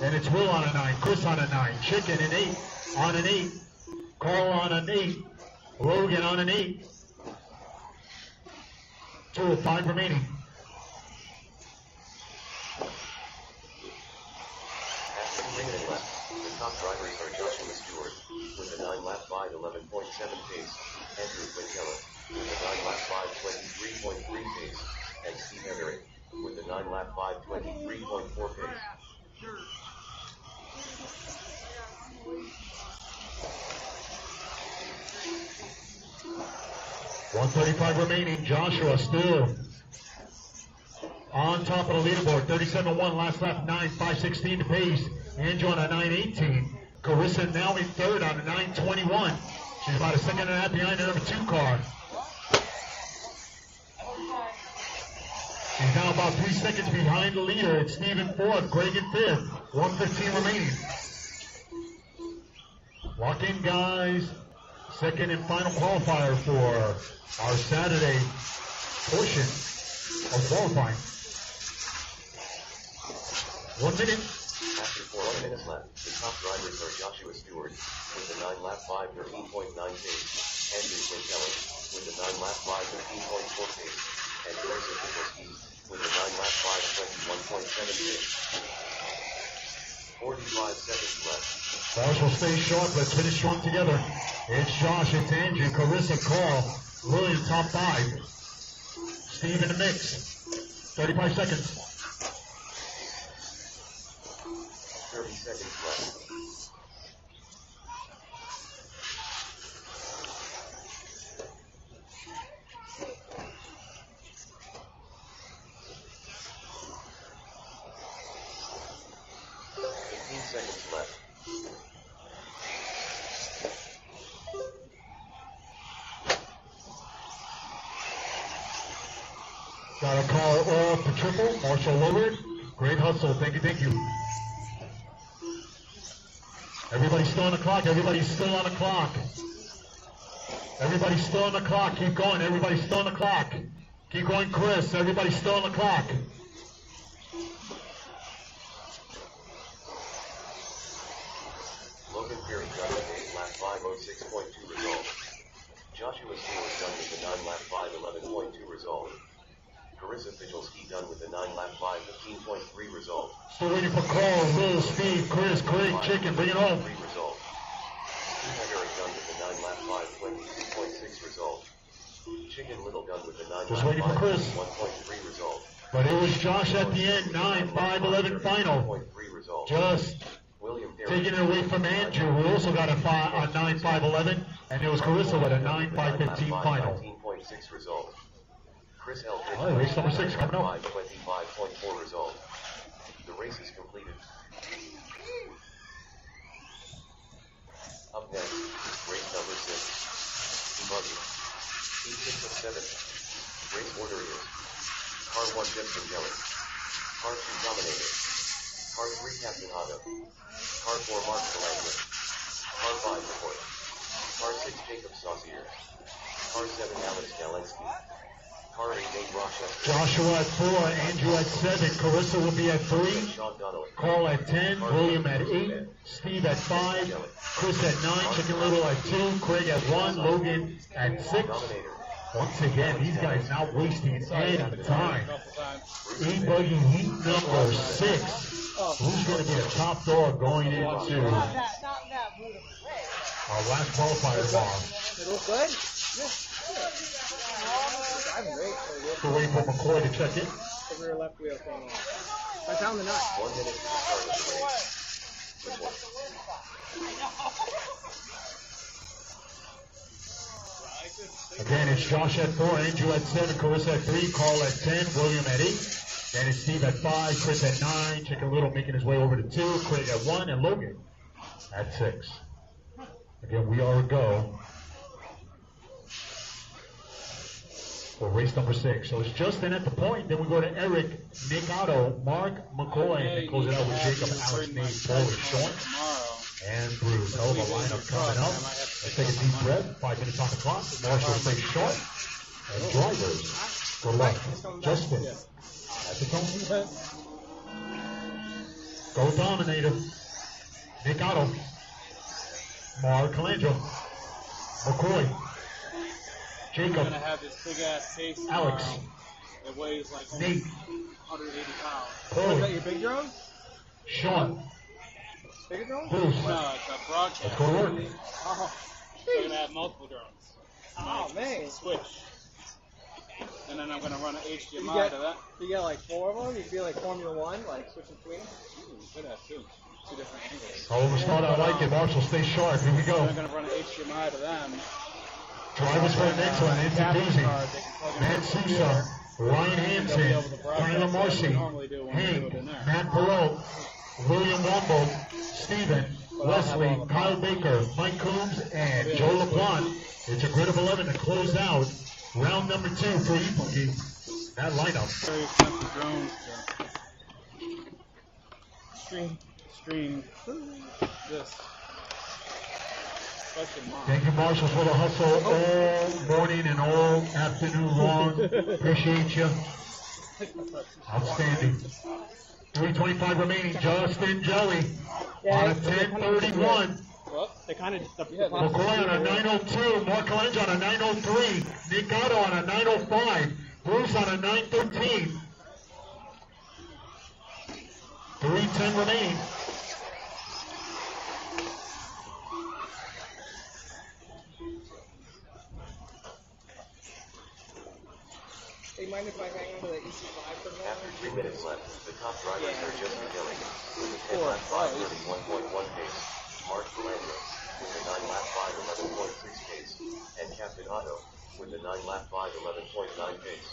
And it's Will on a 9, Chris on a 9, Chicken in 8, on an 8, Carl on an 8, Logan on an 8. 2:05 remaining. The top drivers are Joshua Stewart with a 9-lap 5:11.7 pace, Andrew McKellar with a 9-lap 5:23.3 pace, and Steve Everett with a 9-lap 5:23.4 pace. .135 remaining. Joshua still on top of the leaderboard. 37-1 last lap, 9:5:16 to pace. Andrew on a 9:18. Carissa now in third on a 9:21. She's about a second and a half behind the number 2 car. She's now about 3 seconds behind the leader. It's Steve in fourth, Greg in fifth. 1:15 remaining. Lock in, guys. Second and final qualifier for our Saturday portion of qualifying. 1 minute. After 4 minutes left, the top drivers are Joshua Stewart with a 9-lap 5:13.9 pace, Andrew McKellar with a 9-lap 5:13.4 pace, and Joseph Nikolski with a 9-lap 5:21.7 pace. 45 seconds left. Marshall, stay sharp. Let's finish strong together. It's Josh, it's Andrew, Carissa, Carl, William, top 5. Steve in the mix. 35 seconds. 30 seconds left. Seconds left. Got a call off the triple. Marshall lowered. Great hustle. Thank you, thank you. Everybody's still on the clock. Everybody's still on the clock. Everybody's still on the clock. Keep going. Everybody's still on the clock. Keep going, Chris. Everybody's still on the clock. Logan Fury done with a lap 5:06.2 result. Joshua Steele is done with a 9-lap 5:11.2 result. Carissa Fijalski done with a 9-lap 5:15.3 result. Still waiting for Carl, Will, Steve, Chris, Craig, Chicken. Bring it home. Result. Steve Eric done with a 9-lap 5:22.6 result. Chicken Little done with a 9-lap Just waiting for Chris. 1.3 result. But it was Josh at the end. 9-5-11 final. Result. Just taking it away from Andrew, who also got a 9-5-11, and it was Carissa with a 9-5-15 final. 19.6 result. Chris held Oh, race number 6 coming up. 25.4 result. The race is completed. Up next, race number 6. Debuggy. P6 of 7. Race order is Car 1 Justin Kelly. Car 2 Dominator. Car 3 Captain Otto. Car 4 Mark Colanglia. Car 5 Report. Car 6 Jacob Saucier. Car 7 Alex Galensky. Car 8 Nate Rochester. Joshua at 4, Andrew at 7, Carissa will be at 3, Sean Donnelly. Carl at 10, William at 8, Steve at 5, Chris at 9, Chicken Little at 2, Craig at 1, Logan at 6. Once again, these guys not wasting any time. E-Buggy heat number 6. Who's going to be the top dog going into our last qualifier tomorrow? It look good? I'm great. We're waiting for McCoy to check in. The rear left wheel came off. I found the nut. 1 minute to start of the race. Again, it's Josh at 4, Andrew at 7, Carissa at 3, Carl at 10, William at 8. Then it's Steve at 5, Chris at 9, Chicken Little making his way over to 2, Craig at 1, and Logan at 6. Again, we are a go for race number 6. So it's Justin at the point, then we go to Eric, Nick Otto, Mark McCoy, and then close it out with Jacob, Alex, Nate, Paul, Sean, and Bruce. Hell of a lineup coming up. Let's take a deep breath. 5 minutes on the clock. Marshall stays short. And drivers, good luck. Justin, at the tone. Go Dominator. Nick Otto. Mark Colangelo. McCoy. Jacob. I'm gonna have this big ass case. Alex. It weighs like Nate. 180 pounds. Was that Paul. your big drone? Sean. Bigger drone? Bruce. No, it's a broadcast. Let's go to work. Oh, So I'm gonna have multiple drones. oh man. Switch. And then I'm gonna run an You HDMI get, to that. you get like 4 of them? You feel like Formula 1, like switching between them? Ooh, could have two. Two different angles. Oh, we start out like it. Marshall, stay sharp. Here we And go. I'm gonna run an HDMI to them. Drivers for the next one. It's a doozy. Matt Sousa, Ryan Hansen, Tyler Marcy, Hank, Matt Perot, William Womble, Steven, Wesley, Kyle Baker, Mike Coombs, and Joe LaPlante. It's a grid of 11 to close out round number 2 for E-Buggy. That lineup. Very expensive drones to stream this. Especially mine. Thank you, Marshall, for the hustle all morning and all afternoon long. Appreciate you. Outstanding. 3:25 remaining. Justin Jelly on a 10:31. Well, They kind of McCoy on a 9:02. Mark Colangelo on a 9:03. Nick Otto on a 9:05. Bruce on a 9:13. 3:10 remaining. Hey, mind if I hang on to the EC5 for a minute? After 3 minutes left, the top drivers are Justin Gilling with a 10 Four, lap 5:31.1 pace, Mark Delandro with a 9 lap 5:11.6 pace, and Captain Otto with a 9 lap 5:11.9 pace.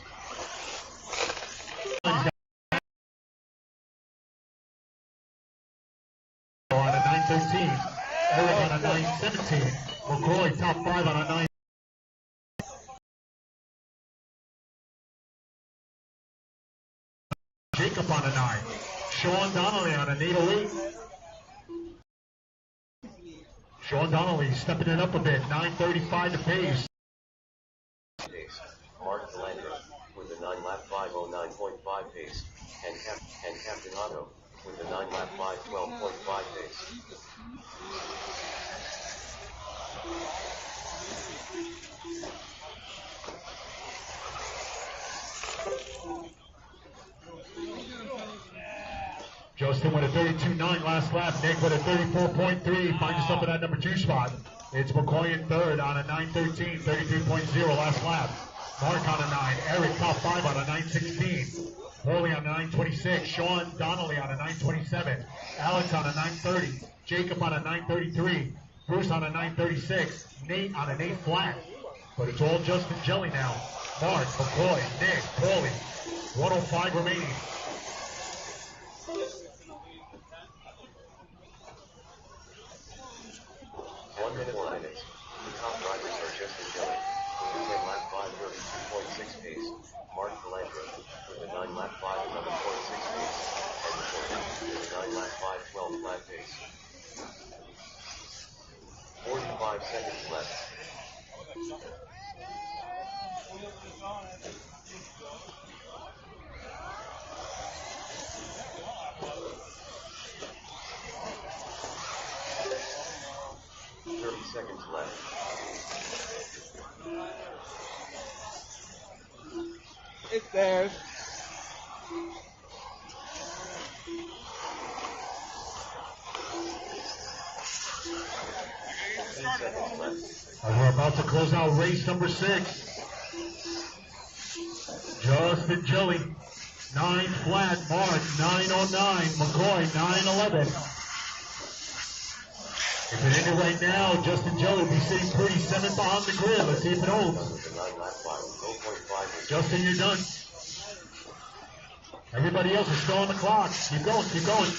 On a 9:13, Eric on a 9:17, McCoy top 5 on a 9. Jacob on a 9. Sean Donnelly on an 8:08. Sean Donnelly stepping it up a bit, 9:35 to pace. Mark Delandro with a 9 lap 5:09.5 pace, and Captain Otto with a 9 lap 5:12.5 pace. Justin with a 32.9 last lap. Nick with a 34.3. Find yourself in that number 2 spot. It's McCoy in third on a 9:13, 33.0 last lap. Mark on a 9. Eric top 5 on a 9:16. Paulie on a 9:26. Sean Donnelly on a 9:27. Alex on a 9:30. Jacob on a 9:33. Bruce on a 9:36. Nate on an 8 flat. But it's all Justin Jelly now. Mark, McCoy, Nick, Paulie. 105 remaining. The top drivers are Justin Jelly with a 10 lap 5:32.6 pace, Mark Delandro with a 9 lap 5:11.6 pace, and McCoy with a 9 lap 5:12 flat pace. 45 seconds left. Seconds left. It's theirs. And we're about to close out race number 6. Justin Jelly, 9 flat. Mark, 9:09. McCoy, 9:11. If it ended right now, Justin Jelly would be sitting pretty 7th behind the grid. Let's see if it holds. Justin, you're done. Everybody else is still on the clock. Keep going, keep going.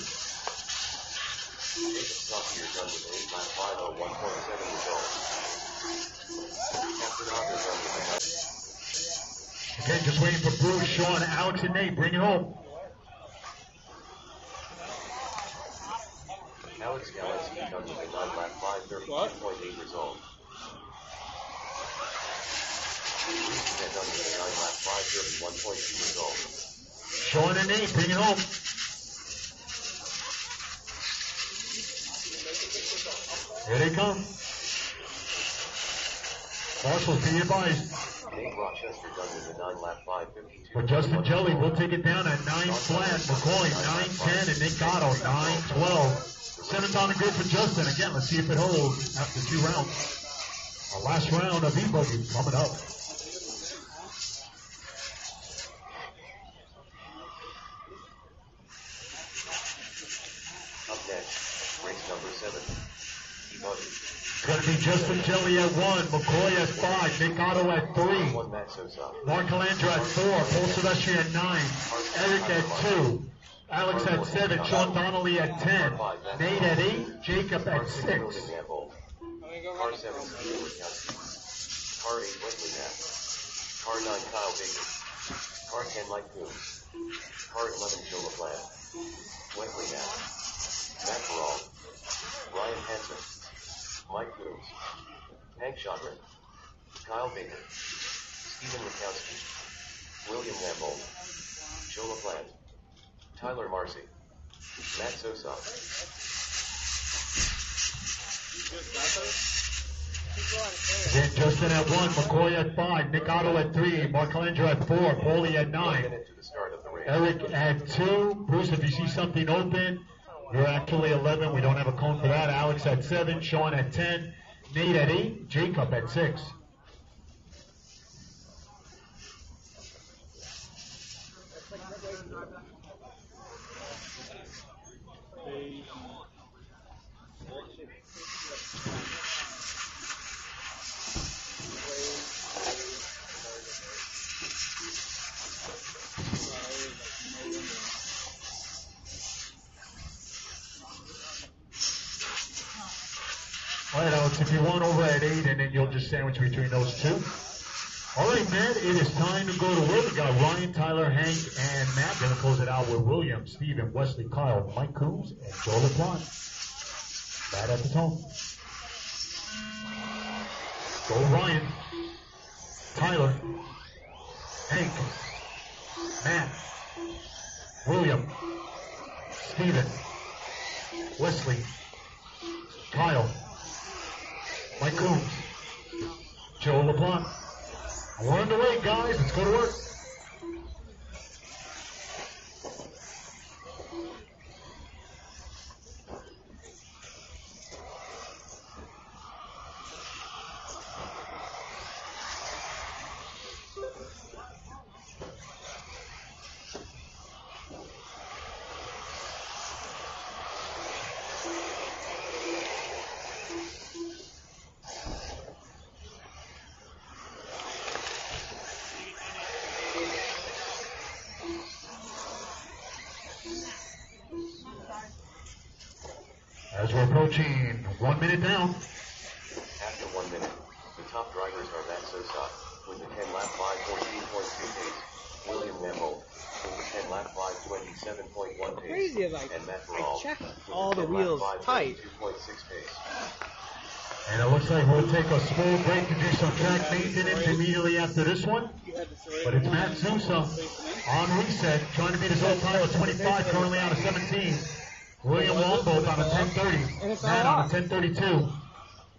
Okay, just waiting for Bruce, Sean, Alex, and Nate. Bring it home. Alex Galaxy comes with a 9 lap 5:32.8 result. Bruce done with a 9 lap 5:31.2 result. Sean and Nate, bring it home. Here they come. Marshals, be advised. Nate Rochester done with a 9 lap 5:52. For Justin Jelly, we'll take it down at 9 flat. McCoy, 9:10, and Nick Gatto, 9:12. 7th on the grid for Justin. Again, let's see if it holds after 2 rounds. Our last round of E-Buggy coming up. Up next, race number 7. E-Buggy. It's going to be Justin Jelly at 1, McCoy at 5, Nick Gatto at 3, Mark Delandro at 4, Paul Silvestri at 9, Eric at 2. Alex at 7, Sean Donnelly at 10, Nate at 8, Jacob at 6. Car 7, Steve Wachowski. Car 8, Wesley Knapp. Car 9, Kyle Baker. Car 10, Mike Coombs. Car 11, Joe LaPlante. Wesley Knapp. Matt Barral. Ryan Hansen. Mike Coombs. Hank Shotman. Kyle Baker. Stephen Wachowski. William Lambold. Joe LaPlante. Tyler Marcy, Matt Sosa. Again, Justin at 1, McCoy at 5, Nick Otto at 3, Mark Delandro at 4, Paulie at 9, Eric at 2. Bruce, if you see something open, you're actually 11. We don't have a cone for that. Alex at 7, Sean at 10, Nate at 8, Jacob at 6. All right, Alex, if you want over at 8, and then you'll just sandwich between those two. All right, Matt, it is time to go to work. We got Ryan, Tyler, Hank, and Matt. Going to close it out with William, Steven, Wesley, Kyle, Mike Coombs, and Joe LaPlante. Matt at the tone. Go Ryan, Tyler, Hank, Matt, William, Steven, Wesley, Kyle, Mike Coombs, Joe LaPlante. We're underway, guys. Let's go to work. As we're approaching 1 minute down. After 1 minute, the top drivers are Matt Sosa with the 10-lap 5:14.2 pace, William Nembo with the 10-lap 5:27.1 pace, Crazy is like and Matt I Barral checked with all the 10-lap wheels tight. 5:22.6 pace. And it looks like we'll take a small break to do some track maintenance immediately after this one. But it's Matt Sousa on reset, trying to beat his old time of 25, currently out of 17. William Longboat on a 10:30. Matt on a 10:32.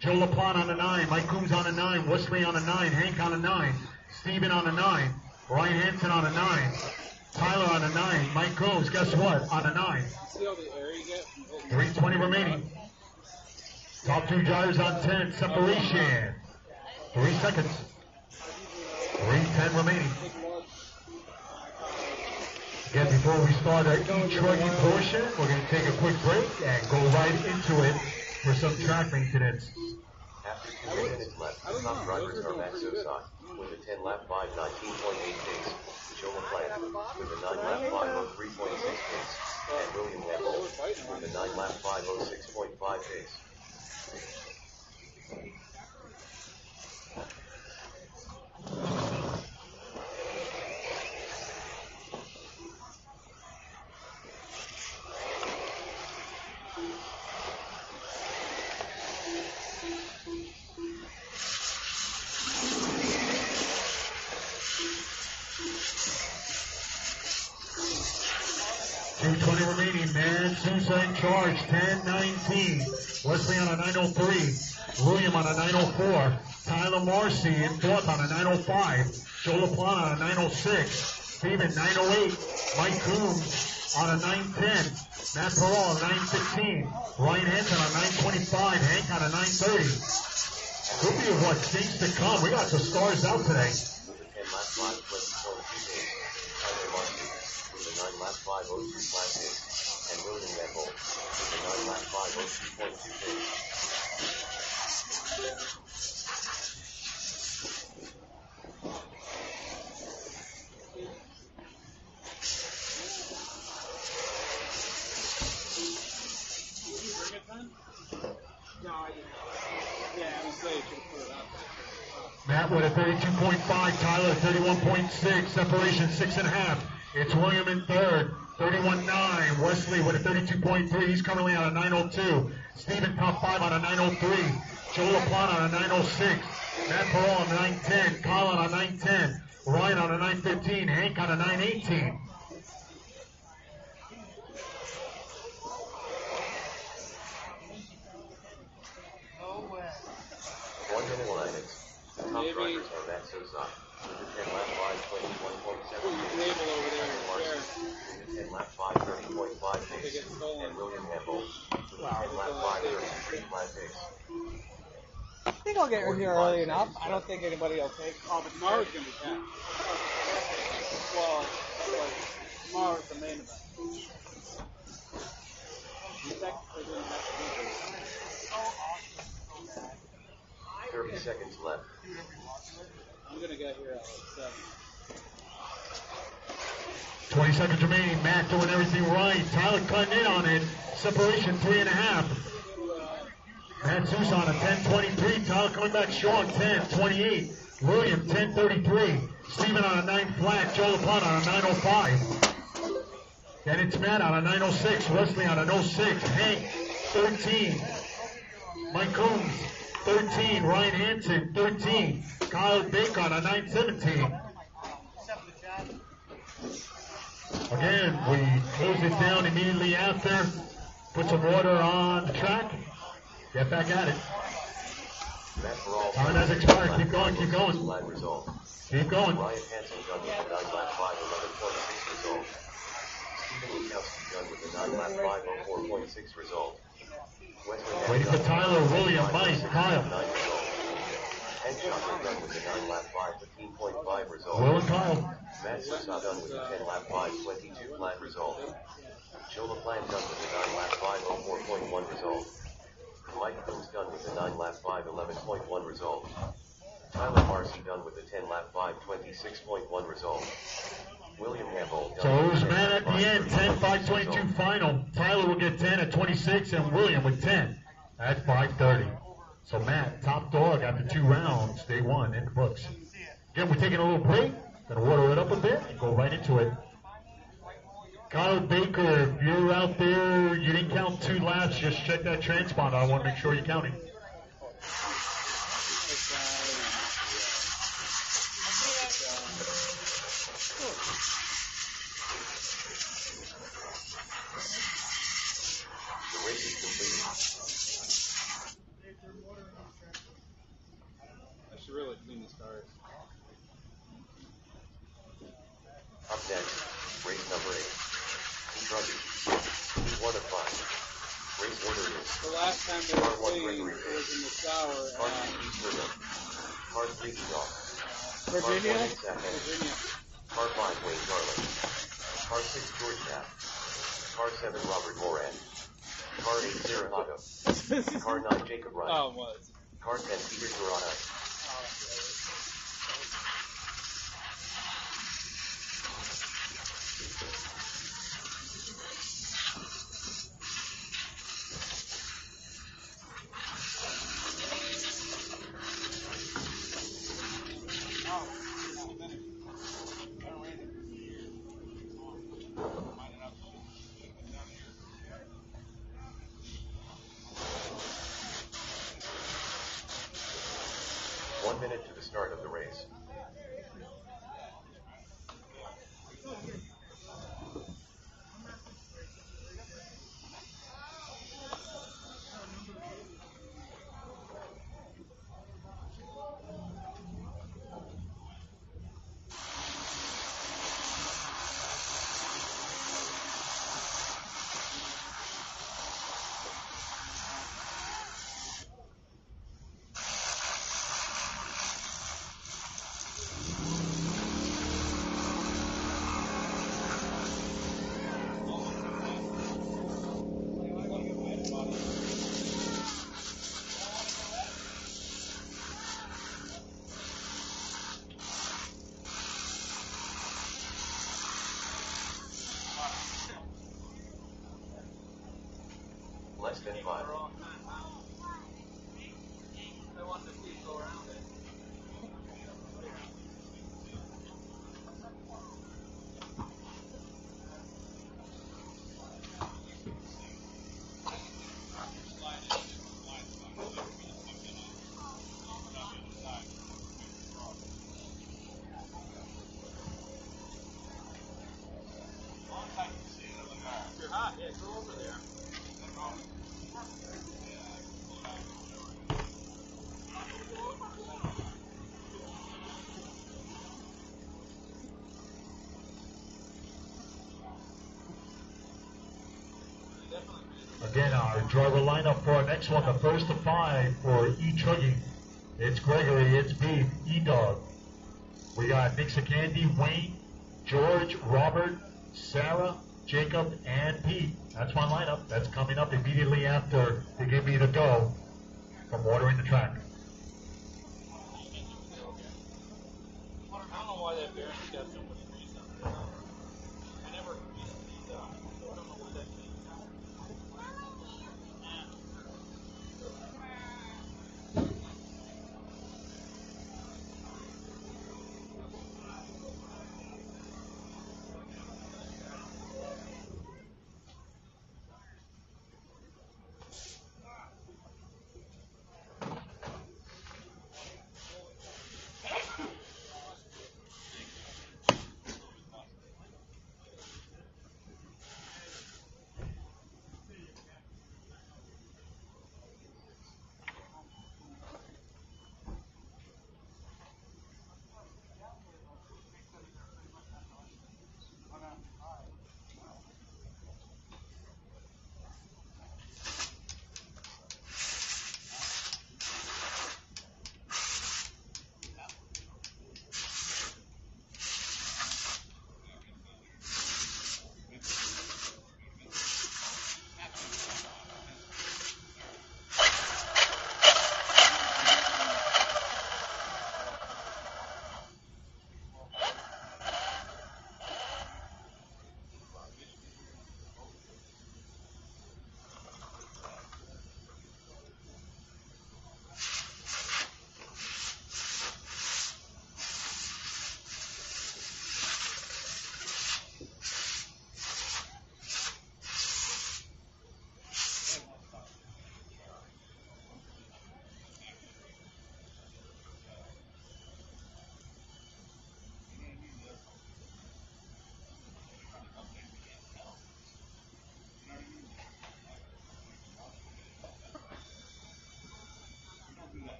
Joe LaPlante on a 9. Mike Coombs on a 9. Wesley on a 9. Hank on a 9. Steven on a 9. Ryan Hansen on a 9. Tyler on a 9. Mike Coombs, guess what? On a 9. See all the air you get? 3:20 remaining. Top two drivers on 10. Separation. 3 seconds. 3:10 remaining. Again, before we start our e-trucking portion, we're going to take a quick break and go right into it for some track maintenance. After 2 minutes left, the top drivers are Matt Sosa with a 10-lap 5:19.8 pace, Joe LaPlante with a 9-lap 5:03.6 pace, and William Nembo with a 9-lap 5:06.5 pace. .220 remaining. Man, Sousa in charge. 10:19. Wesley on a 9:03. William on a 9:04. Tyler Marcy in fourth on a 9:05. Joe LaPlante on a 9:06. Steven 9:08. Mike Coombs on a 9:10. Matt Barral on a 9:15. Ryan Hansen on a 9:25. Hank on a 9:30. Could be what things to come. We got some stars out today. With a 10-lap 5:20.2 pace, Tyler Marcy with a 9-lap 5:02.5 pace, and William Nembo with a 9-lap 5:02.2 pace. Matt with a 32.5, Tyler 31.6, separation 6.5. It's William in third, 31.9. Wesley with a 32.3, he's currently on a 9:02. Steven top 5 on a 9:03. Joe LaPlante on a 9:06. Matt Barral on a 9:10. Kyle on a 9:10. Ryan on a 9:15. Hank on a 9:18. The top drivers are Matt Sosa with the 10-lap 5:21.7 pace, Tyler Marcy with the 10-lap 5:30.5 pace, and William Nembo with the 10-lap 5:33.5 pace. I think I'll get in here early enough. I don't think anybody will take. Oh, but tomorrow's going to be packed. Well, tomorrow's the main event. You technically didn't have to do this. 30 seconds left. I'm going to get here at like 7. 20 seconds remaining. Matt doing everything right. Tyler cutting in on it. Separation 3.5. Matt Tucson a 10.23. Tyler coming back strong, 10.28. William, 10.33. Steven on a 9 flat. Joe LaPlante on a 9.05. Then it's Matt on a 9.06. Wesley on a 9.06. Hank, 13. Mike Coombs, 13. Ryan Hansen, 13. Kyle Baker on a 9.17. Again, we close it down immediately after. Put some water on the track. Get back at it. Time has expired. Keep going, keep going. Keep going. Ryan Hansen done with the 9 lap 5.11.6 result. Stephen Lukowski done with the 9 lap 5.04.6 result. Waiting for Tyler, William, Mike, Kyle. Hank Shocker done with the 9 lap 5.15.5 result. Will and Kyle. Matt Sosa done with the 10 lap 5.22 flat result. Joe LaPlante done with the 9 lap 5.04.1 result. Mike Coombs done with the 9 lap 5.11.1 result. Tyler Marcy done with the 10 lap 5.26.1 result. William Hamble. So who's Matt at the end? 10.5.22 final. Tyler will get 10 at 26 and William with 10 at 5.30. So Matt, top dog after 2 rounds, day 1 in the books. Again, we're taking a little break. Gonna water it up a bit and go right into it. Kyle Baker, if you're out there, you didn't count 2 laps, just check that transponder. I want to make sure you're counting. The race is completed. I should really clean these cars. Up next, race number 8. Kentucky. 1 of 5. Race order is The last time they were clean, it was in the shower Car at 2 Turner. Car 3 Shaw. Virginia. Car 4 Seth Henry. Virginia. Car 5 Wayne Garland. Car 6 George Knapp. Car 7 Robert Moran. Car 8 Sarah Haga. Car 9 Jacob Ryan. Oh, it was. Car 10 Peter Dorada. One minute to the start of the race. Less than 5. Again, our driver lineup for our next one, the first of 5 for E-Chuggy. It's Gregory, it's Beef, E-Dog. We got Nick Candy, Wayne, George, Robert, Sarah, Jacob, and Pete. That's my lineup. That's coming up immediately after they give me the go from watering the track. I don't know why that bearing's got so much grease on it. I never greased these up, so I don't know what that means.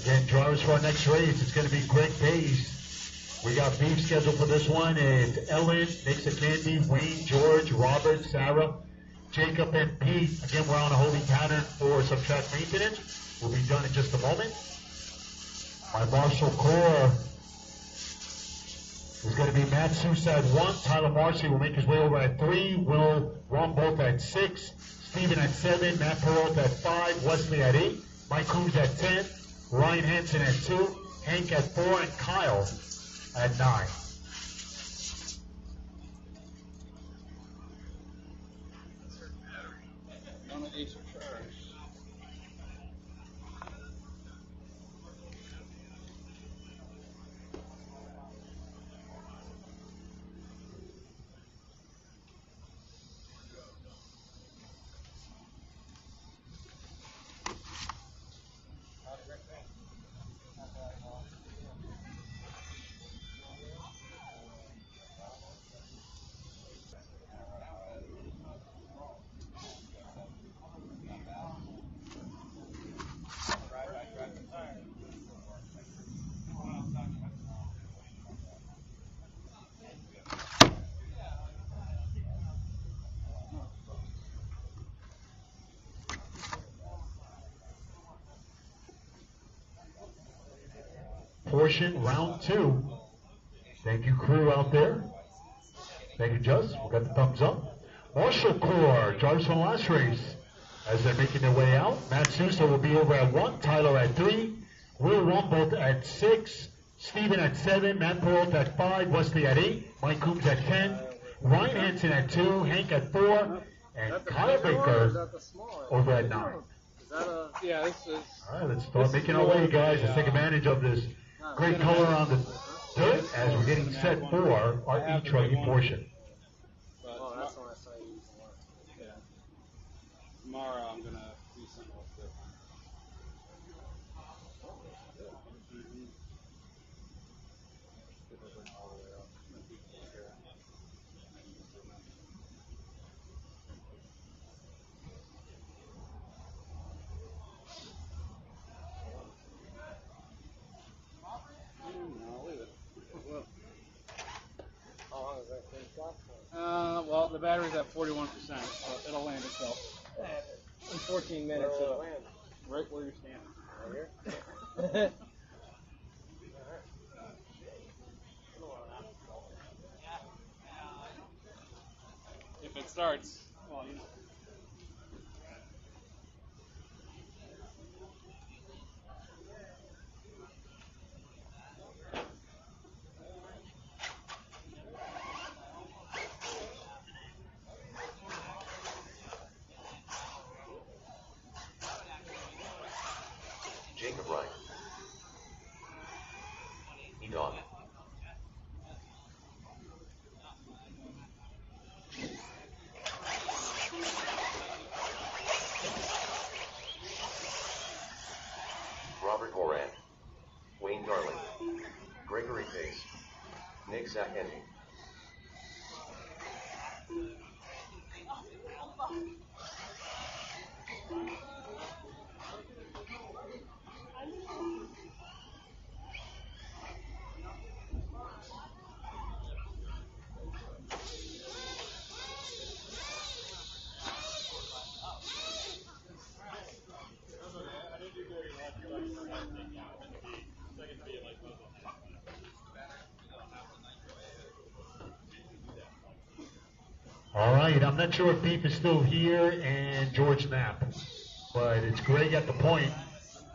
Again, drivers for our next race, it's going to be Greg Pace. We got beef scheduled for this one. It's Ellen, Nick Candy, Wayne, George, Robert, Sarah, Jacob, and Pete. Again, we're on a holding pattern for some track maintenance. We'll be done in just a moment. My Marshall Corps is going to be Matt Sousa at 1. Tyler Marcy will make his way over at 3. Will Rumbolt at 6. Steven at 7. Matt Perot at 5. Wesley at 8. Mike Coombs at 10. Ryan Hansen at 2. Hank at 4. And Kyle at 9. On the Acer charge. Portion round 2. Thank you, crew out there. Thank you, Just. We got the thumbs up. Marshall Corps, drivers from the last race. As they're making their way out, Matt Sousa will be over at 1. Tyler at 3. Will Rumbolt at 6. Steven at 7. Matt Perot at 5. Wesley at 8. Mike Coombs at 10. Ryan Hansen at 2. Hank at 4. And Kyle Baker over at 9. Yeah, this is. All right, let's start making our way, guys. Let's take advantage of this great color on the dirt as we're getting set for our e-truggy portion. Oh, that's when I saw you using one. Yeah. Tomorrow I'm gonna do something with it. No, leave it. How long is that thing got? Well, the battery's at 41%, so it'll land itself. In 14 minutes it'll land. Right where you're standing. Right here? If it starts, well, you know. Jacob Ryan. Edon. Robert Moran. Wayne Darling. Gregory Pace. Nick Zachendi. All right, I'm not sure if Beef is still here and George Knapp, but it's Greg at the point.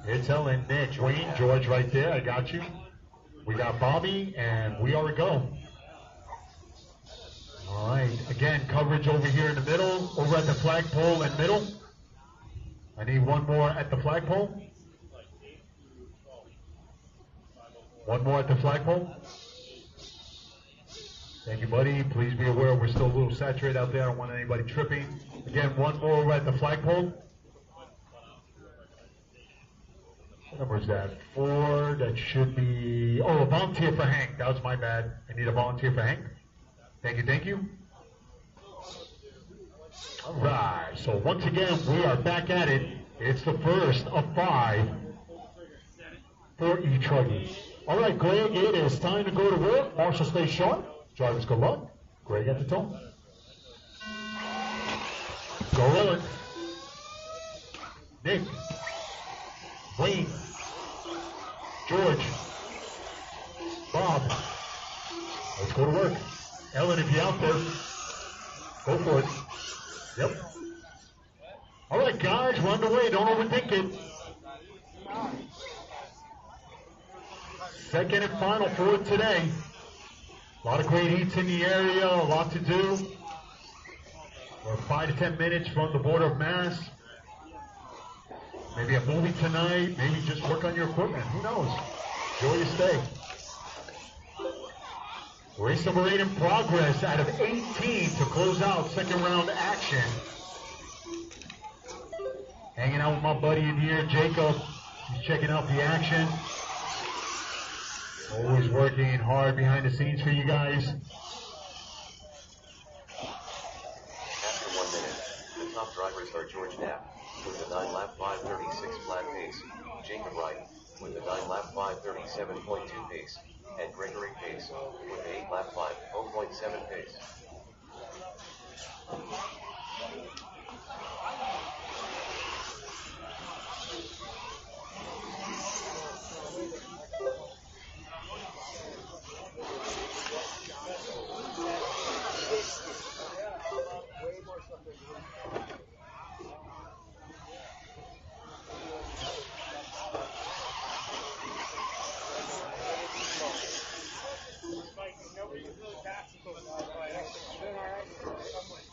It's Ellen, Nick, Wayne, George right there. I got you. We got Bobby, and we are a go. All right, again, coverage over here in the middle, over at the flagpole and middle. I need one more at the flagpole. One more at the flagpole. Thank you, buddy. Please be aware we're still a little saturated out there. I don't want anybody tripping. Again, one more over at the flagpole. What number is that? 4. That should be... Oh, a volunteer for Hank. That was my bad. I need a volunteer for Hank. Thank you, thank you. All right. So once again, we are back at it. It's the first of 5. for each rugby. All right, Greg, it is time to go to work. Marshall, stay sharp. Drivers, good luck. Greg at the tone. Go Ellen. Nick. Wayne. George. Bob. Let's go to work. Ellen, if you're out there, go for it. Yep. All right, guys, we're underway. Don't overthink it. Second and final for today. A lot of great heats in the area, a lot to do. We're 5 to 10 minutes from the border of Mass. Maybe a movie tonight, maybe just work on your equipment. Who knows? Enjoy your stay. Race number 8 in progress out of 18 to close out second round action. Hanging out with my buddy in here, Jacob. He's checking out the action. Always working hard behind the scenes for you guys. After 1 minute, the top drivers are George Knapp with a 9-lap 5:36 flat pace, Jacob Wright with a 9-lap 5:37.2 pace, and Gregory Pace with an 8-lap 5:0.7 pace.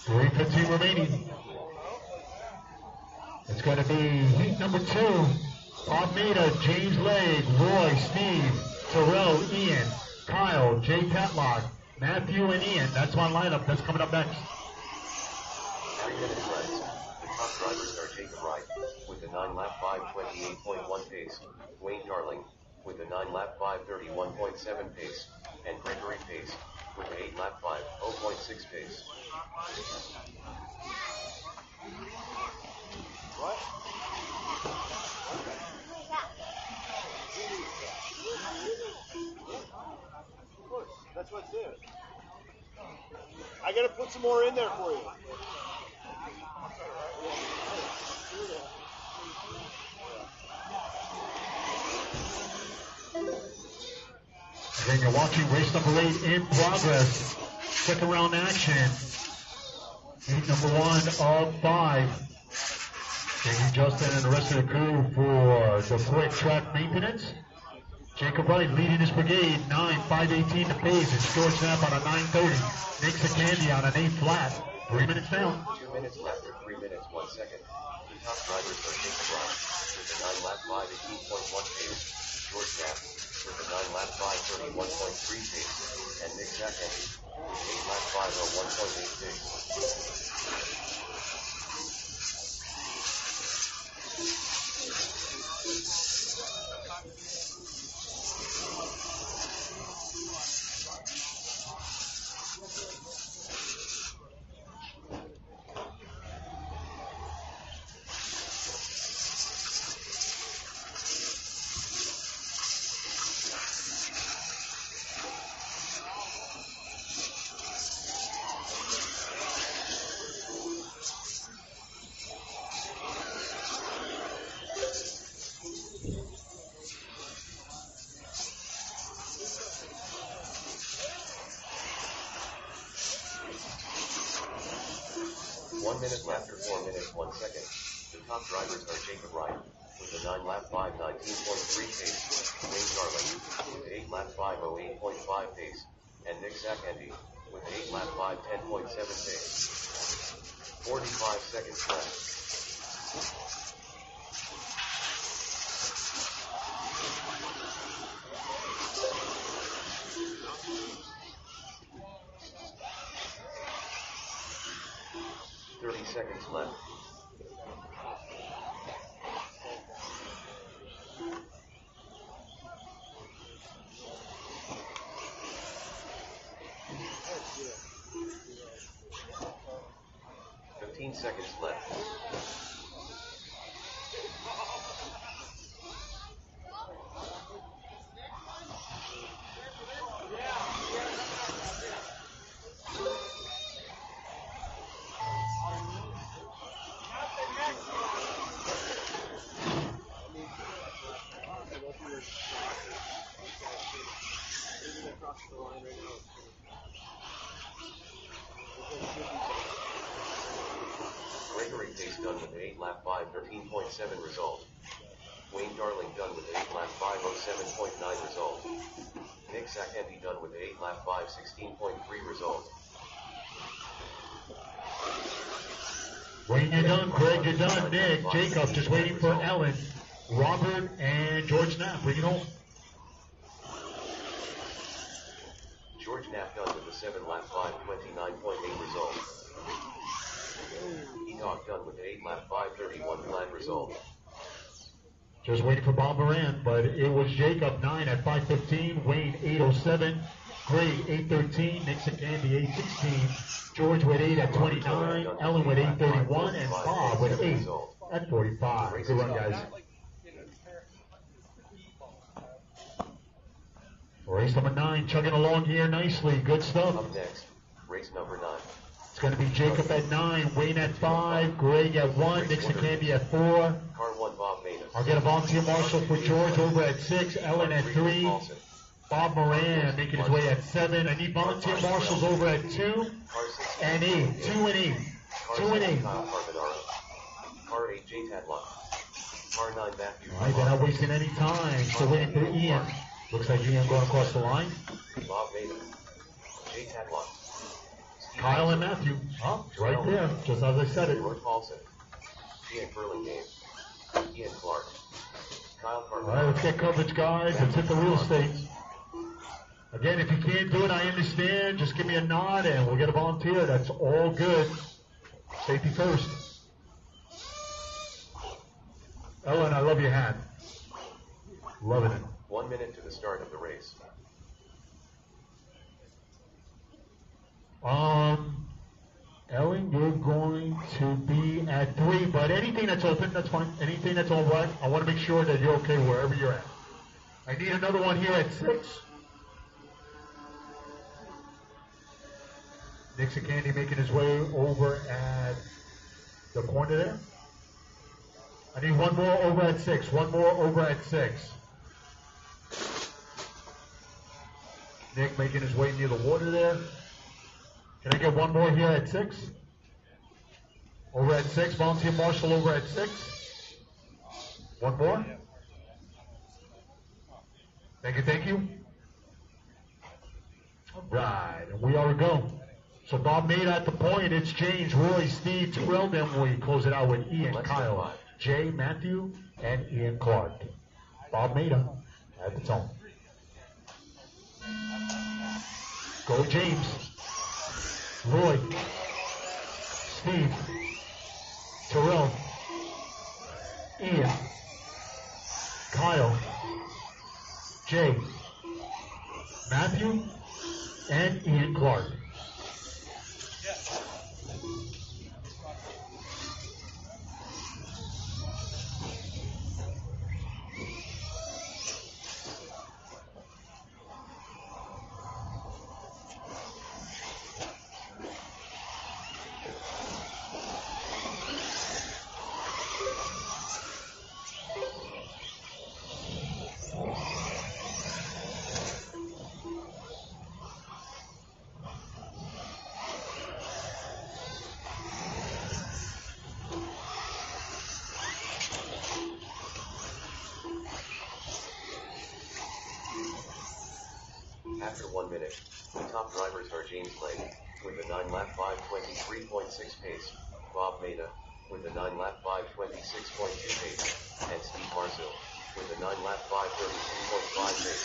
Three 15 remaining. It's going to be heat number 2. Almeida, James Legg, Roy, Steve, Terrell, Ian, Kyle, Jay Tatlock, Matthew, and Ian. That's my lineup. That's coming up next. 3 minutes left. The top drivers are Jacob Wright with a 9-lap 5:28.1 pace, Wayne Darling with a 9-lap 5:31.7 pace, and Gregory Pace with an 8-lap 5:0.6 pace. What? Of course, that's what's there. I gotta put some more in there for you. Again, you're watching race number 8 in progress. Second round action. Heat number 1 of 5. Thank you, Justin, and the rest of the crew for the quick track maintenance. Jacob Wright leading his brigade, 9-5:18 to pace. It's George Knapp on a 9:30. Nick Candy on an 8 flat. 3 minutes down. 2 minutes left or 3 minutes, 1 second. The top drivers are Jacob Wright with a 9-lap 5:18.1 pace, George Knapp with a 9-lap 5:31.3 pace, and Nick Candy with an 8-lap 5:01.8 pace. Left or 4 minutes, 1 second. The top drivers are Jacob Wright with a 9-lap 5:19.3 pace, Wayne Darling with an 8-lap 5:08.5 pace, and Nick Candy with an 8-lap 5:10.7 pace. 45 seconds left. Seconds left. Seconds left. done with 8 lap 5:13.7 result. Wayne Darling done with 8 lap 5:07.9 result. Nick Sakendi done with 8 lap 5:16.3 result. Wayne, you're done. Craig, you're done. Nick, Jacob, just waiting for Ellen, Robert, and George Knapp. Bring it home. George Knapp done with a 7 lap 5:29.8 result. Enoch done with 8 lap 5:31 flat result. Just waiting for Bob Moran, but it was Jacob 9 at 5:15, Wayne 8:07, Greg 8:13, Nick Sakendi 8:16, George with 8 at 29, Ellen with 8:31, and Bob with 8 at 45. Good run, guys. Race number 9, chugging along here nicely. Good stuff. Up next, race number 9. It's going to be Jacob at 9, Wayne at 5, Greg at 1, Nick Sakendi at 4. Car 1, Bob Maida. I'll get a volunteer marshal for George over at 6, Ellen at 3, Bob Moran making his way at 7. I need volunteer marshals over at 2 and 8. 2 and 8. 2 and 8. Car 8, J Tadlock. Car 9, Matthew. All right, they're not wasting any time. Still waiting for Ian. Looks like Ian going across the line. Bob Maida. J Tadlock. Kyle and Matthew. Oh, right there, just as I said it. George Paulson. Ian Burlingame. Ian Clark. Kyle All Carter. right, let's get coverage, guys. Let's hit the real estate. Again, if you can't do it, I understand. Just give me a nod and we'll get a volunteer. That's all good. Safety first. Ellen, I love your hat. Loving it. 1 minute to the start of the race. Ellen, you're going to be at 3, but anything that's open, that's fine. Anything that's all right, I want to make sure that you're okay wherever you're at. I need another one here at 6. Nick Sakendi making his way over at the corner there. I need one more over at 6. One more over at 6. Nick making his way near the water there. Can I get one more here at 6? Over at 6, volunteer marshal over at 6. One more. Thank you, thank you. All right, and we are a go. So Bob Maida at the point. It's James, Roy, Steve, Terrell. Then we close it out with Ian, Kyle, Jay, Matthew, and Ian Clark. Bob Maida at the top. Go James. Roy, Steve, Terrell, Ian, Kyle, Jay, Matthew, and Ian Clark. After 1 minute, the top drivers are James Lake with a 9 lap 5:23.6 pace, Bob Maida with a 9 lap 5:26.2 pace, and Steve Marcel with a 9 lap 5:33.5 pace.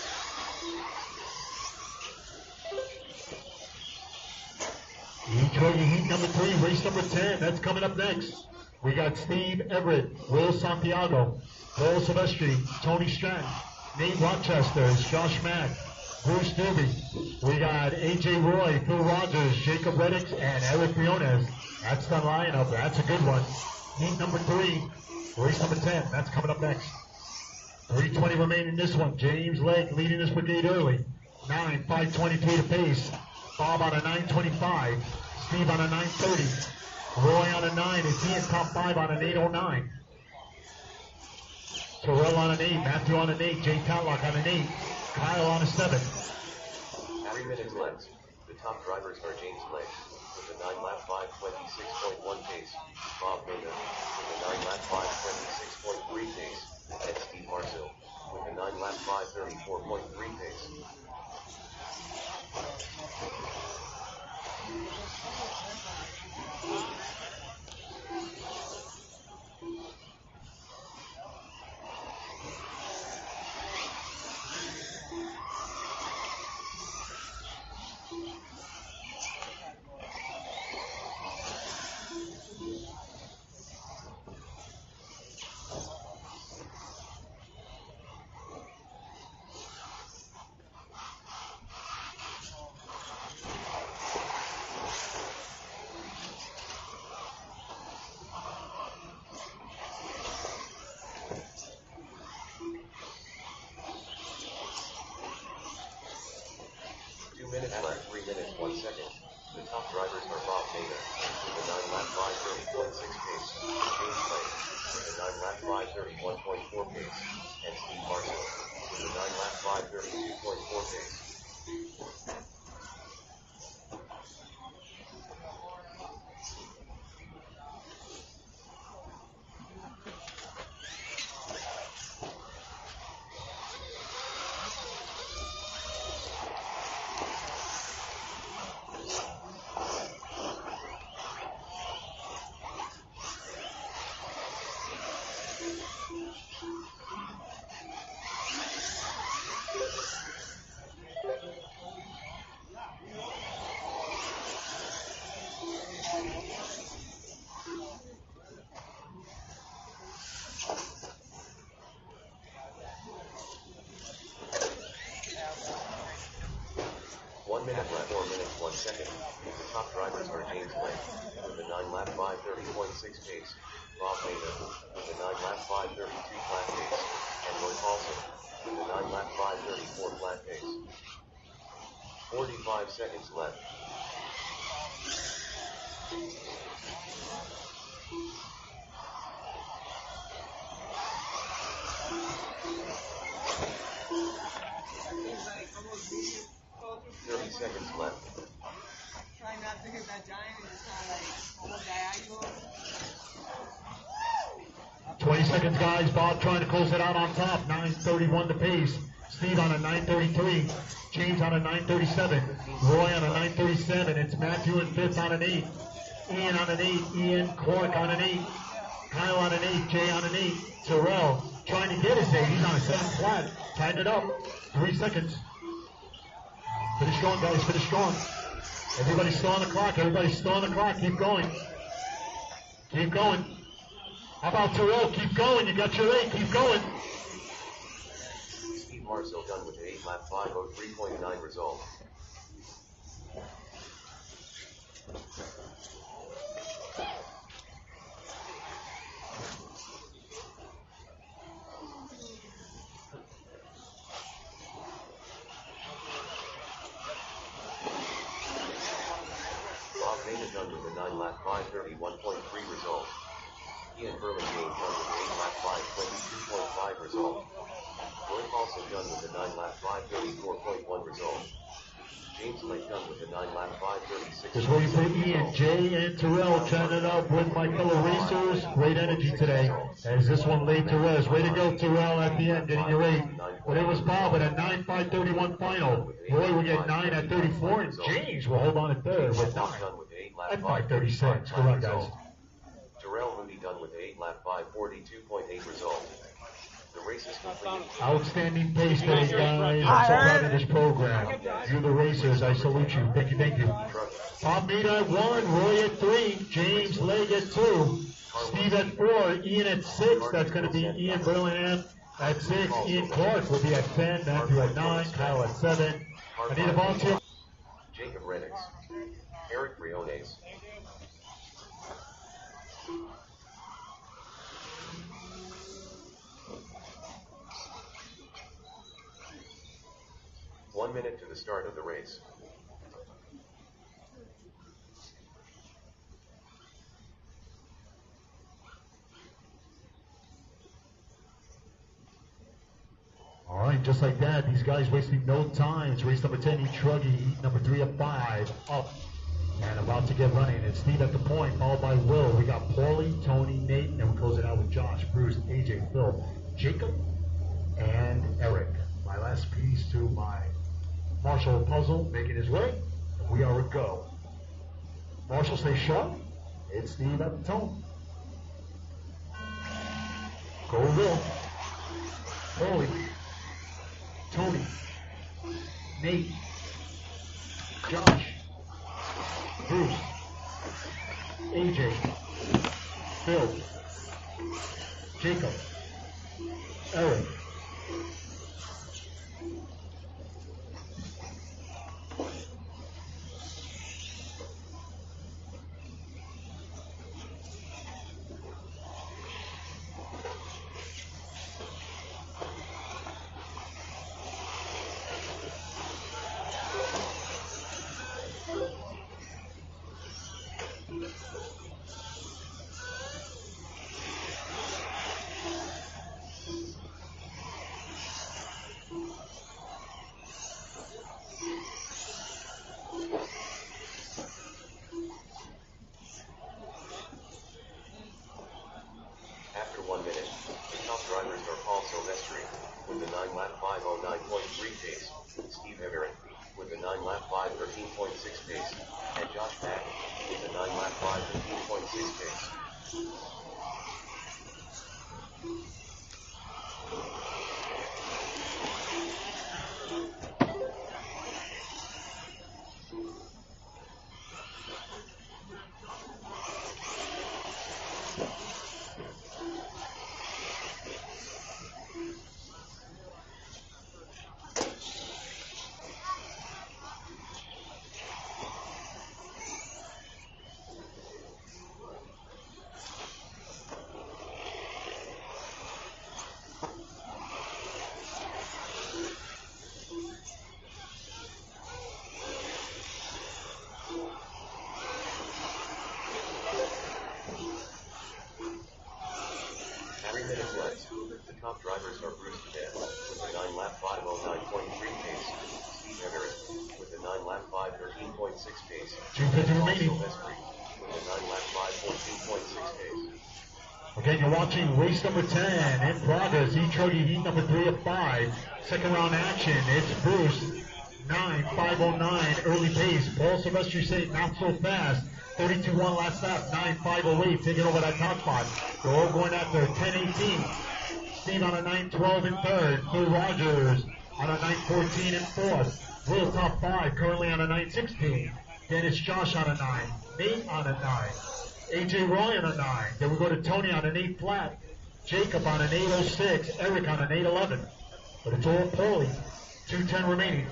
Enjoy your heat number 3, race number 10. That's coming up next. We got Steve Everett, Will Santiago, Paul Silvestri, Tony Stratton, Nate Rochester, Josh Mack, Bruce Doobie. We got AJ Roy, Phil Rogers, Jacob Reddix, and Eric Briones. That's the lineup. That's a good one. Heat number 3, race number 10. That's coming up next. 3:20 remaining in this one. James Lake leading this brigade early. 9:5:23 to pace. Bob on a 9:25. Steve on a 9:30. Roy on a 9. And Ian top 5 on an 8:09. Terrell on an 8. Matthew on an 8. Jay Tatlock on an 8. Kyle on a 7. 3 minutes left. The top drivers are James Lake with a 9-lap 5:26.1 pace, Bob Mena with a 9-lap 5:26.3 pace, and Steve Marcel with a 9-lap 5:34.3 pace. Minutes left, 3 minutes, 1 second. The top drivers are Bob Mena with a 9-lap 5:30.6 pace, James Lake with a 9-lap 5:31.4 pace, and Steve Marcel with a 9-lap 5:32.4 pace. Left, 4 minutes, 1 second. The top drivers are James Lake with a 9-lap 5:30.6 pace, Bob Mena with a 9-lap 5:32 flat pace, and Roy Paulson with a 9-lap 5:34 flat pace. 45 seconds left. Seconds left. Try not to hit that giant and just kind of like almost diagonal. 20 seconds, guys. Bob trying to close it out on top. 9:31 the pace. Steve on a 9:33. James on a 9:37. Roy on a 9:37. It's Matthew in 5th on an 8. Ian on an 8. Ian Clark on an 8. Kyle on an 8. Jay on an 8. Terrell trying to get his 8. He's on a 7 flat. Tighten it up. 3 seconds. Finish going, guys. Finish going. Everybody's still on the clock. Everybody's still on the clock. Keep going. Keep going. How about Terrell? Keep going. You got your 8. Keep going. Steve Marcel done with an 8-lap 5:03.9 result. Done with a 9-lap 5:31.3 result. Ian Burlingame done with an 8-lap 5:22.5 result. Roy Paulson done with a 9-lap 5:34.1 result. James Lake done with a 9-lap 5:36. Just waiting for Ian, Jay, and Terrell trying it up with my fellow racers. Great energy today as this one laid to rest. Way to go, Terrell, at the end, getting your 8. But it was Bob at a 9:5:31 final. Roy will get 9 at 34, and James will hold on at 3rd with 9 at 5:36. Good run, guys. Terrell Moody done with an 8-lap 5:42.8 result. The race is completed. Outstanding pace today, guys. I'm so proud of this program. You, the racers, I salute you. Thank you, thank you. Bob Mena at 1, Roy at 3, James Lake at 2, Steve at 4, Ian at 6. That's going to be Ian Burlingham at 6. Ian Clark will be at 10, Matthew at 9, Kyle at 7. I need a volunteer. Jacob Renix, Eric Briones. One minute to the start of the race. All right, And just like that, these guys wasting no time. It's race number 10, Truggy, number 3 of 5, up and about to get running. It's Steve at the point, followed by Will. We got Paulie, Tony, Nate, and we close it out with Josh, Bruce, AJ, Phil, Jacob, and Eric. My last piece to my Marshall puzzle making his way. We are a go. Marshall, stay sharp. It's Steve at the tone. Go Will. Paulie. Tony. Nate. Josh. Bruce. AJ. Phil. Jacob. Eric. After 1 minute, the top drivers are Paul Silvestri with the 9-lap 5:09.3 pace, Steve Everett with the 9-lap 5:13.6 pace, and Josh Mack with the 9-lap 5:15.6 pace. The top drivers are Bruce Cadet with the 9-lap 5:09.3 pace, Steve Everett with the 9-lap 5:13.6 pace, and Paul Silvestri with the 9-lap 5:14.6 pace. Okay, you're watching race number 10 in progress. Truggy, heat number 3 of 5. Second round action. It's Bruce. 9:509 early pace. Paul Silvestri saying not so fast. 32-1 last lap. 9:508 taking over that top spot. They're all going after 10:18. Steve on a 9:12 in third. Phil Rogers on a 9:14 in fourth. Will top 5 currently on a 9:16. Then it's Josh on a 9. Nate on a 9. AJ Roy on a 9. Then we go to Tony on an 8 flat. Jacob on an 8:06. Eric on an 8:11. But it's all Paulie. 2:10 remaining.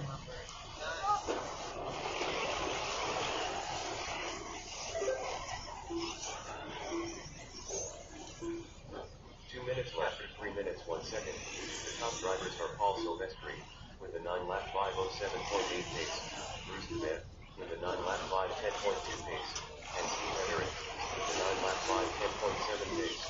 Minutes left, 3 minutes, 1 second. The top drivers are Paul Silvestri with the 9-lap 5:07.8 pace, Bruce Cadet with the 9-lap 5:10.2 pace, and Steve Everett with the 9-lap 5:10.7 pace.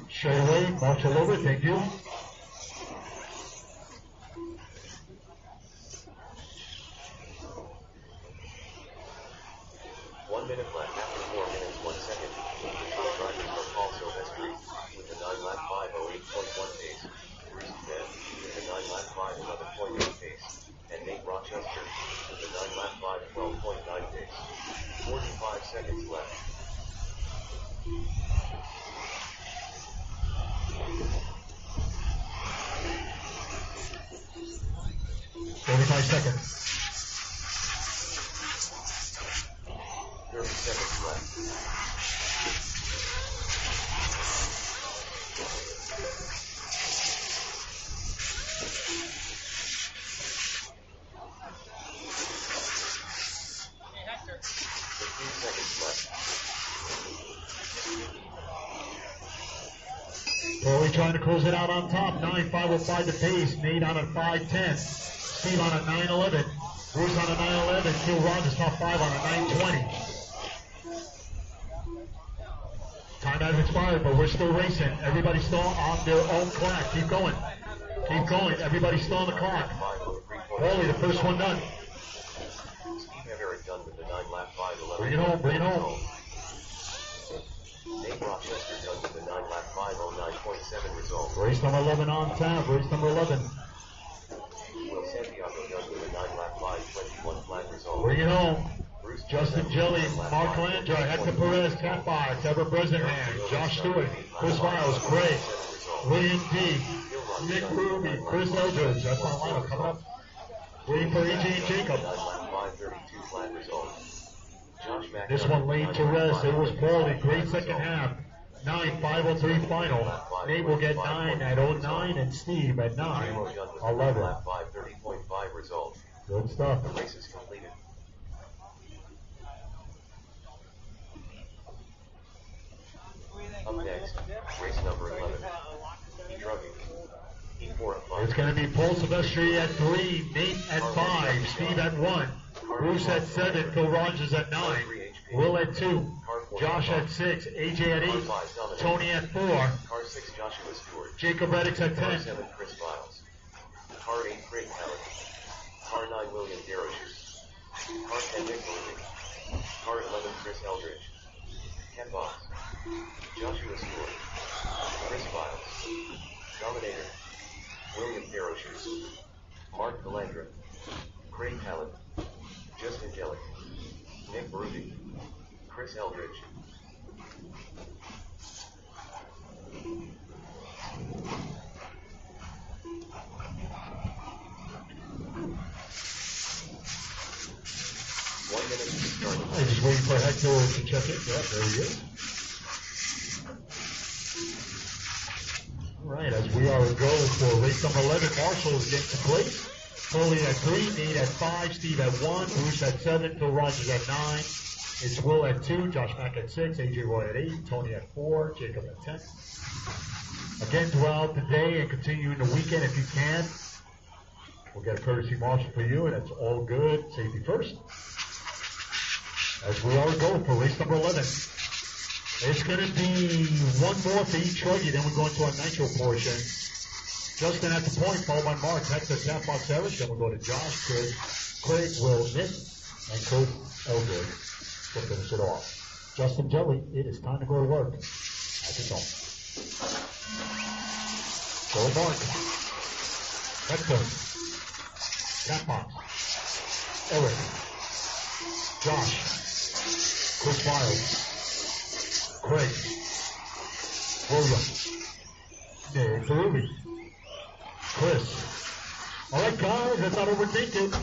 Straight away, march all over, thank you. 1 minute left after 4 minutes, 1 second. The top drivers are Paul Silvestri with the 9-lap 5:08.1 pace, Bruce Cadet with the 9-lap 5:11.8 pace, and Nate Rochester with the 9-lap 5:12.9 pace. 45 seconds left. 45 seconds. 30 seconds left. trying to close it out on top. 9.505 the pace. Nate on a 5.10. Steve on a 9.11. Bruce on a 9.11. Phil Rogers top 5 on a 9.20. Time has expired, but we're still racing. Everybody's still on their own clock. Keep going. Keep going. Everybody's still on the clock. Holy, the first one done. Steve Everett done with the 9-lap 5.11. Bring it home, bring it home. Nate Rochester done with the 9-lap 5.09.7 result. Race number 11 on tap. Race number 11. Will Santiago done with a 9-lap 5.21 flat result. Bring it home. Justin Jelly, Mark Landra, Hector Perez, Cat Box, Ever Bresnahan, Josh Stewart, Chris Miles, Craig, William D, Nick Ruby, Chris Eldridge. That's my lineup coming up. Waiting for AJ and Jacob. 9-lap 5.32 flat result. Josh Mack This one laid to rest. It was poorly. Great second half. 9.503 final. Nate will get 9 at 09 and Steve at 9.11. Lap 5.30.5 result. Good stuff. The race is completed. Up next, race number 11. Trucking. E4 at 5. It's going to be Paul Silvestri at 3, Nate at 5, Steve at 1, Bruce at 7, Phil Rogers at 9, Will at 2, Josh at 6, AJ at 8, Tony at 4, Car 6, Joshua Stewart. Jacob Reddix at Car 10, 7, Chris Miles. Car 8, Craig Howard. Car 9, William Garrosh. Car 10, Nick Ruby. Car 11, Chris Eldridge. Cat Box. Joshua Stewart. Chris Miles. Dominator. William Garrosh. Mark Galandra. Craig Howard. Justin Kelly. Nick Ruby. Chris Eldridge. I'm just waiting for Hector to check it. Yeah, there he is. All right, as we are a go for race number 11, Marshall is getting to place. Foley at 3, Nate at 5, Steve at 1, Bruce at 7, Phil Rogers at 9. It's Will at 2, Josh Mack at 6, AJ Roy at 8, Tony at 4, Jacob at 10. Again, throughout the day and continuing the weekend, if you can, we'll get a courtesy Marshall for you, and it's all good. Safety first. As we are going for race number 11. It's going to be one more for each ruggy, then we go into our nitro portion. Justin at the point, followed by Mark, Hector, Catbox, Eric, then we'll go to Josh, Chris, Craig, Will, Nick, and Kurt Eldridge to finish it off. Justin Jelly, it is time to go to work. At the top. Go Mark. Hector. Catbox. Eric. Josh. Chris Miles. Craig. William. Nick Ruby. Chris. All right, guys, let's not overthink it.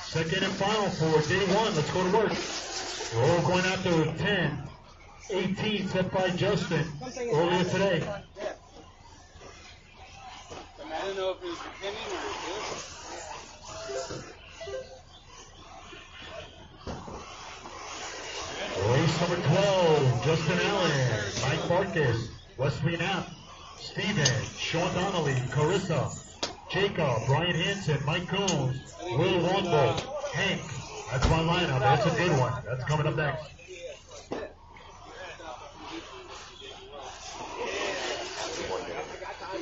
Second and final for day one. Let's go to work. We're all going after 10, 18 set by Justin earlier today. I don't know if it was depending or Race number 12, Justin Allen, Mike Farkas, Wesley Knapp, Steven, Sean Donnelly, Carissa, Jacob, Brian Hansen, Mike Coons, Will Wonbo, Hank. That's my lineup. That's a good one. That's coming up next.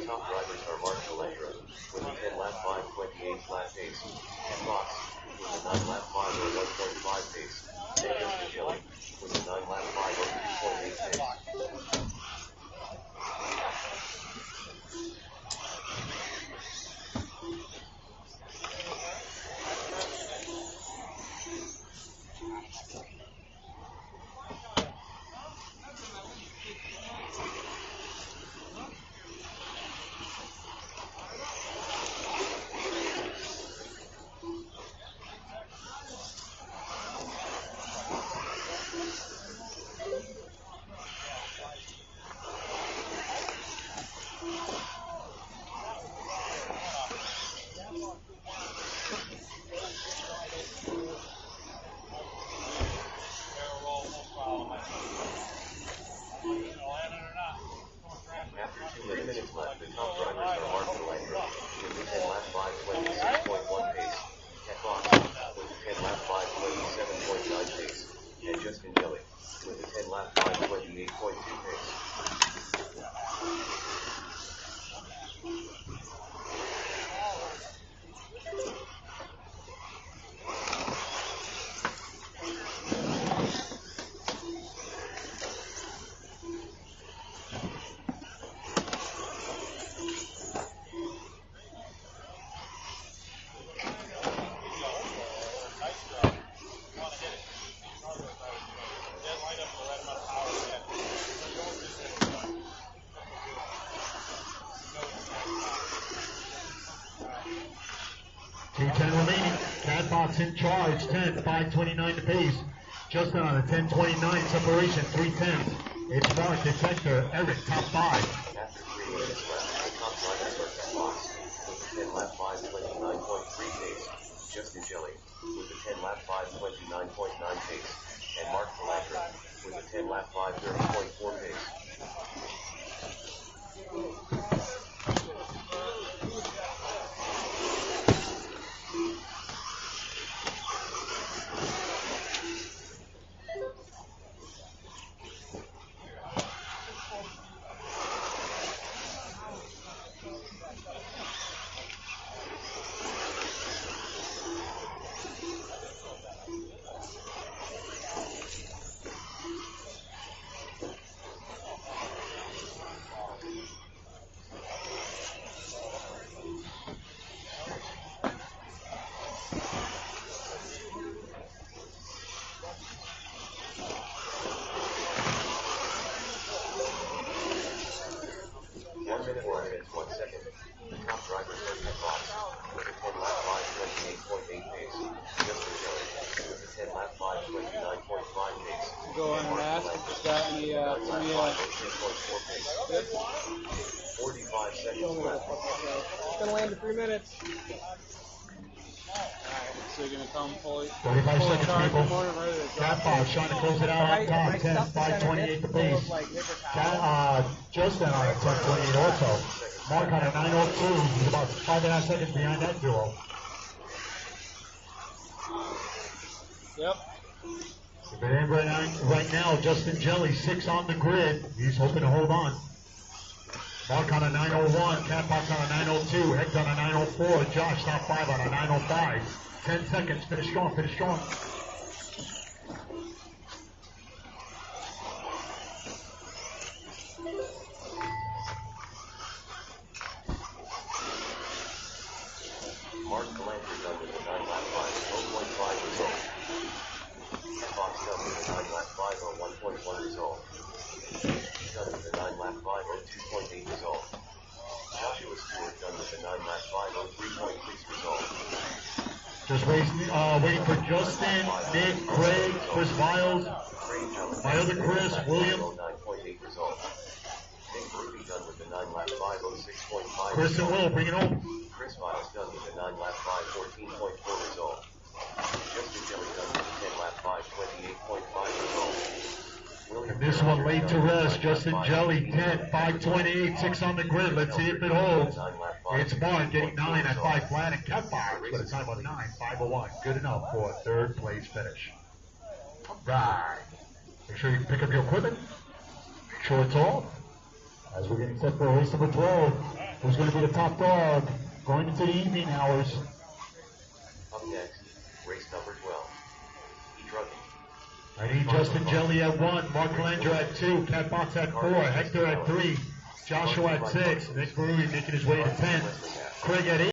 Top drivers are Mark Galandra with a 10-lap 5.28 flat pace, and Fox with a 9-lap 5.1.5 pace, and Justin Kelly with a 9-lap 5.3.8 pace. Box in charge, 10, 5:29 to pace. Justin on a 10:29 separation, 3:10. It's Mark, it's Hector, Eric, top 5. After 3 minutes left, the top drivers are Ken Box with the 10 lap 5:29.3 pace, Justin Jelly with the 10 lap 5:29.9 pace, and Mark Calandra with the 10 lap 5:30.4 pace. Go on and ask if it's got any, 45 seconds left. It's gonna land in 3 minutes. Alright, so you're gonna come fully 45 seconds, charge people. the motor ready to Cat drop. Box trying to close it out on top, 10, 5:28 to pace. Justin on a 10:28 also. Mark on a 9:02. He's about 5.5 seconds behind that duo. Yep. But right now, Justin Jelly, 6 on the grid. He's hoping to hold on. Mark on a 9:01, Cat Box on a 9:02, Hector on a 9:04, Josh top 5 on a 9:05. 10 seconds, finish strong, finish strong. Mark Calandra done with the 9 lap 5:0.5 result. Cat Box done with the 9 lap 5:01.1 result. Done with the 9 lap 5:02.8 result. Joshua Stewart done with the 9 lap 5:03.6 result. Just waiting for Justin, Nick, Craig, Chris Viles, my other Chris, William. 9.8 result. Nick Ruby done with the 9 lap 5:06.5 Chris and Will, bring it home. Chris Viles done with the 9 lap 5:14.4 result. Justin Jelly done with the 10 lap 5:28.5 result. And this one late to rest, Justin Jelly, 10, 5:28, 6 on the grid. Let's see if it holds. It's Mark getting 9 at 5 flat, and Cat Box with a time of 9:5:01. Good enough for a third place finish. All right. Make sure you pick up your equipment. Make sure it's off. As we're getting set for race number 12, who's going to be the top dog going into the evening hours? Up next, race number 12. E-Druggy. I need Justin Jelly at 1, Mark Calandra at 2, Cat Box at 4, Hector at 3, Joshua at 6, Nick Brewery making his way to 10, Craig at 8.